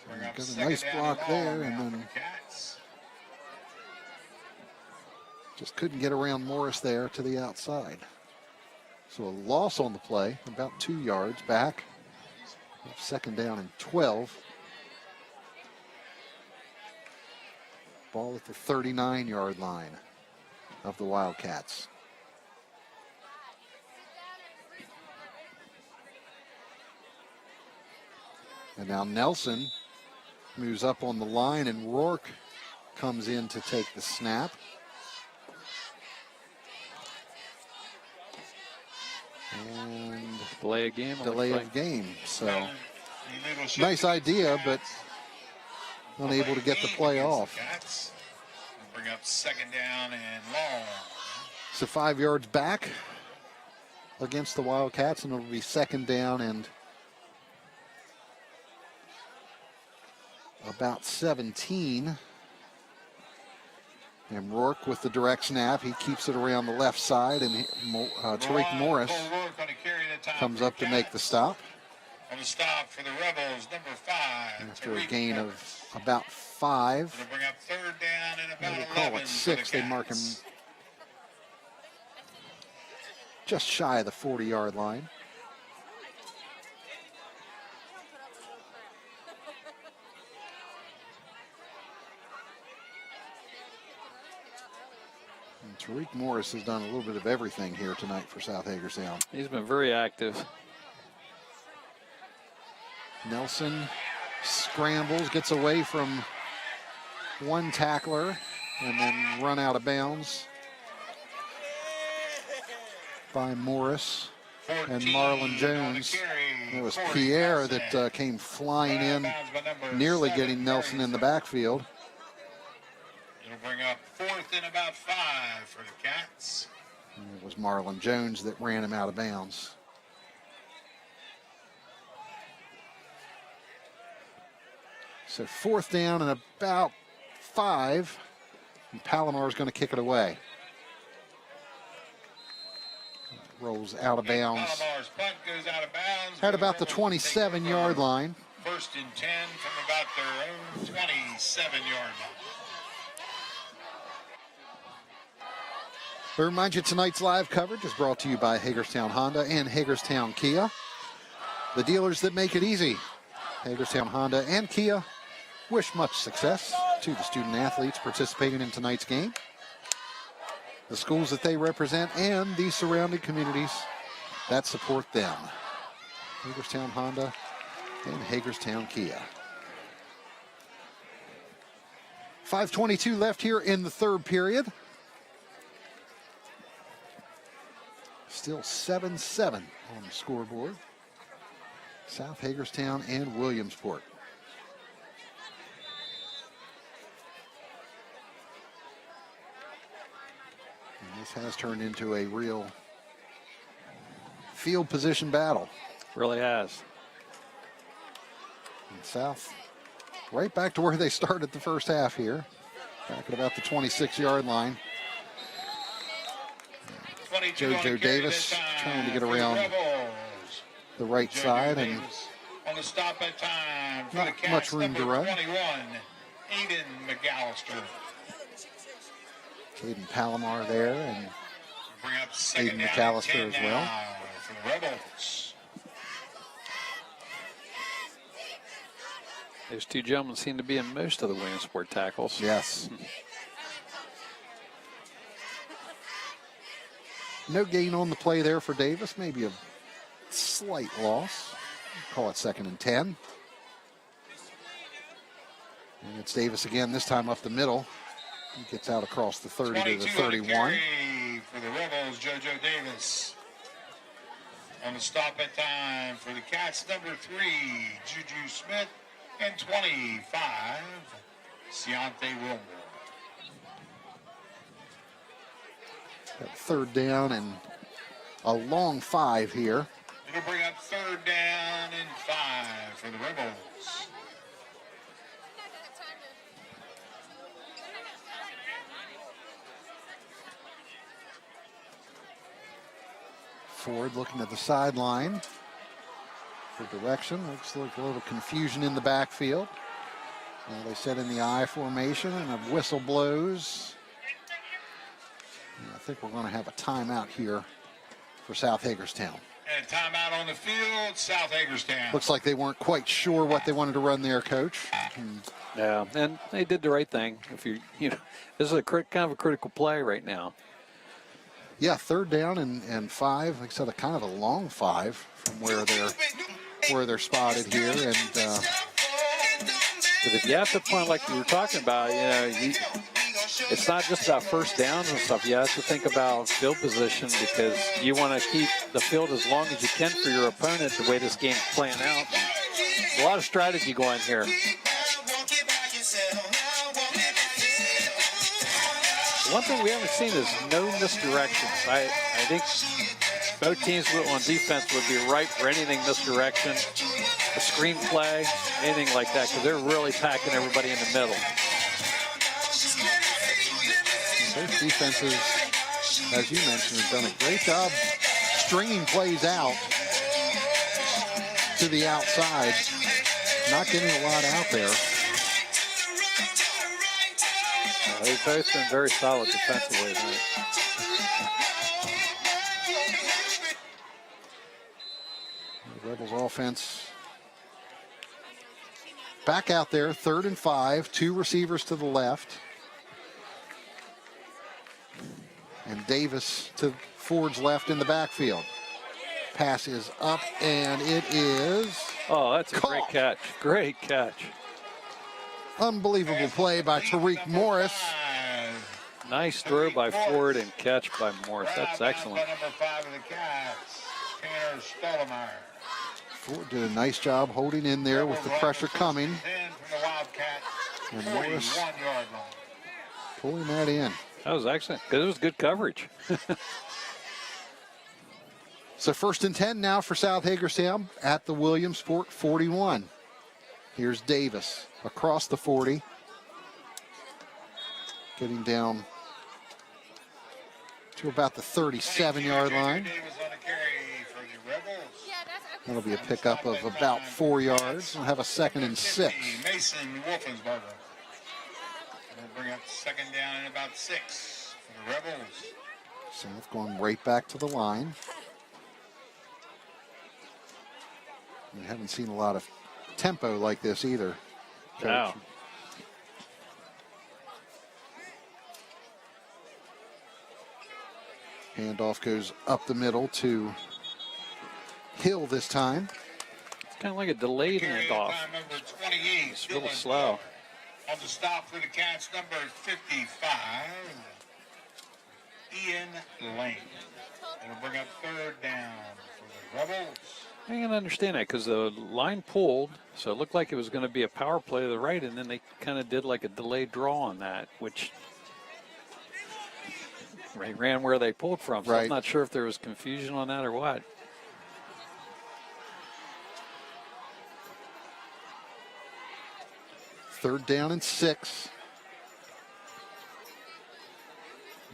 Got a nice block there, and then just couldn't get around Morris there to the outside. So a loss on the play, about 2 yards back. 2nd down and 12. Ball at the 39-yard line of the Wildcats. And now Nelson moves up on the line, and Rourke comes in to take the snap. And delay of game. Delay of game. So nice idea, but unable to get the play off. Bring up 2nd down and long. So 5 yards back against the Wildcats, and it'll be 2nd down and about 17. And Rourke with the direct snap. He keeps it around the left side, and Tariq Morris comes up to make the stop. On the stop for the Rebels, number 5. After a gain of about 5. Gonna bring up 3rd down and about They call 11 it 6. They mark him just shy of the 40-yard line. And Tariq Morris has done a little bit of everything here tonight for South Hagerstown. He's been very active. Nelson scrambles, gets away from one tackler, and then run out of bounds by Morris and Marlon Jones. It was Pierre that came flying in, nearly getting Nelson in the backfield. It'll bring up 4th and about 5 for the Cats. And it was Marlon Jones that ran him out of bounds. So 4th down and about 5. And Palomar is going to kick it away. Rolls out of bounds. Palomar's punt goes out of bounds. At about the 27-yard line. 1st and 10 from about their own 27-yard line. I remind you, tonight's live coverage is brought to you by Hagerstown Honda and Hagerstown Kia, the dealers that make it easy. Hagerstown Honda and Kia wish much success to the student athletes participating in tonight's game, the schools that they represent, and the surrounding communities that support them. Hagerstown Honda and Hagerstown Kia. 5:22 left here in the 3rd period. Still 7-7 on the scoreboard. South Hagerstown and Williamsport. And this has turned into a real field position battle. Really has. And South right back to where they started the first half here. Back at about the 26-yard line. JoJo Davis trying to get around the right side, and on the stop at time for not the Cats, much room to run. 21, Aiden McAllister. Caden Palomar there, and Bring up 2nd Aiden down McAllister and as 10 well. now for the Rebels. Those two gentlemen seem to be in most of the Williamsport tackles. Yes. No gain on the play there for Davis. Maybe a slight loss. Call it 2nd and 10. And it's Davis again, this time up the middle. He gets out across the 30 to the 31. For the Rebels, JoJo Davis. On the stop at time for the Cats, number 3, Juju Smith. And 25, Ciante Wilmore. Got 3rd down and a long 5 here. It'll bring up 3rd down and 5 for the Rebels. Ford looking at the sideline for direction. Looks like a little confusion in the backfield. Well, they set in the I formation and a whistle blows. And I think we're going to have a timeout here for South Hagerstown. And a timeout on the field, South Hagerstown. Looks like they weren't quite sure what they wanted to run there, Coach. Yeah, and they did the right thing. If you know, this is a kind of a critical play right now. Yeah, 3rd down and 5. Like I said, a kind of a long 5 from where they're spotted here. And but if you have to punt like you were talking about, you know, it's not just about first downs and stuff. You have to think about field position because you want to keep the field as long as you can for your opponent the way this game's playing out. A lot of strategy going here. One thing we haven't seen is no misdirections. I think both teams on defense would be ripe for anything misdirection, a screen play, anything like that, because they're really packing everybody in the middle. Both defenses, as you mentioned, have done a great job stringing plays out to the outside, not getting a lot out there. They've both been very solid defensively tonight. The Rebels offense back out there, 3rd and 5, 2 receivers to the left. And Davis to Ford's left in the backfield. Pass is up, and it is... Oh, that's a caught. great catch. Great catch. Unbelievable play by Tariq Morris. Nice throw by Ford and catch by Morris. That's excellent. Number 5 of the Cats, Tanner Stottlemyre. Ford did a nice job holding in there with the pressure coming. And Morris 41-yard line. pulling that in. That was excellent, because it was good coverage. So 1st and 10 now for South Hagerstown at the Williamsport 41. Here's Davis across the 40. Getting down to about the 37-yard line. That'll be a pickup of about 4 yards. We'll have a 2nd and 6. Mason Wolfensberger. We'll bring up 2nd down and about 6 for the Rebels. South going right back to the line. We haven't seen a lot of tempo like this either. Wow. Handoff goes up the middle to Hill this time. It's kind of like a delayed handoff. Number 28, It's a little slow. On the stop for the Cats, number 55, Ian Lane. It'll bring up 3rd down for the Rebels. I can understand that because the line pulled, so it looked like it was going to be a power play to the right, and then they kind of did like a delayed draw on that, which they ran where they pulled from. So Right. I'm not sure if there was confusion on that or what. Third down and 6.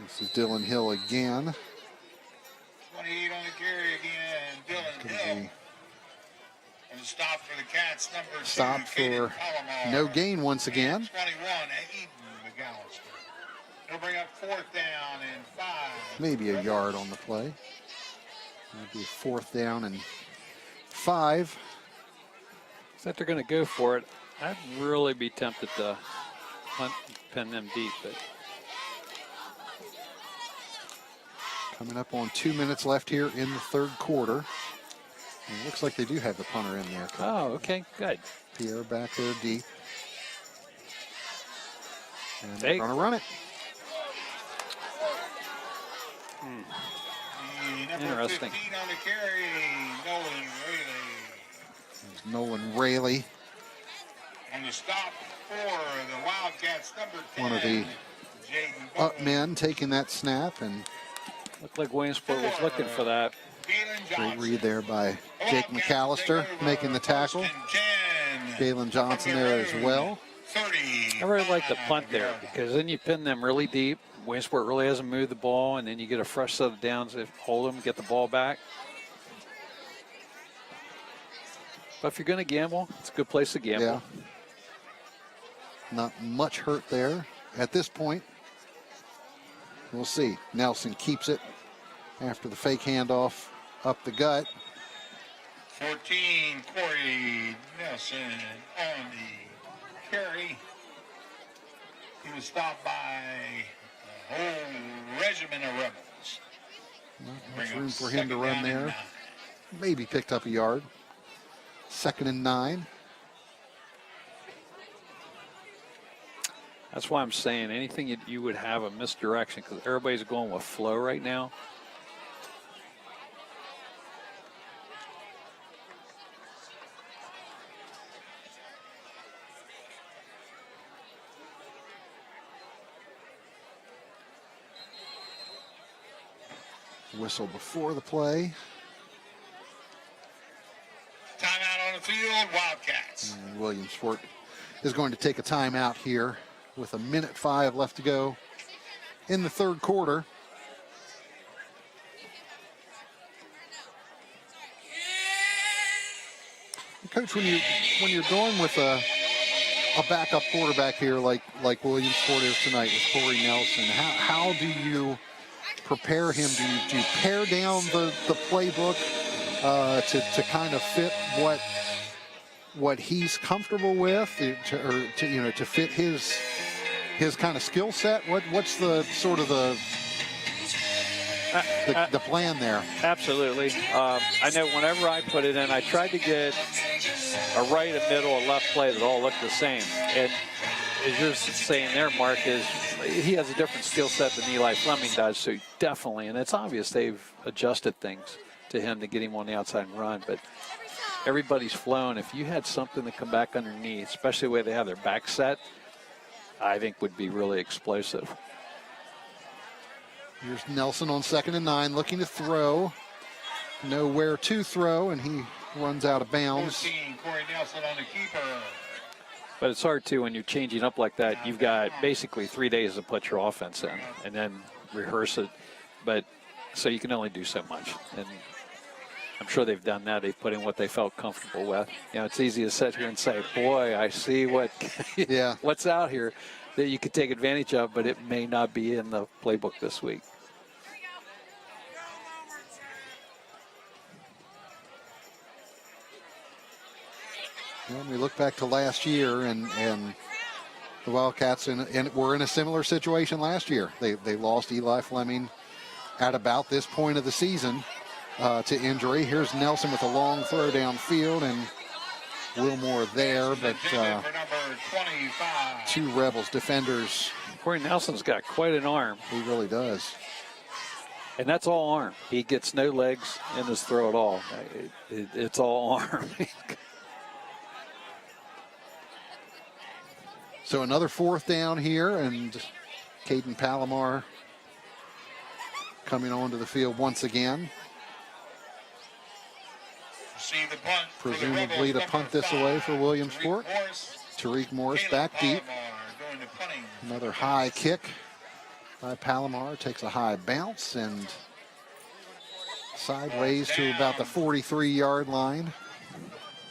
This is Dylan Hill again. 28 on the carry again, Dylan Hill. And stop for the Cats, number 2, Stop Caden for Palomar. no gain once again. 21, Eden McAllister. It'll bring up 4th down and 5. Maybe a yard on the play. Maybe 4th down and 5. If they're going to go for it, I'd really be tempted to punt, pin them deep, but Coming up on 2 minutes left here in the 3rd quarter. And it looks like they do have the punter in there. oh, okay, good. Pierre back there deep. And Hey. they're going to run it. Number Interesting. 15 on the carry, Nolan Rayleigh. There's Nolan Rayleigh, On the stop for the Wildcats, number 10. one of the Jaden up Bowen. men taking that snap, and Looked like Williamsport was looking for that. Galen great Johnson. read there by Jake McAllister making the tackle. 1st and 10. Galen Johnson there as well. 30. I really like the punt there because then you pin them really deep. Williamsport really hasn't moved the ball, and then you get a fresh set of downs if hold them, get the ball back. But if you're going to gamble, it's a good place to gamble. Yeah. Not much hurt there at this point. We'll see. Nelson keeps it after the fake handoff up the gut. 14, Corey Nelson on the carry. He was stopped by a whole regiment of Rebels. Not much room for him to run there. Maybe picked up a yard. 2nd and 9. That's why I'm saying anything you would have a misdirection, because everybody's going with flow right now. Whistle before the play. Timeout on the field, Wildcats. And Williamsport is going to take a timeout here with 1:05 left to go in the 3rd quarter. Coach, when you're going with a backup quarterback here like Williamsport is tonight with Corey Nelson, how do you prepare him? Do you pare down the playbook to kind of fit what he's comfortable with, to fit his kind of skill set? What's the sort of the plan there? Absolutely. I know whenever I put it in, I tried to get a right, a middle, a left play that all look the same. And as you're saying there, Mark, is he has a different skill set than Eli Fleming does, so definitely, and it's obvious they've adjusted things to him to get him on the outside and run, but everybody's flown. If you had something to come back underneath, especially the way they have their back set, I think would be really explosive. Here's Nelson on 2nd and 9, looking to throw. Nowhere to throw, and he runs out of bounds. 14, Corey Nelson on the keeper. But it's hard, too, when you're changing up like that. You've got basically 3 days to put your offense in and then rehearse it. But so you can only do so much. And I'm sure they've done that. They've put in what they felt comfortable with. You know, it's easy to sit here and say, boy, I see what's out here that you could take advantage of, but it may not be in the playbook this week. Well, we look back to last year, and the Wildcats were in a similar situation last year. They lost Eli Fleming at about this point of the season to injury. Here's Nelson with a long throw downfield, and Wilmore there, but 2 Rebels defenders. Corey Nelson's got quite an arm. He really does. And that's all arm. He gets no legs in his throw at all. It's all arm. So another 4th down here, and Caden Palomar coming onto the field once again. The punt presumably to punt this away for Williamsport. Tariq Morris back deep. Another high kick by Palomar. Takes a high bounce and sideways to about the 43-yard line.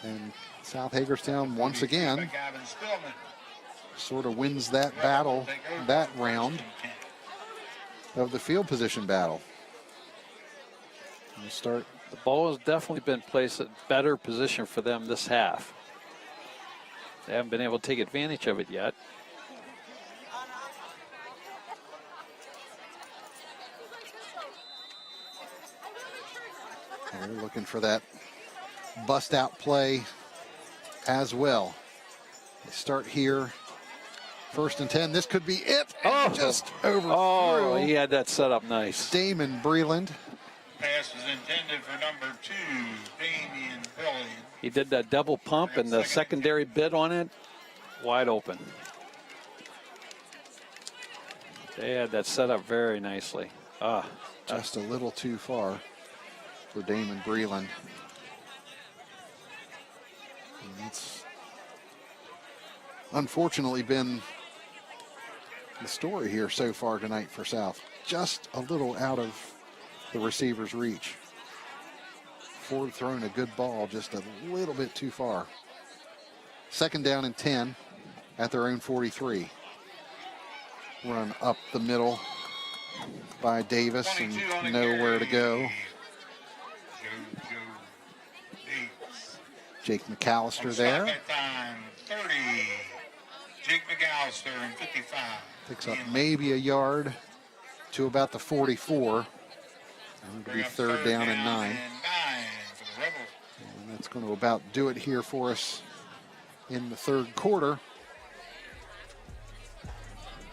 And South Hagerstown once again sort of wins that battle, that round of the field position battle. We'll start. The ball has definitely been placed at better position for them this half. They haven't been able to take advantage of it yet. They're looking for that bust out play as well. They start here. 1st and 10. This could be it. Oh, just overthrew. Oh, he had that set up nice. Damon Breland. Pass was intended for number 2, Damian Billy. He did that double pump and the secondary bit on it, wide open. They had that set up very nicely. Just a little too far for Damon Breland. It's unfortunately been the story here so far tonight for South. Just a little out of the receiver's reach. Ford throwing a good ball just a little bit too far. 2nd down and 10. at their own 43. Run up the middle by Davis and nowhere to go. Jake McAllister there. Time, 30. Jake McAllister in 55. Picks up maybe a yard to about the 44. And it'll be third down and 9. For the Rebels. And that's going to about do it here for us in the third quarter.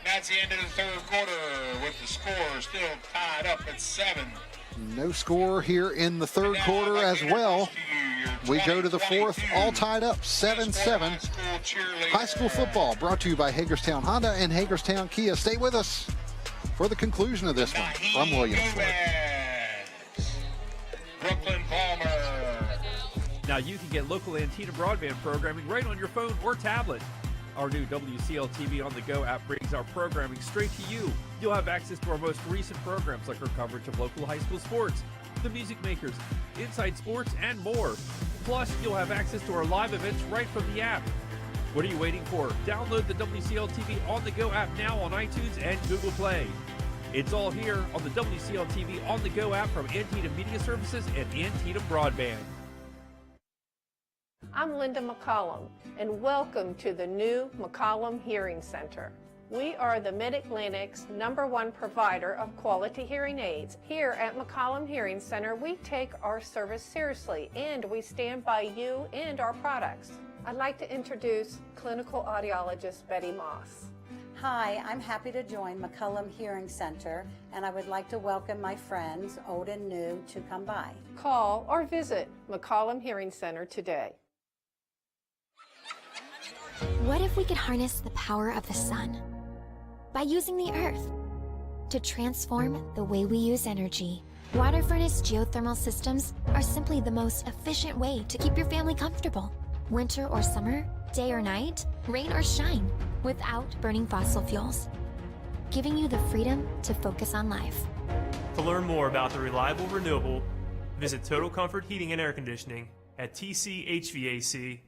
That's the end of the third quarter with the score still tied up at 7. No score here in the third quarter as well. We go to the fourth, all tied up, 7-7. High school football brought to you by Hagerstown Honda and Hagerstown Kia. Stay with us for the conclusion of this one from Williamsport. Brooklyn Palmer. Now you can get local Antietam broadband programming right on your phone or tablet. Our new WCL TV on the Go app brings our programming straight to you. You'll have access to our most recent programs like our coverage of local high school sports, the Music Makers, Inside Sports, and more. Plus, you'll have access to our live events right from the app. What are you waiting for? Download the WCL TV on the Go app now on iTunes and Google Play. It's all here on the WCL TV on the Go app from Antietam Media Services and Antietam Broadband. I'm Linda McCollum, and welcome to the new McCollum Hearing Center. We are the Mid-Atlantic's #1 provider of quality hearing aids. Here at McCollum Hearing Center, we take our service seriously, and we stand by you and our products. I'd like to introduce clinical audiologist Betty Moss. Hi, I'm happy to join McCollum Hearing Center, and I would like to welcome my friends, old and new, to come by. Call or visit McCollum Hearing Center today. What if we could harness the power of the sun by using the earth to transform the way we use energy? Water furnace geothermal systems are simply the most efficient way to keep your family comfortable. Winter or summer, day or night, rain or shine, without burning fossil fuels, giving you the freedom to focus on life. To learn more about the reliable renewable, visit Total Comfort Heating and Air Conditioning at tchvac.net.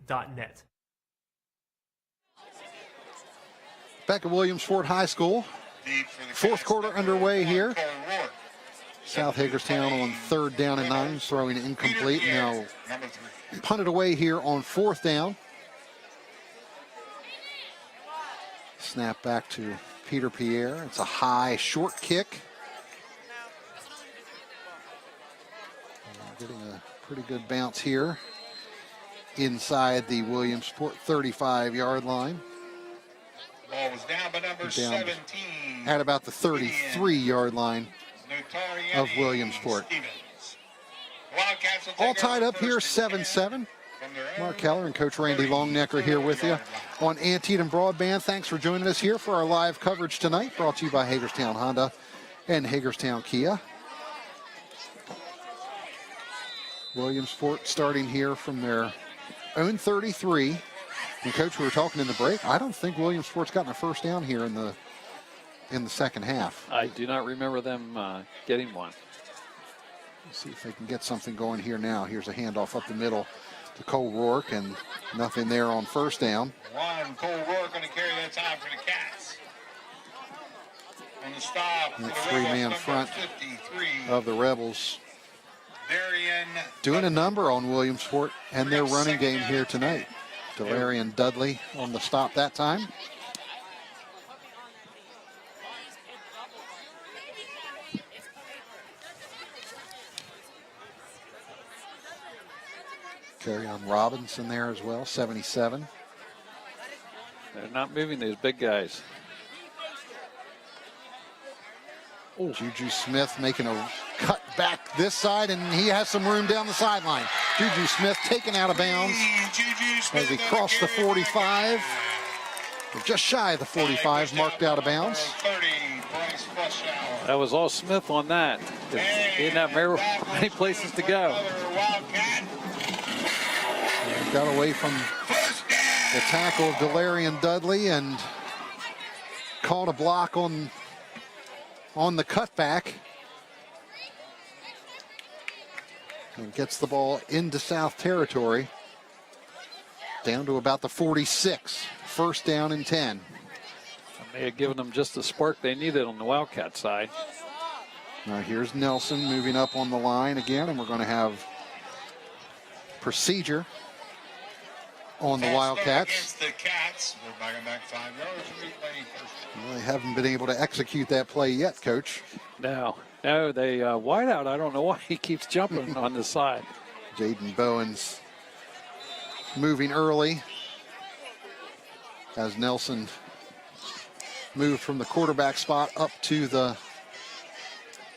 Back at Williamsport High School. Fourth quarter underway here. South Hagerstown on third down and 9, throwing incomplete. Now punted away here on fourth down. Snap back to Peter Pierre. It's a high, short kick. Getting a pretty good bounce here inside the Williamsport 35-yard line. Ball was down by number 17. At about the 33-yard line of Williamsport. All tied up here, 7-7. Mark Keller and Coach Randy Longnecker here with you on Antietam Broadband. Thanks for joining us here for our live coverage tonight, brought to you by Hagerstown Honda and Hagerstown Kia. Williamsport starting here from their own 33. And Coach, we were talking in the break, I don't think Williamsport's gotten a first down here in the second half. I do not remember them getting one. Let's see if they can get something going here now. Here's a handoff up the middle to Cole Rourke, and nothing there on first down. Cole Rourke going to carry that time for the Cats. On the stop, That three-man front 53 of the Rebels doing a number on Williamsport and their running game here tonight. Delarian Dudley on the stop that time. Carry on Robinson there as well, 77. They're not moving these big guys. Oh. Juju Smith making a cut back this side, and he has some room down the sideline. Juju Smith taken out of bounds as he crossed the 45. Just shy of the 45, marked out of bounds. That was all Smith on that. He didn't have very many places to go. Got away from the tackle of Delarian Dudley and called a block on the cutback. And gets the ball into South territory. Down to about the 46. first down and 10. May have given them just the spark they needed on the Wildcat side. Now here's Nelson moving up on the line again, and we're going to have procedure on the Wildcats. Against the Cats. We're back 5 yards. Replay first. Well, they haven't been able to execute that play yet, Coach. No, they wide out. I don't know why he keeps jumping on the side. Jaden Bowens moving early as Nelson moved from the quarterback spot up to the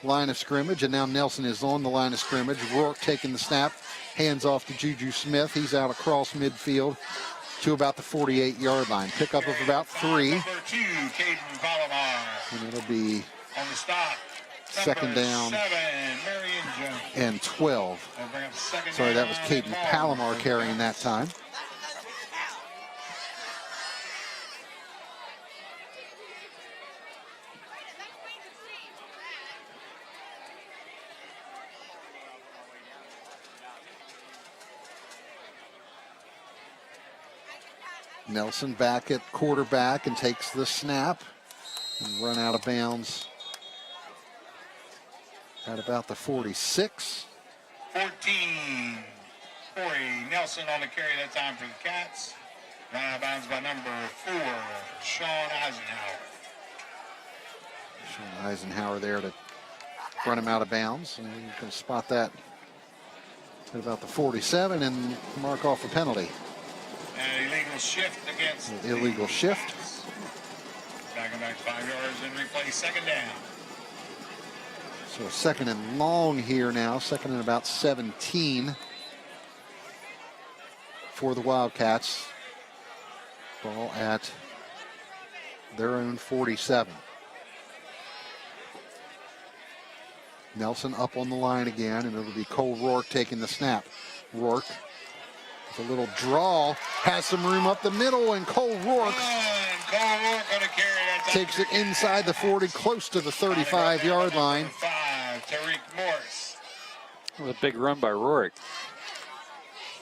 line of scrimmage, and now Nelson is on the line of scrimmage. Rourke taking the snap, hands off to Juju Smith. He's out across midfield to about the 48-yard line. Pickup of about 3. Number 2, Caden Palomar. And it'll be on the stop. Second down 7, Marion Jones. and 12. They'll bring up second Sorry, that was down Caden and long. Palomar carrying that time. Nelson back at quarterback and takes the snap and run out of bounds at about the 46. 14. Corey Nelson on the carry that time for the Cats. Run out of bounds by number 4, Sean Eisenhower. Sean Eisenhower there to run him out of bounds. And you can spot that at about the 47 and mark off a penalty. An illegal shift against An illegal shift. Cats. Back 5 yards and replay second down. So second and long here now, second and about 17 for the Wildcats. Ball at their own 47. Nelson up on the line again, and it'll be Cole Rourke taking the snap. Rourke with a little draw, has some room up the middle, and Cole Rourke takes it inside the 40, close to the 35-yard line. 5, Tariq Morris. It was a big run by Rourke.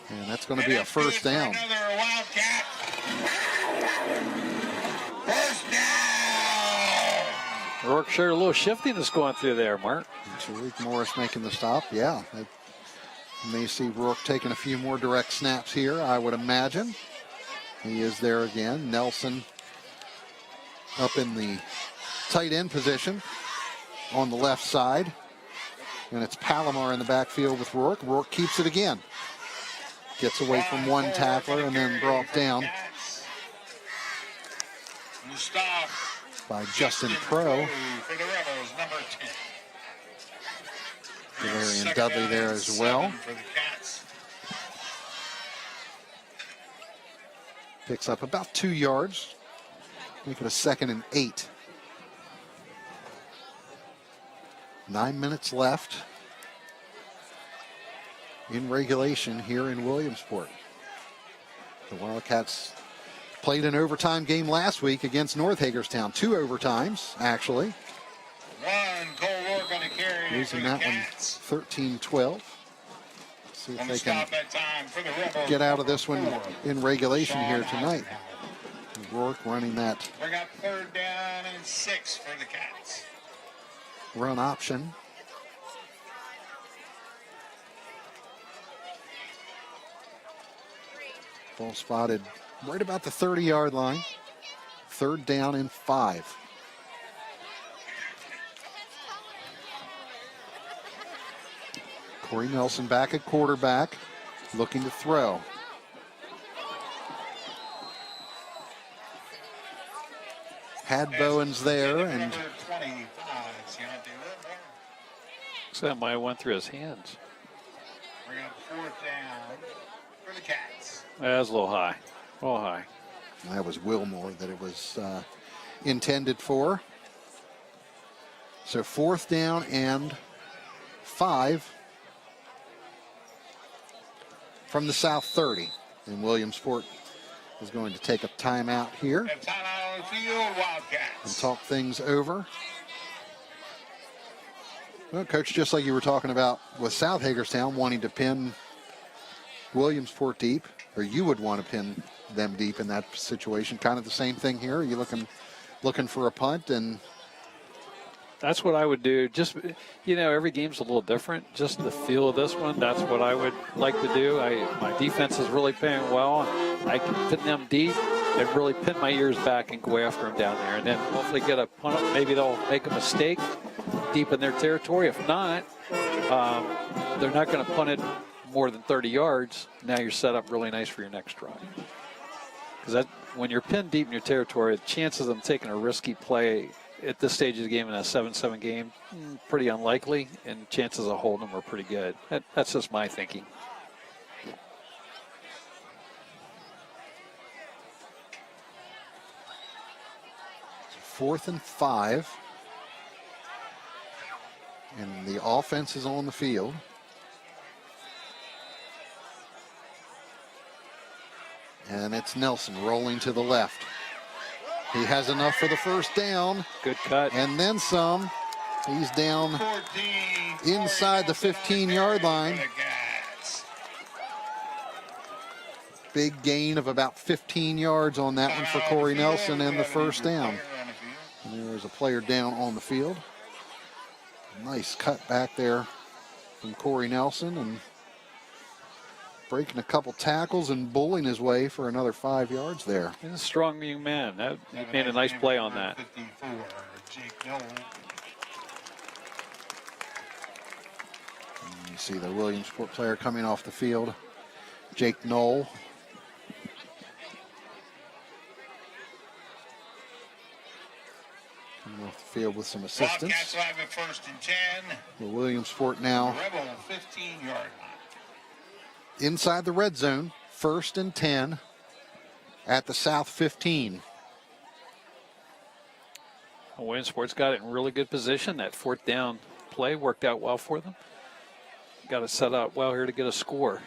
And that's going to be a first down. Another Wildcat. First down. Rourke showed a little shiftiness going through there, Mark. Tariq Morris making the stop. Yeah, you may see Rourke taking a few more direct snaps here, I would imagine. He is there again. Nelson up in the tight end position on the left side. And it's Palomar in the backfield with Rourke. Rourke keeps it again. Gets away from one tackler and then brought down by Justin Pro. For the Rebels, number 10. Valerian Dudley there as well. For the Cats. Picks up about 2 yards. Make it a 2nd and 8. 9 minutes left in regulation here in Williamsport. The Wildcats played an overtime game last week against North Hagerstown. 2 overtimes, actually. Cole Rourke on the carry. Losing that one 13-12. See if they can get out of this one in regulation here tonight. Rourke running that Bring up 3rd down and 6 for the Cats. run option. Ball spotted right about the 30-yard line. 3rd down and 5. Corey Nelson back at quarterback, looking to throw. Had Bowens there, and Number 25, Deontay Whitmore. So that might have went through his hands. Bring up 4th down for the Cats. That was a little high. A little high. that was Wilmore that it was intended for. So 4th down and 5 from the South 30. And Williamsport is going to take a timeout here And timeout on the field, Wildcats. and talk things over. Well, Coach, just like you were talking about with South Hagerstown wanting to pin Williamsport deep, or you would want to pin them deep in that situation. Kind of the same thing here. You're looking for a punt, and that's what I would do. Just, every game's a little different. Just the feel of this one, that's what I would like to do. My defense is really playing well. I can pin them deep and really pin my ears back and go after them down there. And then hopefully get a punt. Maybe they'll make a mistake deep in their territory. If not, they're not going to punt it more than 30 yards. Now you're set up really nice for your next drive. Because when you're pinned deep in your territory, the chances of them taking a risky play at this stage of the game in a 7-7 game, pretty unlikely, and chances of holding them are pretty good. That's just my thinking. Fourth and 5. And the offense is on the field. And it's Nelson rolling to the left. He has enough for the first down. Good cut. And then some. He's down inside the 15-yard line. Big gain of about 15 yards on that one for Corey Nelson and the first down. And there's a player down on the field. Nice cut back there from Corey Nelson, and breaking a couple tackles and bullying his way for another 5 yards there. He's a strong young man. He made a nice play on that. And you see the Williamsport player coming off the field, Jake Knoll. Coming off the field with some assistance. Wildcats will have a 1st and 10. The Williamsport now Rebel 15-yard line. Inside the red zone, 1st and 10 at the South 15. Williamsport's got it in really good position. That 4th down play worked out well for them. Got it set up well here to get a score.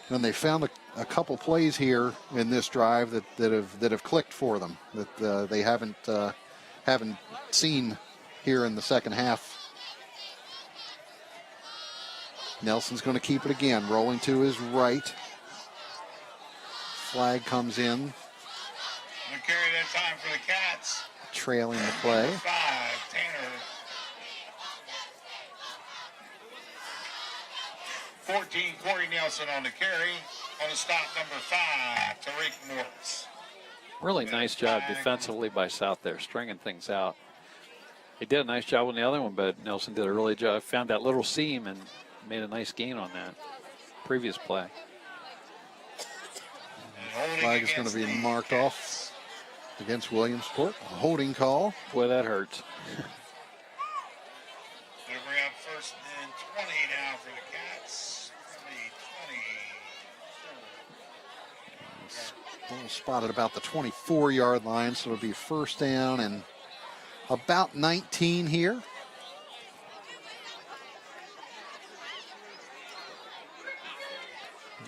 And they found a couple plays here in this drive that have clicked for them, that they haven't seen here in the second half. Nelson's going to keep it again, rolling to his right. Flag comes in. Gonna carry that time for the Cats. Trailing the play. 5, Tanner. 14, Corey Nelson on the carry. On the stop, number 5, Tariq Morris. Really nice job defensively by South there, stringing things out. He did a nice job on the other one, but Nelson did a really job. Found that little seam and made a nice gain on that previous play. Flag is going to be marked off against Williamsport. A holding call. Boy, that hurts. We're up 1st and 20 now for the Cats. 20. Spotted about the 24-yard line, so it'll be 1st down and about 19 here.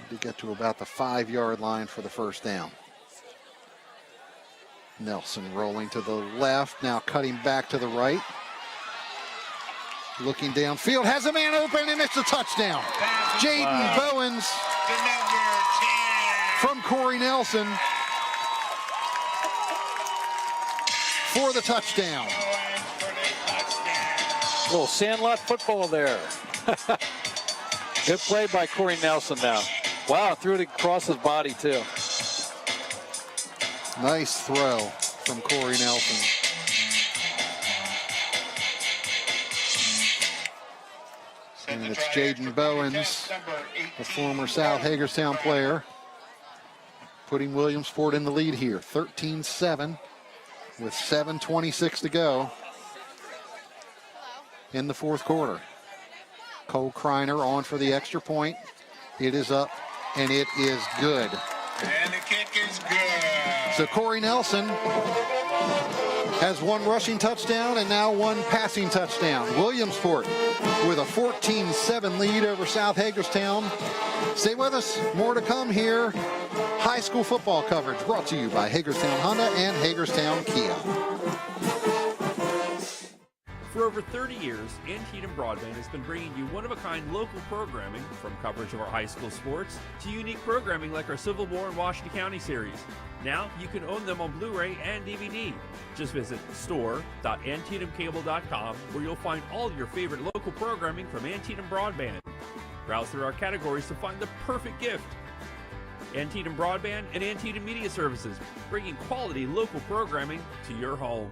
To get to about the 5-yard line for the 1st down. Nelson rolling to the left, now cutting back to the right. Looking downfield, has a man open, and it's a touchdown. Jaden Bowens from Corey Nelson for the touchdown. A little sandlot football there. Good play by Corey Nelson now. Wow, threw it across his body too. Nice throw from Corey Nelson. And it's Jaden Bowens, the former South Hagerstown player, putting Williamsport in the lead here. 13-7 with 7:26 to go in the 4th quarter. Cole Kreiner on for the extra point. It is up, and it is good. And the kick is good. So Corey Nelson has 1 rushing touchdown and now 1 passing touchdown. Williamsport with a 14-7 lead over South Hagerstown. Stay with us. More to come here. High school football coverage brought to you by Hagerstown Honda and Hagerstown Kia. For over 30 years, Antietam Broadband has been bringing you one-of-a-kind local programming, from coverage of our high school sports to unique programming like our Civil War and Washington County series. Now you can own them on Blu-ray and DVD. Just visit store.antietamcable.com, where you'll find all your favorite local programming from Antietam Broadband. Browse through our categories to find the perfect gift. Antietam Broadband and Antietam Media Services, bringing quality local programming to your home.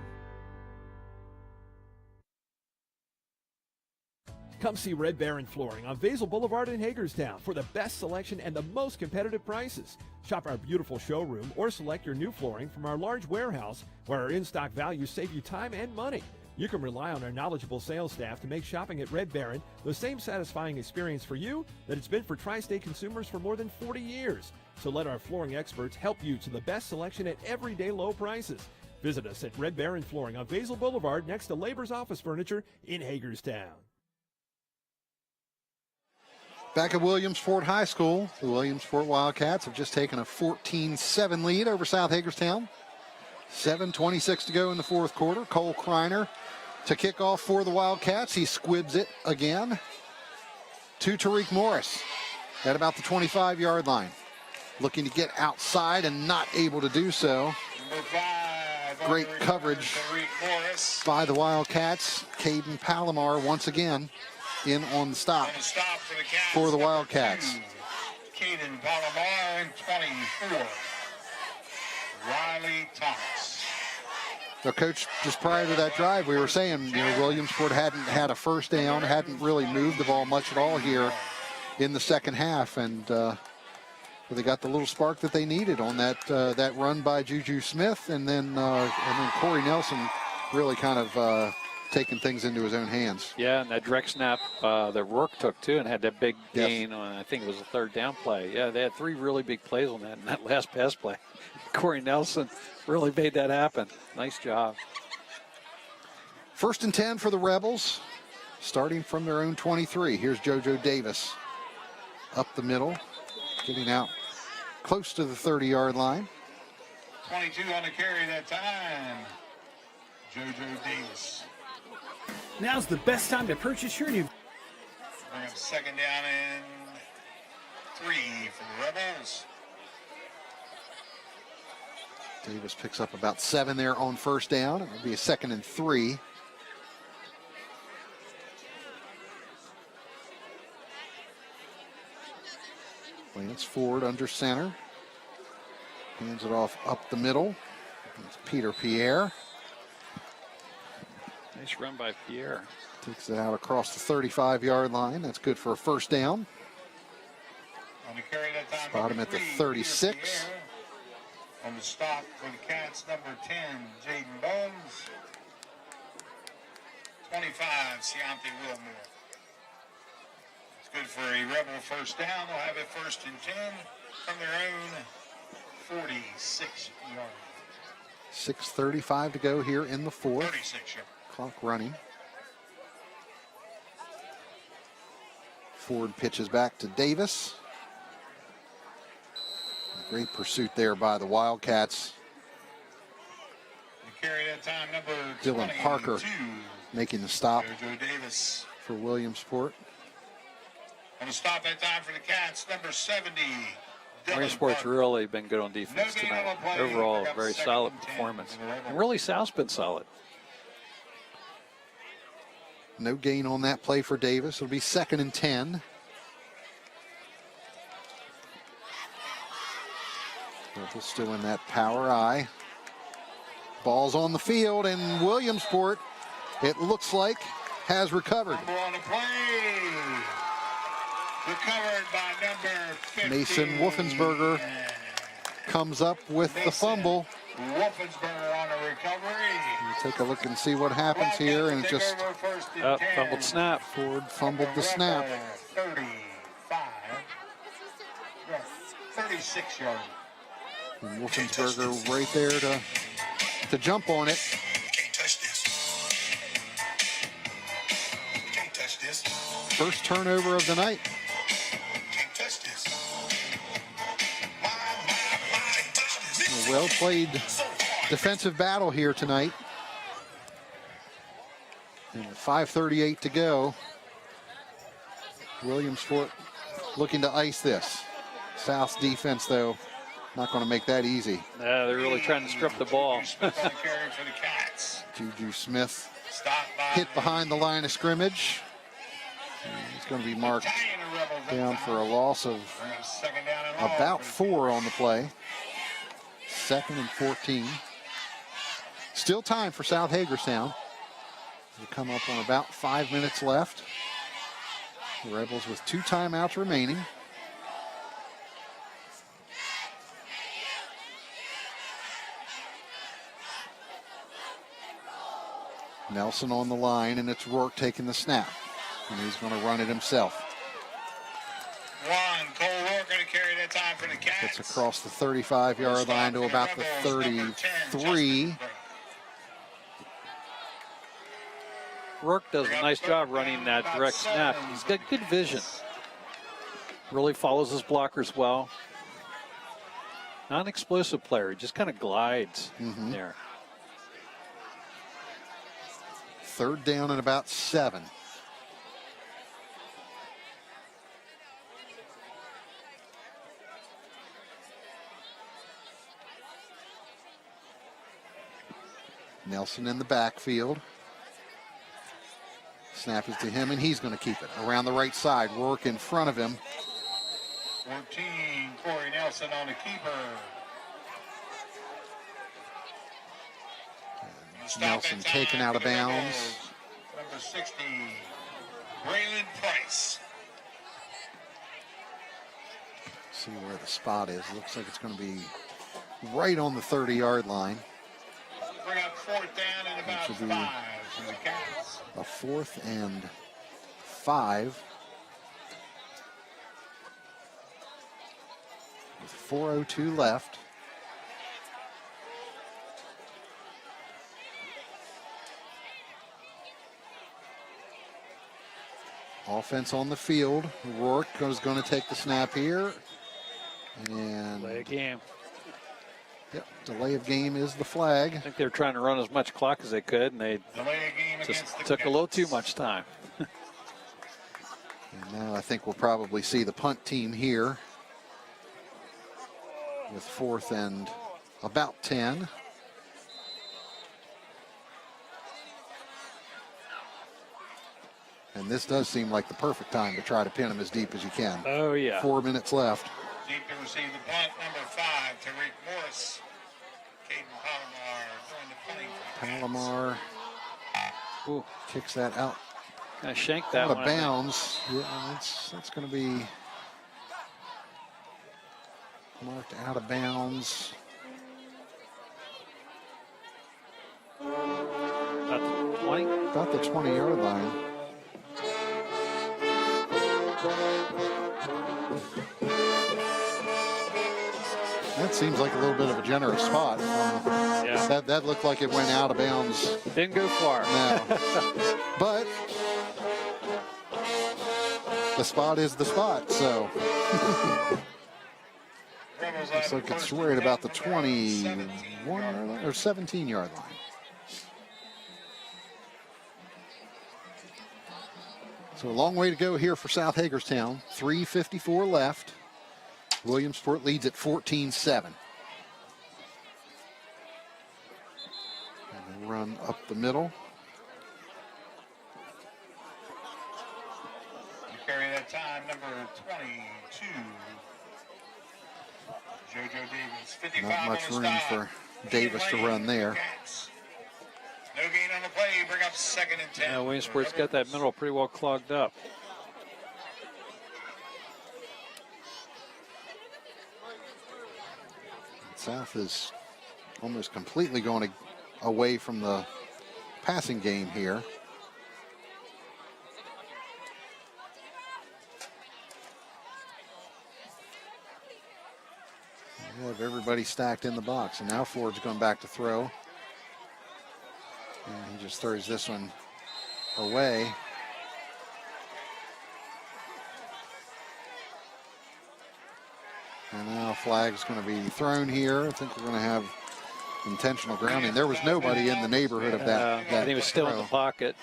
Come see Red Baron Flooring on Vasel Boulevard in Hagerstown for the best selection and the most competitive prices. Shop our beautiful showroom or select your new flooring from our large warehouse, where our in-stock values save you time and money. You can rely on our knowledgeable sales staff to make shopping at Red Baron the same satisfying experience for you that it's been for tri-state consumers for more than 40 years. So let our flooring experts help you to the best selection at everyday low prices. Visit us at Red Baron Flooring on Vasel Boulevard next to Labor's Office Furniture in Hagerstown. Back at Williamsport High School, the Williamsport Wildcats have just taken a 14-7 lead over South Hagerstown. 7:26 to go in the fourth quarter. Cole Kreiner to kick off for the Wildcats. He squibs it again to Tariq Morris at about the 25-yard line. Looking to get outside and not able to do so. Great coverage by the Wildcats. Caden Palomar once again in on the stop for the Wildcats. Caden Palomar and 24. Riley Thomas. So, Coach, just prior to that drive, we were saying, Williamsport hadn't had a first down, hadn't really moved the ball much at all here in the second half, and they got the little spark that they needed on that run by Juju Smith, and then Corey Nelson really kind of taking things into his own hands. Yeah, and that direct snap that Rourke took too, and had that big gain on, I think it was a third down play. Yeah, they had three really big plays on that, and that last pass play, Corey Nelson really made that happen. Nice job. 1st and 10 for the Rebels, starting from their own 23. Here's JoJo Davis up the middle, getting out close to the 30-yard line. 22 on the carry that time. JoJo Davis. Now's the best time to purchase your new. Bring up 2nd down and 3 for the Rebels. Davis picks up about 7 there on 1st down. It will be a 2nd and 3. Lance Ford under center. Hands it off up the middle. It's Peter Pierre. Nice run by Pierre. Takes it out across the 35-yard line. That's good for a 1st down. On the carry that time, Spot him at the 36. On the stop for the Cats, number 10, Jaden Bones. 25, Ciante Wilmore. It's good for a Rebel 1st down. They'll have it 1st and 10 from their own 46 yard. 6:35 to go here in the fourth. 36 yard. Clock running. Ford pitches back to Davis. Great pursuit there by the Wildcats. The carry that time, number Dylan Parker 22, making the stop JoJo Davis. for Williamsport. On the stop that time for the Cats, number 70, Dylan Williamsport's Parker. really been good on defense No gain on tonight. the play. Overall, Pick up very 2nd solid and 10 performance. for the Rebels. And really, South's been solid. No gain on that play for Davis. It'll be 2nd and 10. Rebels still in that power eye. Ball's on the field, and Williamsport, it looks like, has recovered. Fumble on the play. Recovered by number 50. Mason Wolfensberger comes up with the fumble. Wolfensberger on a recovery. We'll take a look and see what happens here, and it just Fumbled snap. Ford fumbled the snap. 35. 36 yards. And Wolfensberger right there to jump on it. Can't touch this. Can't touch this. First turnover of the night. Can't touch this. A well-played defensive battle here tonight. And with 5:38 to go, Williamsport looking to ice this. South's defense, though, not going to make that easy. Yeah, they're really trying to strip the ball. Juju Smith hit behind the line of scrimmage. He's going to be marked down for a loss of about 4 on the play. 2nd and 14. Still time for South Hagerstown. They come up on about 5 minutes left. The Rebels with 2 timeouts remaining. Nelson on the line, and it's Rourke taking the snap. And he's going to run it himself. Cole Rourke going to carry that time for the Cats. Gets across the 35-yard line to about the 33. Rourke does a nice job running that direct snap. He's got good vision. Really follows his blockers well. Not an explosive player. He just kind of glides there. 3rd down and about 7. Nelson in the backfield. Snap is to him, and he's going to keep it. Around the right side, Rourke in front of him. 14, Corey Nelson on the keeper. Nelson taken out of bounds. Number 60, Braylon Price. See where the spot is. Looks like it's going to be right on the 30-yard line. Bring up 4th down and about 5 for the Cats. A 4th and 5. With 4:02 left. Offense on the field. Rourke is going to take the snap here. And Play a game. Yep, delay of game is the flag. I think they were trying to run as much clock as they could, and they just took a little too much time. And now I think we'll probably see the punt team here with 4th and about 10. And this does seem like the perfect time to try to pin him as deep as you can. Oh, yeah. 4 minutes left. Deep to receive the punt, number 5, Tariq Morris. Caden Palomar doing the punting. Palomar kicks that out. Kind of shanked that out one. Out of bounds. Yeah, that's going to be marked out of bounds. About the 20? About the 20-yard line. That seems like a little bit of a generous spot. Yeah. That looked like it went out of bounds. Didn't go far. No. But the spot is the spot, so. Looks like it's right about the 21 or 17-yard line. So a long way to go here for South Hagerstown. 3:54 left. Williamsport leads at 14-7. And they run up the middle. You carry that time, number 22. JoJo Davis, 55. Not much room for Davis to run there. No gain on the play, bring up 2nd and 10. Yeah, Williamsport's got that middle pretty well clogged up. South is almost completely going away from the passing game here. We have everybody stacked in the box, and now Ford's going back to throw. And he just throws this one away. And now a flag is going to be thrown here. I think we're going to have intentional grounding. There was nobody in the neighborhood of that. And he was still in the pocket.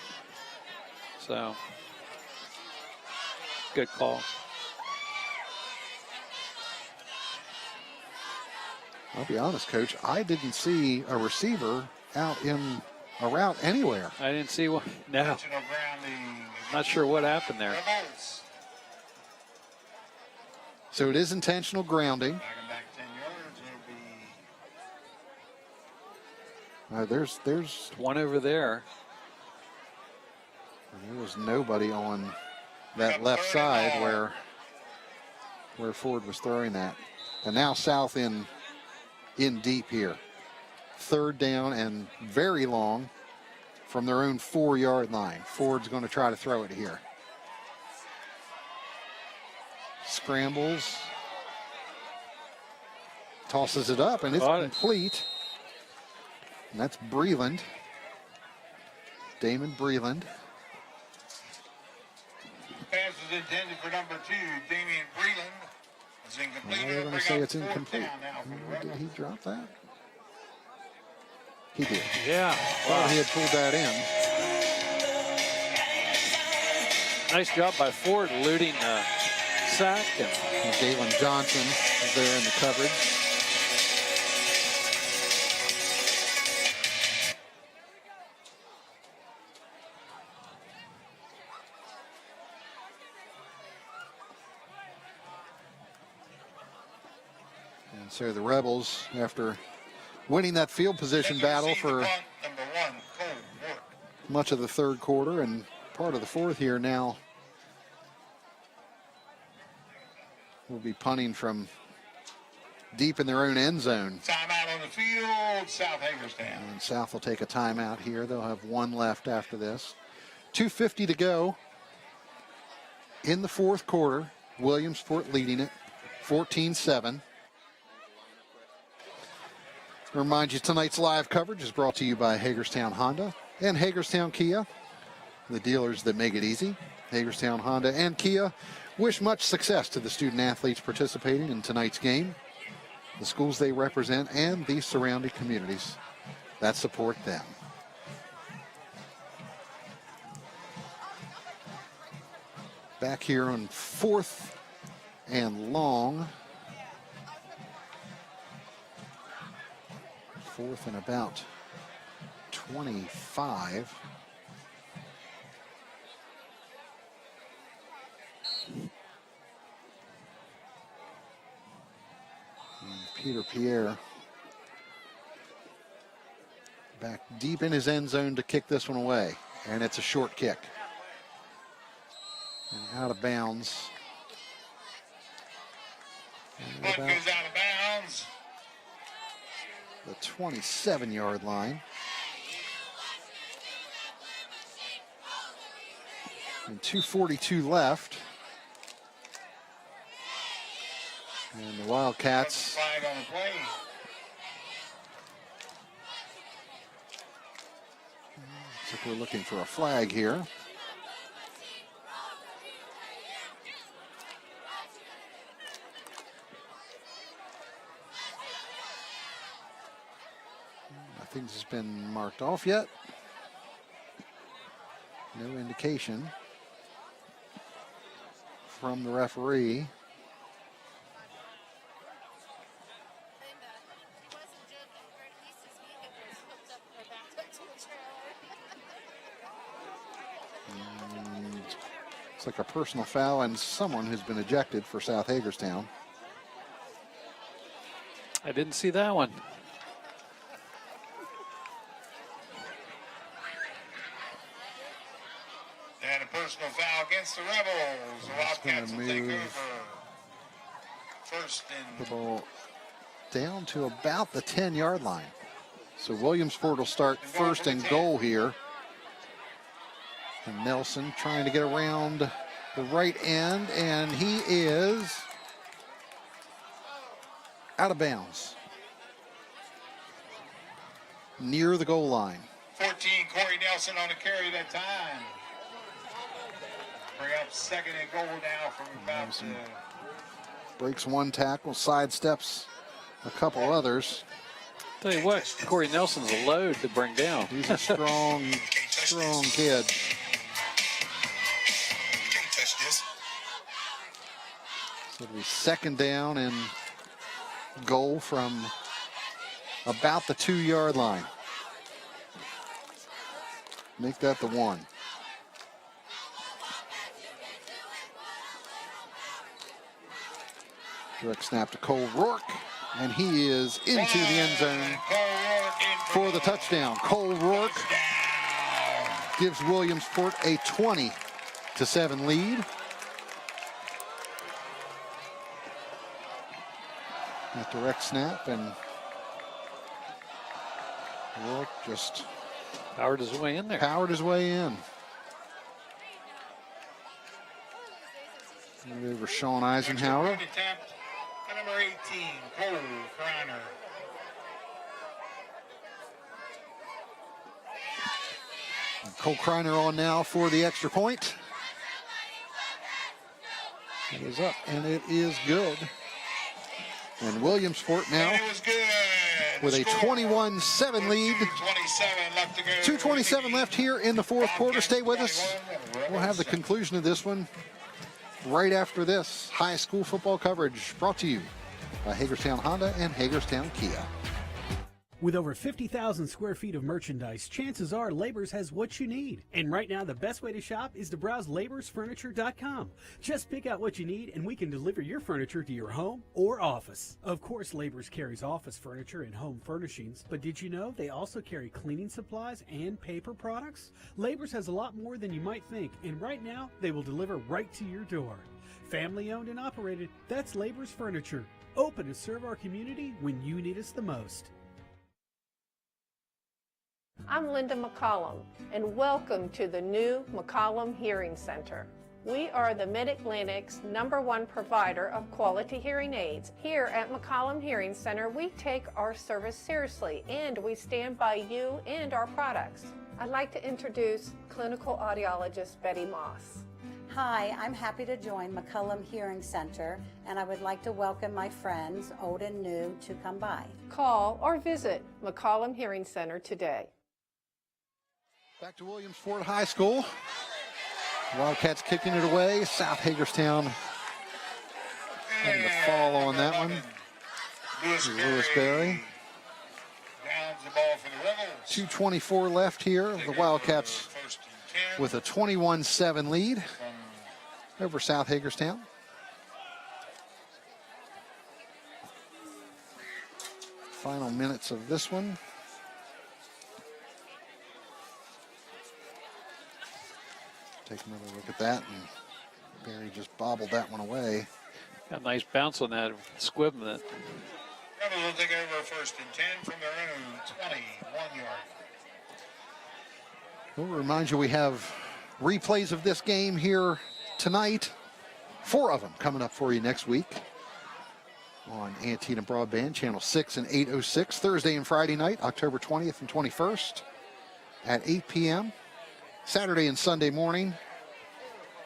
So, good call. I'll be honest, Coach, I didn't see a receiver out in a route anywhere. I didn't see one. No. Intentional grounding. Not sure what happened there. Rebels. So it is intentional grounding. Backing back 10 yards. It'll be There's One over there. there was nobody on that left side where Ford was throwing that. And now South in deep here. 3rd down and very long from their own 4-yard line. Ford's going to try to throw it here. Scrambles. Tosses it up, and it's complete. And that's Breland. Damon Breland. pass is intended for number 2, Damian Breland. It's incomplete. They're going to say it's incomplete. Did he drop that? He did. Yeah. Thought he had pulled that in. Nice job by Ford eluding the sack. And Galen Johnson is there in the coverage. And so the Rebels, after winning that field position battle for much of the 3rd quarter and part of the 4th here, now will be punting from deep in their own end zone. Timeout on the field, South Hagerstown. And South will take a timeout here. They'll have 1 left after this. 2:50 to go in the 4th quarter. Williamsport leading it 14-7. Remind you, tonight's live coverage is brought to you by Hagerstown Honda and Hagerstown Kia, the dealers that make it easy. Hagerstown Honda and Kia wish much success to the student athletes participating in tonight's game, the schools they represent, and the surrounding communities that support them. Back here on 4th and long. 4th and about 25. And Peter Pierre back deep in his end zone to kick this one away. And it's a short kick. And out of bounds. Puck goes out of bounds. The 27-yard line. And 2:42 left. And the Wildcats Flag on the play. looks like we're looking for a flag here. Nothing's has been marked off yet. No indication from the referee. It's like a personal foul and someone who's been ejected for South Hagerstown. I didn't see that one. And a personal foul against the Rebels. The Wildcats will take over. First and The ball down to about the 10-yard line. So Williamsport will start 1st and goal here. And Nelson trying to get around the right end, and he is out of bounds. Near the goal line. 14, Corey Nelson on the carry that time. Bring up 2nd and goal now from about Breaks one tackle, sidesteps a couple others. Tell you what, Corey Nelson's a load to bring down. He's a strong kid. So it'll be second down and goal from about the 2-yard line. Make that the 1. Direct snap to Cole Rourke, and he is into the end zone for the touchdown. Cole Rourke gives Williamsport a 20-7 lead. That direct snap, and Rourke just powered his way in there. Powered his way in. Over Sean Eisenhower. Number 18, Cole Kreiner. Cole Kreiner on now for the extra point. It is up, and it is good. And Williamsport now with a 21-7 lead. 2:27 left here in the fourth quarter. Stay with us. We'll have the conclusion of this one right after this high school football coverage brought to you by Hagerstown Honda and Hagerstown Kia. With over 50,000 square feet of merchandise, chances are Labors has what you need. And right now, the best way to shop is to browse laborsfurniture.com. Just pick out what you need and we can deliver your furniture to your home or office. Of course, Labors carries office furniture and home furnishings, but did you know they also carry cleaning supplies and paper products? Labors has a lot more than you might think, and right now, they will deliver right to your door. Family owned and operated, that's Labors Furniture. Open to serve our community when you need us the most. I'm Linda McCollum, and welcome to the new McCollum Hearing Center. We are the Mid-Atlantic's #1 provider of quality hearing aids. Here at McCollum Hearing Center, we take our service seriously, and we stand by you and our products. I'd like to introduce clinical audiologist Betty Moss. Hi, I'm happy to join McCollum Hearing Center, and I would like to welcome my friends, old and new, to come by. Call or visit McCollum Hearing Center today. Back to Williamsport High School. Wildcats kicking it away. South Hagerstown having the fall on that one. Lewis Berry. 2:24 left here. The Wildcats with a 21-7 lead over South Hagerstown. Final minutes of this one. Take another look at that, and Barry just bobbled that one away. Got a nice bounce on that squib. Rebels will take over 1st and 10 from their own 21 yard. We'll remind you we have replays of this game here tonight. 4 of them coming up for you next week on Antietam Broadband, Channel 6 and 806, Thursday and Friday night, October 20th and 21st at 8 p.m. Saturday and Sunday morning,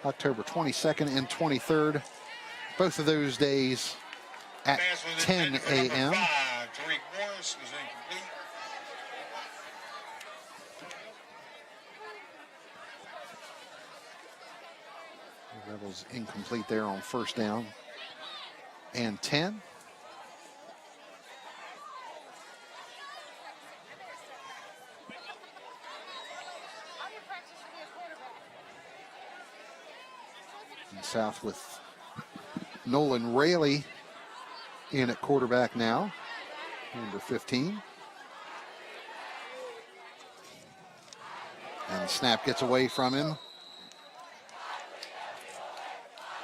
October 22nd and 23rd. Both of those days at 10 a.m. The Rebels incomplete there on 1st down and 10. South with Nolan Rayleigh in at quarterback now, number 15. And the snap gets away from him.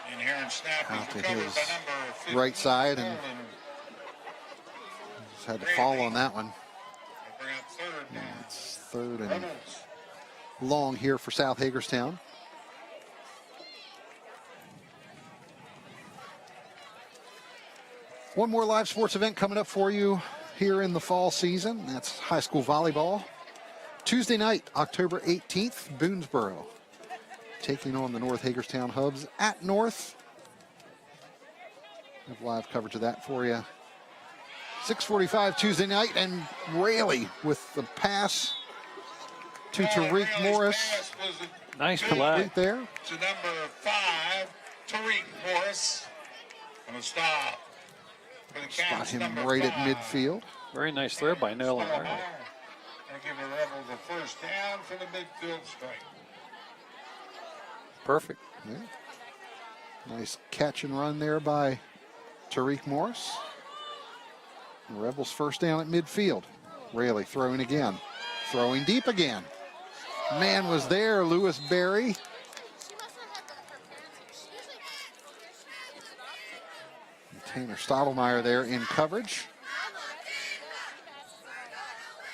And here in snap out to is recovered his by number 15, right side, and just had to fall on that one. Bring up 3rd down. It's 3rd and Rebels. long here for South Hagerstown. One more live sports event coming up for you here in the fall season. That's high school volleyball. Tuesday night, October 18th, Boonesboro taking on the North Hagerstown Hubs at North. Have live coverage of that for you. 6:45 Tuesday night, and Rayleigh with the pass to Tariq Morris. Nice play there. To number 5, Tariq Morris. On the stop. For the Spot Cats, him number right at 5. midfield. Very nice throw by Nolan. And give the Rebels a first down for the midfield strike. Perfect. Yeah. Nice catch and run there by Tariq Morris. The Rebels first down at midfield. Raley throwing again. Throwing deep again. Man was there, Lewis Berry. Tanner Stottlemyre there in coverage.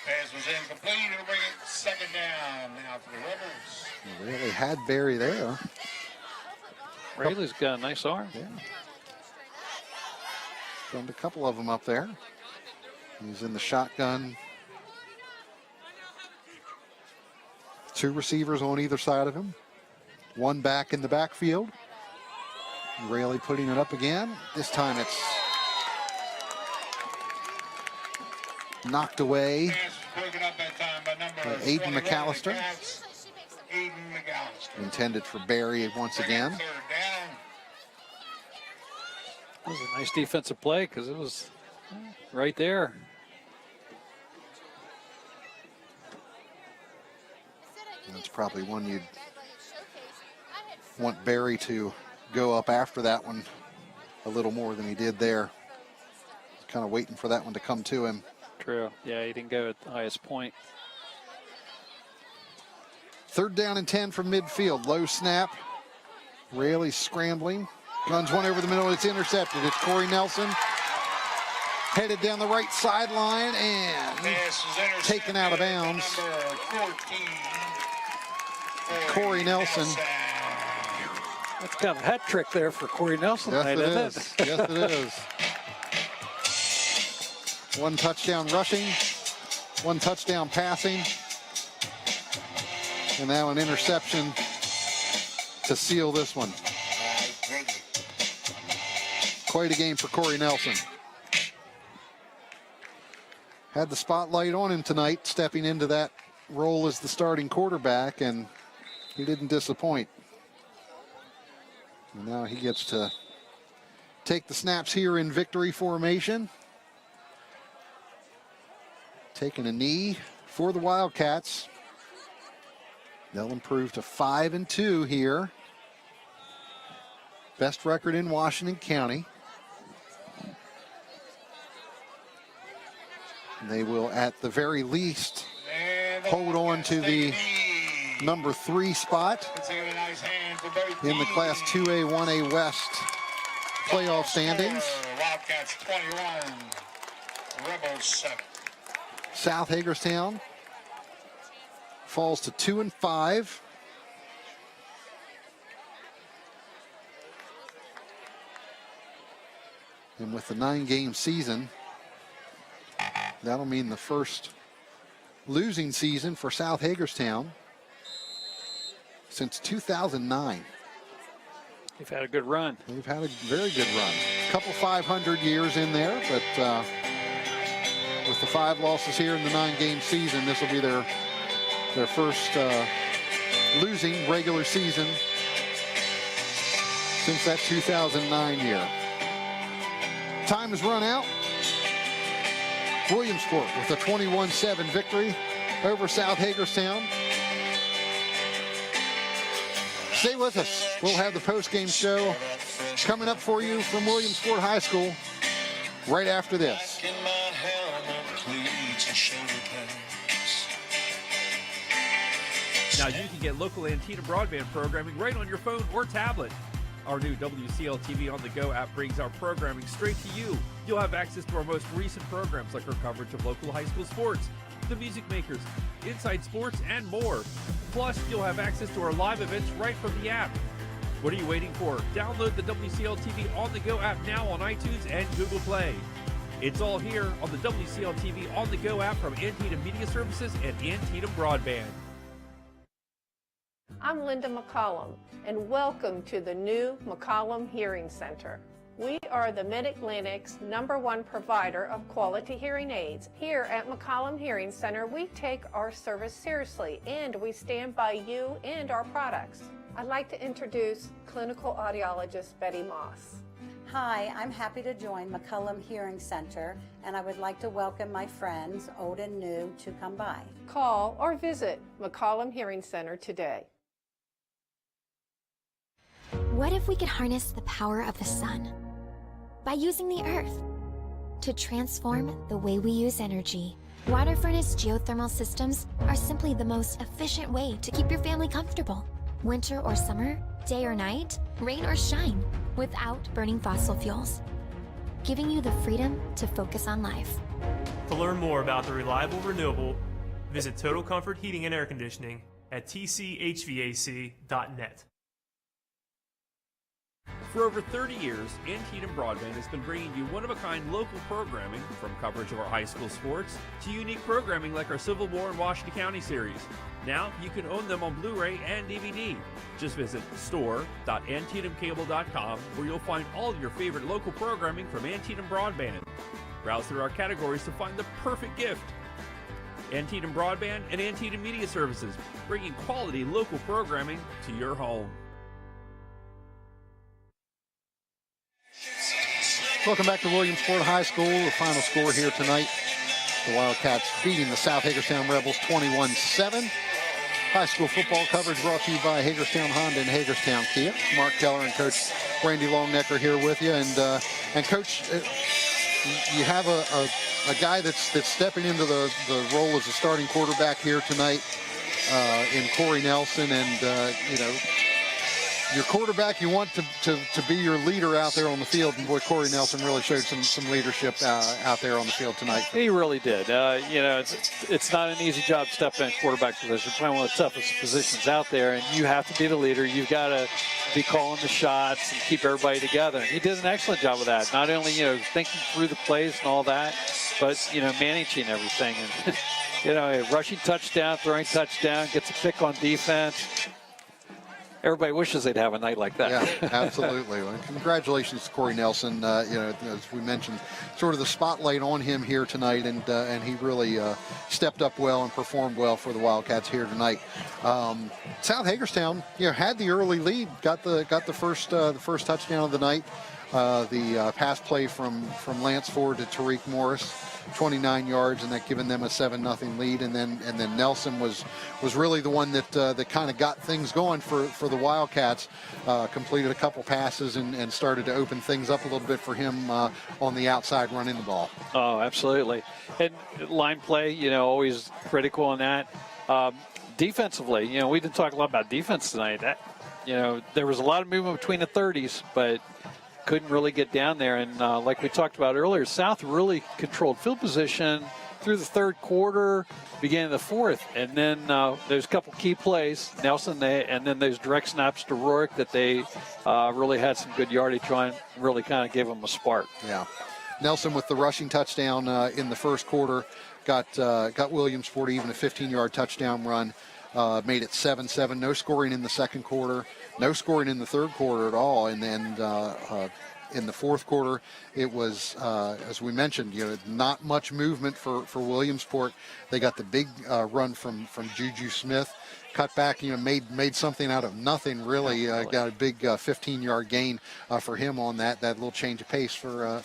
Pass was incomplete. It'll bring it second down now for the Rebels. Raley had Berry there. Rayleigh's got a nice arm. Yeah. Found a couple of them up there. He's in the shotgun. 2 receivers on either side of him. 1 back in the backfield. Raley putting it up again. This time it's knocked away Pass broken up that time by number by Aiden 21 McAllister. Cats. Aiden McAllister. Intended for Berry once again. Third down. It was a nice defensive play because it was right there. That's probably one you'd want Berry to go up after that one a little more than he did there. Kind of waiting for that one to come to him. True. Yeah, he didn't go at the highest point. 3rd down and 10 from midfield. Low snap. Raley scrambling. Guns one over the middle. It's intercepted. It's Corey Nelson. Headed down the right sideline and Pass is intercepted taken out of by bounds. number 14. Corey Nelson. That's kind of a hat trick there for Corey Nelson. Yes, tonight, it isn't is. Yes, it is. 1 touchdown rushing, 1 touchdown passing, and now an interception to seal this one. Quite a game for Corey Nelson. Had the spotlight on him tonight, stepping into that role as the starting quarterback, and he didn't disappoint. And now he gets to take the snaps here in victory formation. Taking a knee for the Wildcats. They'll improve to 5-2 here. Best record in Washington County. And they will, at the very least, hold on to the number 3 spot in the Class 2A, 1A West playoff standings. Wildcats 21, Rebels 7. South Hagerstown falls to 2-5. And with the 9-game season, that'll mean the first losing season for South Hagerstown since 2009. They've had a good run. They've had a very good run. A couple 500 years in there, but with the 5 losses here in the 9-game season, this will be their first losing regular season since that 2009 year. Time has run out. Williamsport with a 21-7 victory over South Hagerstown. Stay with us. We'll have the post-game show coming up for you from Williamsport High School right after this. Now you can get local Antietam broadband programming right on your phone or tablet. Our new WCL TV on the Go app brings our programming straight to you. You'll have access to our most recent programs like our coverage of local high school sports, the Music Makers, Inside Sports, and more. Plus, you'll have access to our live events right from the app. What are you waiting for? Download the WCL TV on the Go app now on iTunes and Google Play. It's all here on the WCL TV on the Go app from Antietam Media Services and Antietam Broadband. I'm Linda McCollum, and welcome to the new McCollum Hearing Center. We are the Mid-Atlantic's #1 provider of quality hearing aids. Here at McCollum Hearing Center, we take our service seriously, and we stand by you and our products. I'd like to introduce clinical audiologist Betty Moss. Hi, I'm happy to join McCullum Hearing Center, and I would like to welcome my friends, old and new, to come by. Call or visit McCollum Hearing Center today. What if we could harness the power of the sun by using the earth to transform the way we use energy? Water furnace geothermal systems are simply the most efficient way to keep your family comfortable. Winter or summer, day or night, rain or shine, without burning fossil fuels, giving you the freedom to focus on life. To learn more about the reliable renewable, visit Total Comfort Heating and Air Conditioning at tchvac.net. For over 30 years, Antietam Broadband has been bringing you one-of-a-kind local programming, from coverage of our high school sports to unique programming like our Civil War and Washington County series. Now you can own them on Blu-ray and DVD. Just visit store.antietamcable.com, where you'll find all your favorite local programming from Antietam Broadband. Browse through our categories to find the perfect gift. Antietam Broadband and Antietam Media Services, bringing quality local programming to your home. Welcome back to Williamsport High School. The final score here tonight, the Wildcats beating the South Hagerstown Rebels 21-7. High school football coverage brought to you by Hagerstown Honda and Hagerstown Kia. Mark Keller and Coach Randy Longnecker here with you. And Coach, you have a guy that's stepping into the role as a starting quarterback here tonight in Corey Nelson. And, your quarterback, you want to be your leader out there on the field. And boy, Corey Nelson really showed some leadership out there on the field tonight. He really did. It's not an easy job stepping in quarterback position. Playing one of the toughest positions out there, and you have to be the leader. You've got to be calling the shots and keep everybody together. And he did an excellent job of that. Not only, thinking through the plays and all that, but, managing everything. And, a rushing touchdown, throwing touchdown, gets a pick on defense. Everybody wishes they'd have a night like that. Yeah, absolutely. Well, congratulations to Corey Nelson. As we mentioned, sort of the spotlight on him here tonight, and he really stepped up well and performed well for the Wildcats here tonight. South Hagerstown, had the early lead, got the first touchdown of the night. The pass play from Lance Ford to Tariq Morris, 29 yards, and that giving them a 7-0 lead. And then Nelson was really the one that kind of got things going for the Wildcats. Completed a couple passes and started to open things up a little bit for him on the outside running the ball. Oh, absolutely. And line play, always critical on that. Defensively, we didn't talk a lot about defense tonight. There was a lot of movement between the 30s, but couldn't really get down there. And like we talked about earlier, South really controlled field position through the third quarter, beginning of the fourth. And then there's a couple key plays, Nelson, and then those direct snaps to Rourke that they really had some good yardage on, really kind of gave them a spark. Yeah. Nelson with the rushing touchdown in the first quarter, got Williamsport even a 15-yard touchdown run, made it 7-7. No scoring in the second quarter. No scoring in the third quarter at all, and then in the fourth quarter, it was, as we mentioned, not much movement for Williamsport. They got the big run from Juju Smith, cut back, made something out of nothing, really. Got a big 15-yard gain for him on that little change of pace for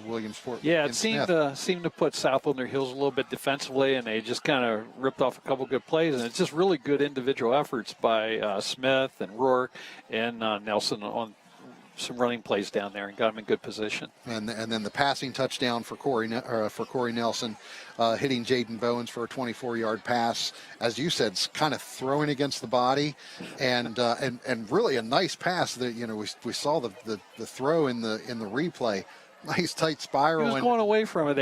Williamsport. Yeah, it seemed to put South on their heels a little bit defensively, and they just kind of ripped off a couple good plays. And it's just really good individual efforts by Smith and Rourke and Nelson on some running plays down there and got him in good position. And then the passing touchdown for Corey Nelson, hitting Jaden Bowens for a 24-yard pass, as you said, kind of throwing against the body, and really a nice pass that we saw the throw in the replay. Nice tight spiral. He was going away from it.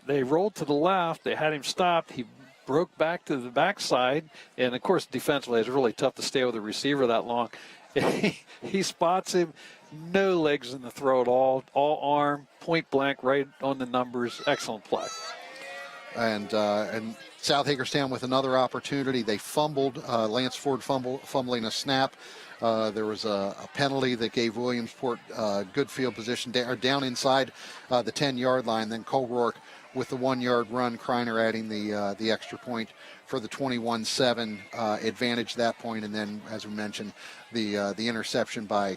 They rolled to the left. They had him stopped. He broke back to the backside, and of course defensively it's really tough to stay with a receiver that long. He spots him. No legs in the throw at all arm, point blank, right on the numbers. Excellent play. And South Hagerstown with another opportunity. They fumbled. Lance Ford fumbling a snap. There was a penalty that gave Williamsport good field position down inside the 10-yard line. Then Cole Rourke with the 1-yard run. Kreiner adding the extra point for the 21-7 advantage that point, and then, as we mentioned, the interception by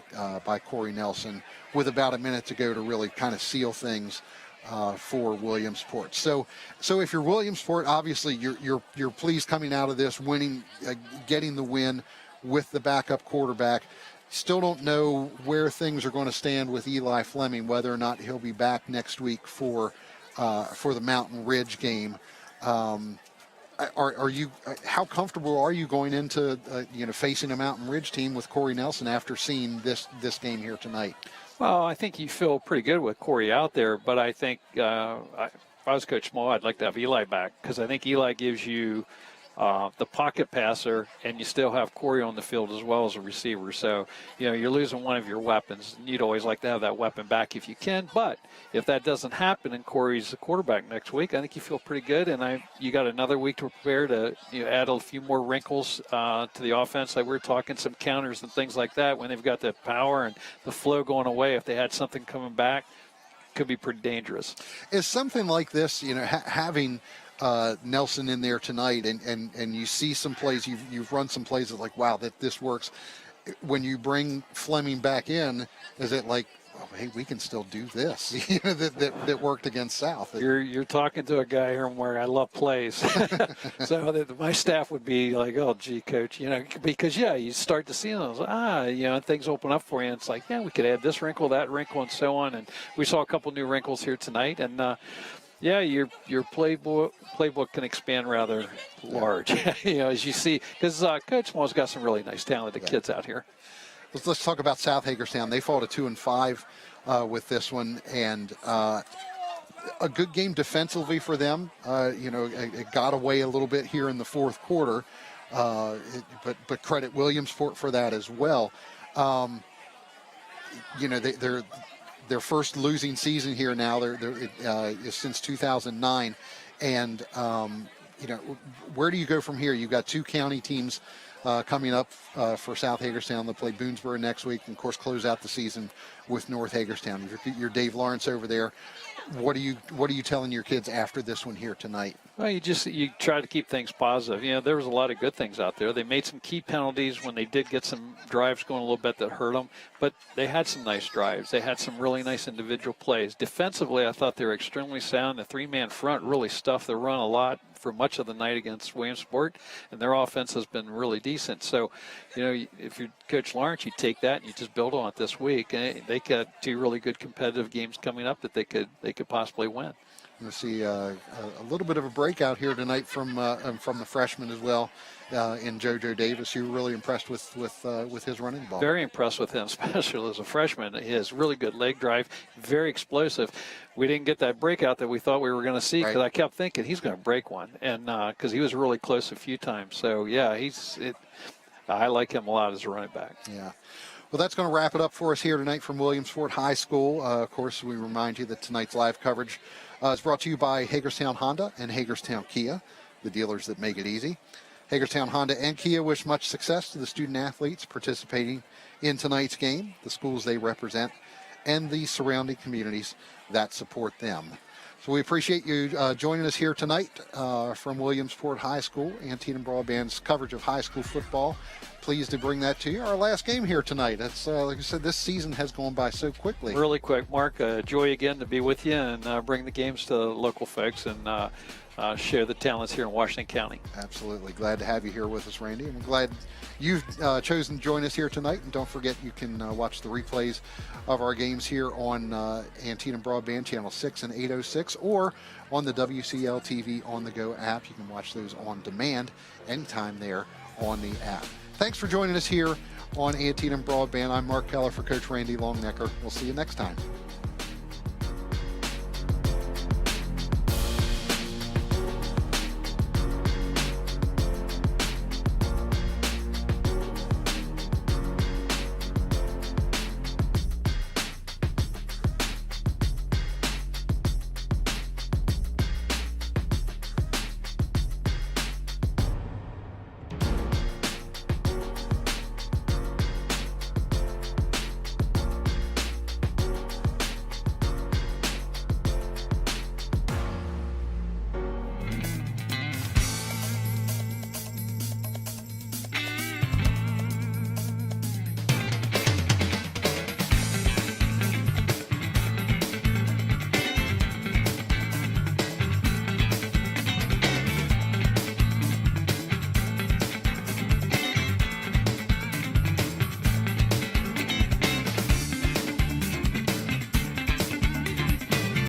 Corey Nelson with about a minute to go to really kind of seal things for Williamsport. So if you're Williamsport, obviously you're pleased coming out of this, winning, getting the win with the backup quarterback. Still don't know where things are going to stand with Eli Fleming, whether or not he'll be back next week for the Mountain Ridge game. Are you? How comfortable are you going into facing a Mountain Ridge team with Corey Nelson after seeing this game here tonight? Well, I think you feel pretty good with Corey out there, but I think if I was Coach Small, I'd like to have Eli back, because I think Eli gives you the pocket passer, and you still have Corey on the field as well as a receiver. So, you're losing one of your weapons. You'd always like to have that weapon back if you can. But if that doesn't happen and Corey's the quarterback next week, I think you feel pretty good. And you got another week to prepare to add a few more wrinkles to the offense. Like we're talking some counters and things like that when they've got the power and the flow going away. If they had something coming back, could be pretty dangerous. Is something like this, having Nelson in there tonight, and you see some plays, you've run some plays that like, wow, that this works. When you bring Fleming back in, is it like, oh, hey, we can still do this that worked against South? You're talking to a guy here where I love plays. So my staff would be like, oh, gee, Coach, because, you start to see those, things open up for you. And it's like, yeah, we could add this wrinkle, that wrinkle, and so on. And we saw a couple new wrinkles here tonight. And, your playbook can expand rather large, as you see, because Coach Small's got some really nice talented kids out here. Let's talk about South Hagerstown. They fall to 2-5 with this one, and a good game defensively for them. It got away a little bit here in the fourth quarter, but credit Williamsport for that as well. They're their first losing season here now. They're since 2009, and where do you go from here? You've got two county teams coming up for South Hagerstown. They'll play Boonesboro next week, and of course close out the season with North Hagerstown. You're Dave Lawrence over there. What are you telling your kids after this one here tonight? Well, you try to keep things positive. There was a lot of good things out there. They made some key penalties when they did get some drives going a little bit that hurt them, but they had some nice drives. They had some really nice individual plays. Defensively, I thought they were extremely sound. The three-man front really stuffed the run a lot for much of the night against Williamsport, and their offense has been really decent. So, if you're Coach Lawrence, you take that and you just build on it this week. And they got two really good competitive games coming up that they could possibly win. You'll see a little bit of a breakout here tonight from the freshman as well, in JoJo Davis. You were really impressed with his running the ball. Very impressed with him, especially as a freshman. He has really good leg drive, very explosive. We didn't get that breakout that we thought we were going to see, because I kept thinking he's going to break one, and because he was really close a few times. So yeah, I like him a lot as a running back. Yeah. Well, that's going to wrap it up for us here tonight from Williamsport High School. Of course, we remind you that tonight's live coverage is brought to you by Hagerstown Honda and Hagerstown Kia, the dealers that make it easy. Hagerstown Honda and Kia wish much success to the student athletes participating in tonight's game, the schools they represent, and the surrounding communities that support them. So we appreciate you joining us here tonight from Williamsport High School, Antietam Broadband's coverage of high school football. Pleased to bring that to you. Our last game here tonight. It's like I said, this season has gone by so quickly. Really quick, Mark. Joy again to be with you and bring the games to local folks and share the talents here in Washington County. Absolutely. Glad to have you here with us, Randy. I'm glad you've chosen to join us here tonight. And don't forget, you can watch the replays of our games here on Antietam Broadband Channel 6 and 806, or on the WCL TV On The Go app. You can watch those on demand anytime there on the app. Thanks for joining us here on Antietam Broadband. I'm Mark Keller for Coach Randy Longnecker. We'll see you next time.